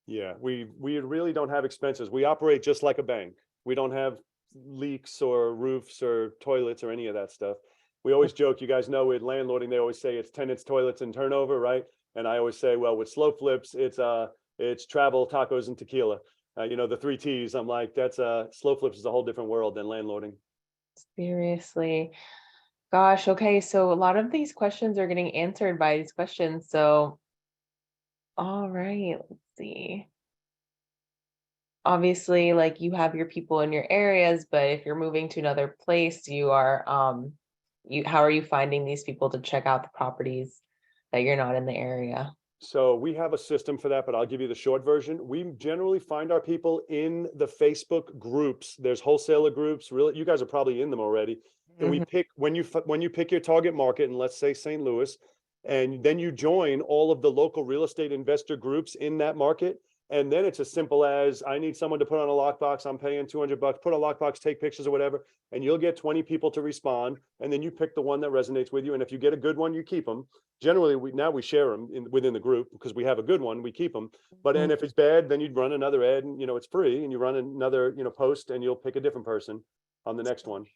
yeah, we really don't have expenses. We operate just like a bank. We don't have leaks or roofs or toilets or any of that stuff. We always joke, you guys know, with landlording, they always say it's tenants, toilets, and turnover, right? And I always say, well, with SlowFlips, it's travel, tacos, and tequila. The 3 T's. I'm like, that's SlowFlips is a whole different world than landlording. seriously. Gosh, okay. So a lot of these questions are getting answered by these questions. So, all right, let's see. Obviously, like you have your people in your areas, but if you're moving to another place, how are you finding these people to check out the properties that you're not in the area? So we have a system for that, but I'll give you the short version. We generally find our people in the Facebook groups. There's wholesaler groups. Really, you guys are probably in them already. And we pick when you pick your target market, and let's say St. Louis, and then you join all of the local real estate investor groups in that market. And then it's as simple as, I need someone to put on a lockbox. I'm paying $200. Put a lockbox, take pictures or whatever, and you'll get 20 people to respond. And then you pick the one that resonates with you. And if you get a good one, you keep them. Generally, we share them within the group because we have a good one. We keep them. But and if it's bad, then you'd run another ad, and it's free, and you run another post, and you'll pick a different person on the next one.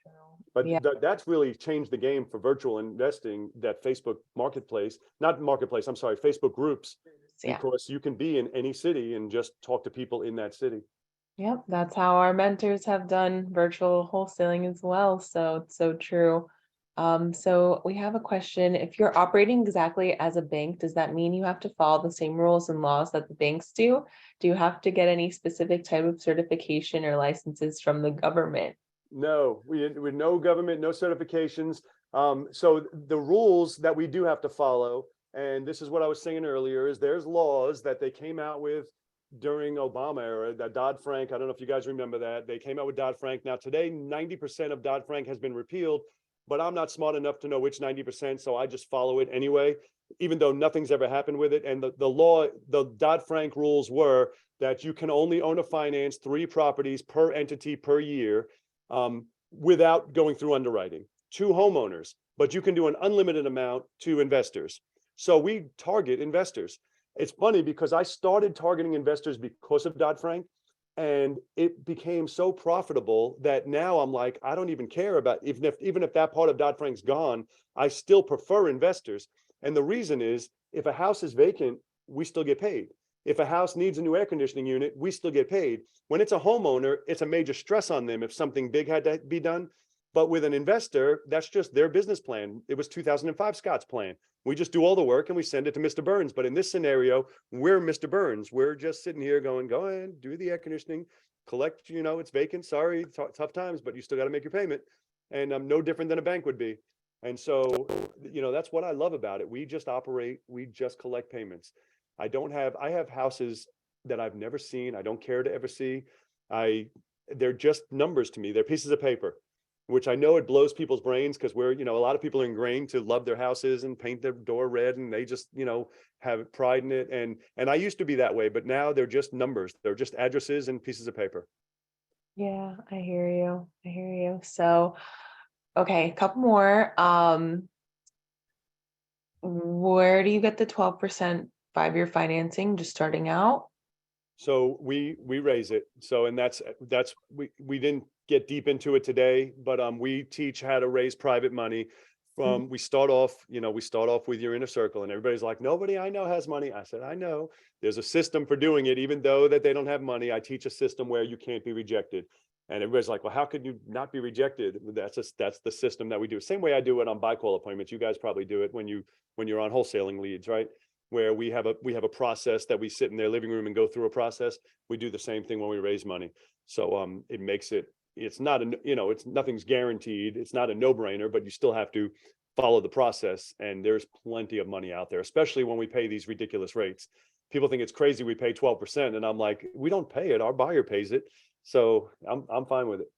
But Yeah. that's really changed the game for virtual investing, that Facebook marketplace, not marketplace, I'm sorry, Facebook groups, Yeah. because you can be in any city and just talk to people in that city. Yep, that's how our mentors have done virtual wholesaling as well. So it's so true. So we have a question. If you're operating exactly as a bank, does that mean you have to follow the same rules and laws that the banks do? Do you have to get any specific type of certification or licenses from the government? No, we no government, no certifications. So the rules that we do have to follow, and this is what I was saying earlier, is there's laws that they came out with during Obama era, that Dodd-Frank, I don't know if you guys remember that. They came out with Dodd-Frank. Now today, 90% of Dodd-Frank has been repealed, but I'm not smart enough to know which 90%, so I just follow it anyway, even though nothing's ever happened with it. And the Dodd-Frank rules were that you can only own or finance 3 properties per entity per year, without going through underwriting. 2 homeowners, but you can do an unlimited amount to investors. So we target investors. It's funny because I started targeting investors because of Dodd-Frank, and it became so profitable that now I'm like, I don't even care about, even if that part of Dodd-Frank's gone, I still prefer investors. And the reason is, if a house is vacant, we still get paid. If a house needs a new air conditioning unit, we still get paid. When it's a homeowner, it's a major stress on them if something big had to be done. But with an investor, that's just their business plan. It was 2005 Scott's plan. We just do all the work and we send it to Mr. Burns. But in this scenario, we're Mr. Burns. We're just sitting here going, go ahead, do the air conditioning, collect, it's vacant. Sorry, tough times, but you still got to make your payment. And I'm no different than a bank would be. And so, that's what I love about it. We just operate, we just collect payments. I have houses that I've never seen. I don't care to ever see. I they're just numbers to me. They're pieces of paper, which I know it blows people's brains because we're, a lot of people are ingrained to love their houses and paint their door red, and they just, have pride in it. And I used to be that way, but now they're just numbers. They're just addresses and pieces of paper. Yeah, I hear you. I hear you. So, okay, a couple more. Where do you get the 12% 5-year financing just starting out? So we raise it. So, and that's we didn't get deep into it today, but we teach how to raise private money. We start off with your inner circle, and everybody's like, nobody I know has money. I said, I know there's a system for doing it, even though that they don't have money. I teach a system where you can't be rejected. And everybody's like, well, how could you not be rejected? That's the system that we do. Same way I do it on buy call appointments. You guys probably do it when you're on wholesaling leads, right? Where we have a process that we sit in their living room and go through a process. We do the same thing when we raise money. So it makes it's not it's nothing's guaranteed. It's not a no-brainer, but you still have to follow the process. And there's plenty of money out there, especially when we pay these ridiculous rates. People think it's crazy we pay 12%, and I'm like, we don't pay it. Our buyer pays it. So I'm fine with it.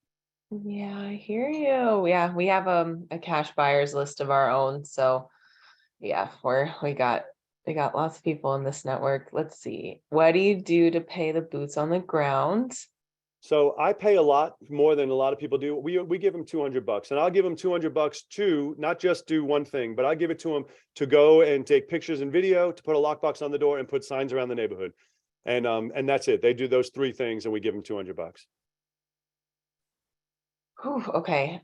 Yeah, I hear you. Yeah, we have a cash buyers list of our own. So yeah, we got lots of people in this network. Let's see. What do you do to pay the boots on the ground? So I pay a lot more than a lot of people do. We give them $200, and I'll give them $200 to not just do one thing, but I give it to them to go and take pictures and video, to put a lockbox on the door, and put signs around the neighborhood. And that's it. They do those 3 things, and we give them $200. Whew, okay.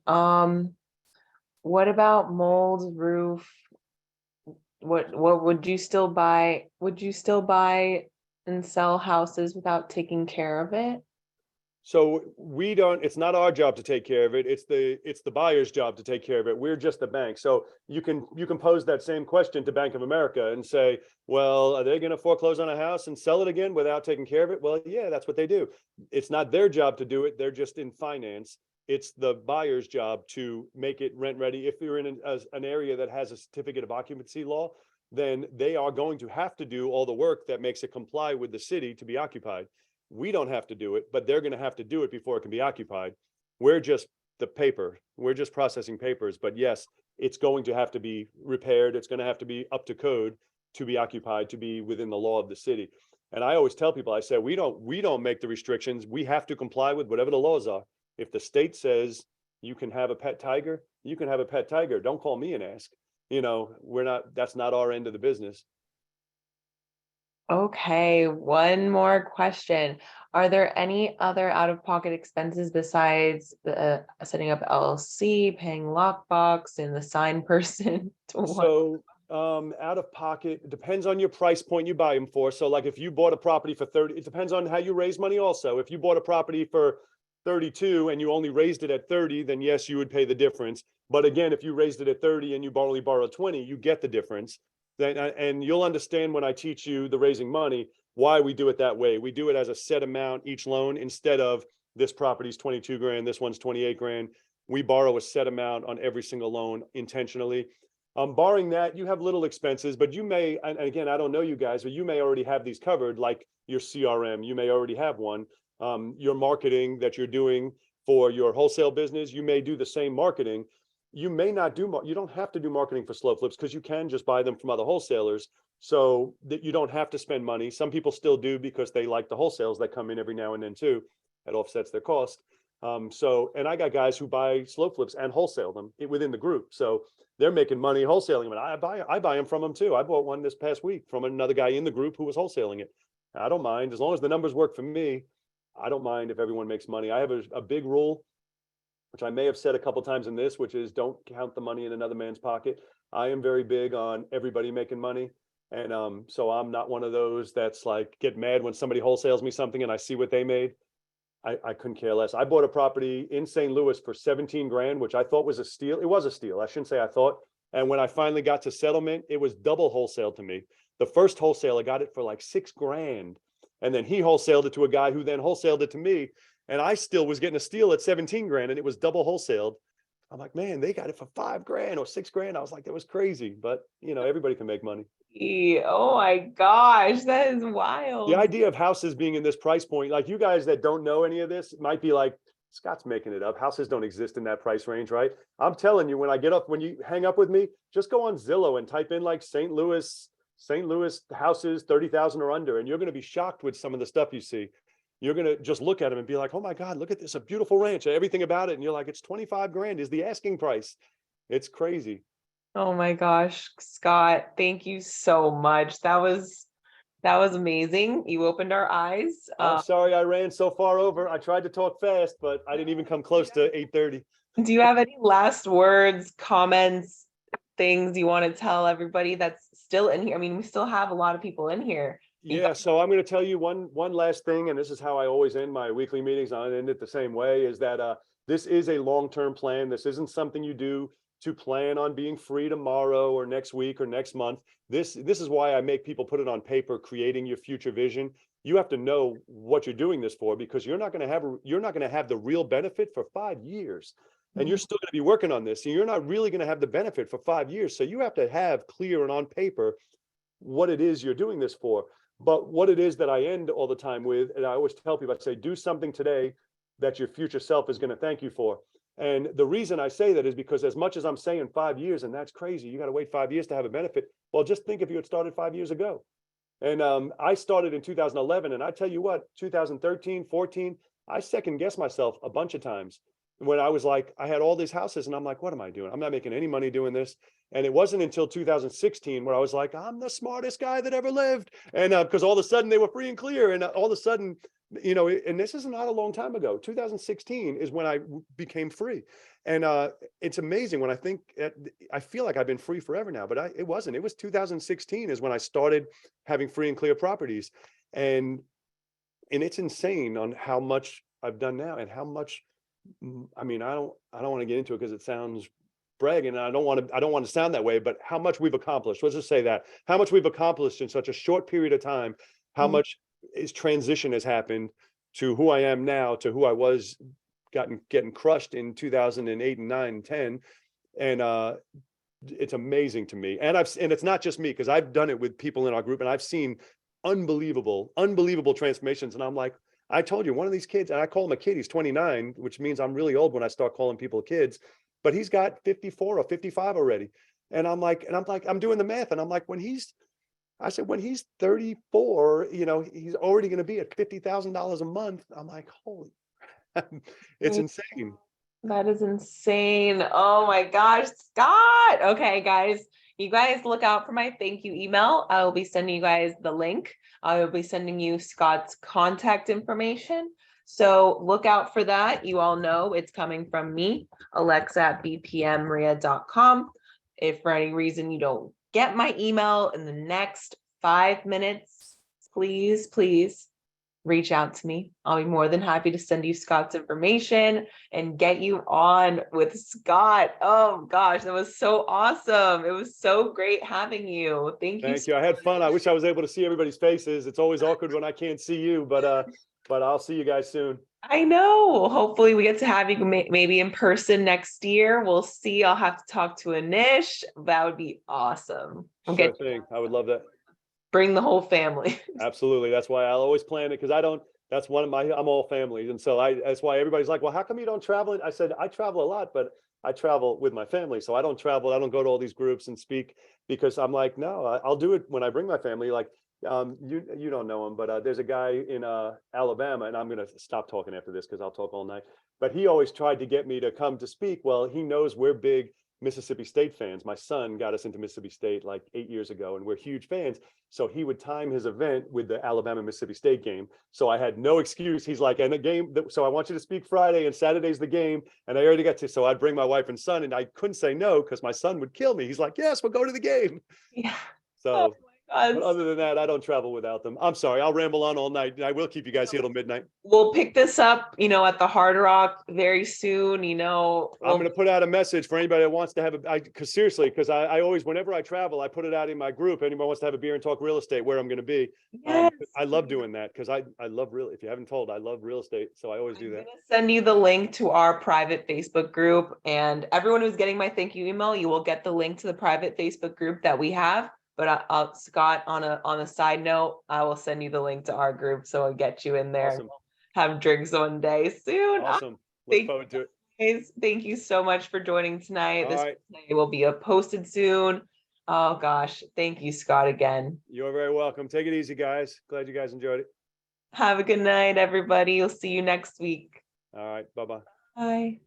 What about mold, roof? What would you still buy? Would you still buy and sell houses without taking care of it? So it's not our job to take care of it. It's the buyer's job to take care of it. We're just the bank. So you can pose that same question to Bank of America and say, well, are they going to foreclose on a house and sell it again without taking care of it? Well, yeah, that's what they do. It's not their job to do it. They're just in finance. It's the buyer's job to make it rent ready. If you're in an area that has a certificate of occupancy law, then they are going to have to do all the work that makes it comply with the city to be occupied. We don't have to do it, but they're going to have to do it before it can be occupied. We're just the paper. We're just processing papers. But yes, it's going to have to be repaired. It's going to have to be up to code to be occupied, to be within the law of the city. And I always tell people, I say, we don't make the restrictions. We have to comply with whatever the laws are. If the state says you can have a pet tiger, you can have a pet tiger. Don't call me and ask. That's not our end of the business. Okay, one more question. Are there any other out-of-pocket expenses besides setting up LLC, paying lockbox, and the sign person? So out of pocket, it depends on your price point you buy them for. So like if you bought a property for 30, it depends on how you raise money also. If you bought a property for 32 and you only raised it at 30, then yes, you would pay the difference. But again, if you raised it at 30 and you only borrowed 20, you get the difference. Then, and you'll understand when I teach you the raising money, why we do it that way. We do it as a set amount each loan instead of this property's 22 grand, this one's 28 grand. We borrow a set amount on every single loan intentionally. Barring that, you have little expenses, but you may, and again, I don't know you guys, but you may already have these covered, like your CRM, you may already have one. Your marketing that you're doing for your wholesale business, you may do the same marketing. You may not you don't have to do marketing for SlowFlips because you can just buy them from other wholesalers, so that you don't have to spend money. Some people still do because they like the wholesales that come in every now and then too. That offsets their cost. And I got guys who buy SlowFlips and wholesale them within the group. So they're making money wholesaling them. And I buy them from them too. I bought one this past week from another guy in the group who was wholesaling it. I don't mind, as long as the numbers work for me. I don't mind if everyone makes money. I have a big rule, which I may have said a couple times in this, which is don't count the money in another man's pocket. I am very big on everybody making money. And so I'm not one of those that's like, get mad when somebody wholesales me something and I see what they made. I couldn't care less. I bought a property in St. Louis for 17 grand, which I thought was a steal. It was a steal. I shouldn't say I thought. And when I finally got to settlement, it was double wholesale to me. The first wholesaler got it for like 6 grand. And then he wholesaled it to a guy who then wholesaled it to me. And I still was getting a steal at 17 grand, and it was double wholesaled. I'm like, man, they got it for $5,000 or $6,000. I was like, that was crazy. But everybody can make money. Oh my gosh, that is The wild. idea of houses being in this price point, like you guys that don't know any of this might be like, Scott's making it up. Houses don't exist in that price range, right? I'm telling you, when you hang up with me, just go on Zillow and type in like St. Louis houses 30,000 or under, and you're going to be shocked with some of the stuff you see. You're going to just look at them and be like, oh my God, look at this, a beautiful ranch, everything about it. And you're like, it's 25 grand is the asking price. It's crazy. Oh my gosh, Scott, thank you so much. That was amazing. You opened our eyes. I'm sorry I ran so far over. I tried to talk fast, but I didn't even come close to 8:30. Do you have any last words, comments, things you want to tell everybody that's still in here? I mean, we still have a lot of people in here. Yeah, so I'm going to tell you one last thing, and this is how I always end my weekly meetings. I end it the same way, is that this is a long-term plan. This isn't something you do to plan on being free tomorrow or next week or next month. This is why I make people put it on paper, creating your future vision. You have to know what you're doing this for, because you're not going to have the real benefit for 5 years. And you're still going to be working on this, and you're not really going to have the benefit for 5 years. So you have to have clear and on paper what it is you're doing this for. But what it is that I end all the time with, and I always tell people, I say, do something today that your future self is going to thank you for. And the reason I say that is because as much as I'm saying 5 years, and that's crazy, you got to wait 5 years to have a benefit. Well, just think if you had started 5 years ago. And I started in 2011, and I tell you what, 2013, 14, I second guessed myself a bunch of times when I was like, I had all these houses and I'm like, what am I doing? I'm not making any money doing this. And it wasn't until 2016 where I was like, I'm the smartest guy that ever lived. And because all of a sudden they were free and clear. And all of a sudden, and this is not a long time ago, 2016 is when I became free. And it's amazing when I feel like I've been free forever now, but it wasn't. It was 2016 is when I started having free and clear properties. And it's insane on how much I've done now and how much, I mean, I don't want to get into it because it sounds bragging, and I don't want to sound that way, but how much we've accomplished. Let's just say that, how much we've accomplished in such a short period of time, how much transition has happened to who I am now to who I was getting crushed in 2008 and 9 and 10. And it's amazing to me. And it's not just me, because I've done it with people in our group, and I've seen unbelievable transformations. And I'm like, I told you, one of these kids, and I call him a kid, he's 29, which means I'm really old when I start calling people kids, but he's got 54 or 55 already. And I'm doing the math, and I'm like, when he's 34, he's already going to be at $50,000 a month. I'm like, holy, it's insane. That is insane. Oh my gosh, Scott. Okay, guys, you guys look out for my thank you email. I will be sending you guys the link. I will be sending you Scott's contact information. So look out for that. You all know it's coming from me, Alexa at bpmmaria.com. If for any reason you don't get my email in the next 5 minutes, please reach out to me. I'll be more than happy to send you Scott's information and get you on with Scott. Oh gosh, that was so awesome. It was so great having you. Thank you. Thank you. I had fun. I wish I was able to see everybody's faces. It's always awkward when I can't see you, but I'll see you guys soon. I know. Hopefully we get to have you maybe in person next year. We'll see. I'll have to talk to Anish. That would be awesome. Sure thing. I would love that. Bring the whole family. Absolutely. That's why I'll always plan it, because I'm all family. And so that's why everybody's like, well, how come you don't travel? I said, I travel a lot, but I travel with my family. So I don't travel. I don't go to all these groups and speak, because I'm like, no, I'll do it when I bring my family. Like, you don't know him, but there's a guy in Alabama, and I'm going to stop talking after this because I'll talk all night. But he always tried to get me to come to speak. Well, he knows we're big Mississippi State fans. My son got us into Mississippi State like 8 years ago, and we're huge fans. So he would time his event with the Alabama Mississippi State game. So I had no excuse. He's like, and the game, so I want you to speak Friday, and Saturday's the game. And I already got to, so I'd bring my wife and son, and I couldn't say no because my son would kill me. He's like, yes, we'll go to the game. Yeah. So But other than that, I don't travel without them. I'm sorry, I'll ramble on all night. I will keep you guys here till midnight. We'll pick this up, at the Hard Rock very soon, I'm we'll- going to put out a message for anybody that wants to have because seriously, because I always, whenever I travel, I put it out in my group. Anybody wants to have a beer and talk real estate, where I'm going to be. Yes. I love doing that because I love if you haven't told, I love real estate. So I always do I'm that. gonna send you the link to our private Facebook group, and everyone who's getting my thank you email, you will get the link to the private Facebook group that we have. But Scott, on a side note, I will send you the link to our group, so I'll get you in there. Awesome. Have drinks one day soon. Awesome. thank Look forward to it. Guys, thank you so much for joining tonight. All This right. will be posted soon. Oh gosh, thank you, Scott, again. You're very welcome. Take it easy, guys. Glad you guys enjoyed it. Have a good night, everybody. We'll see you next week. All right. Bye-bye. Bye.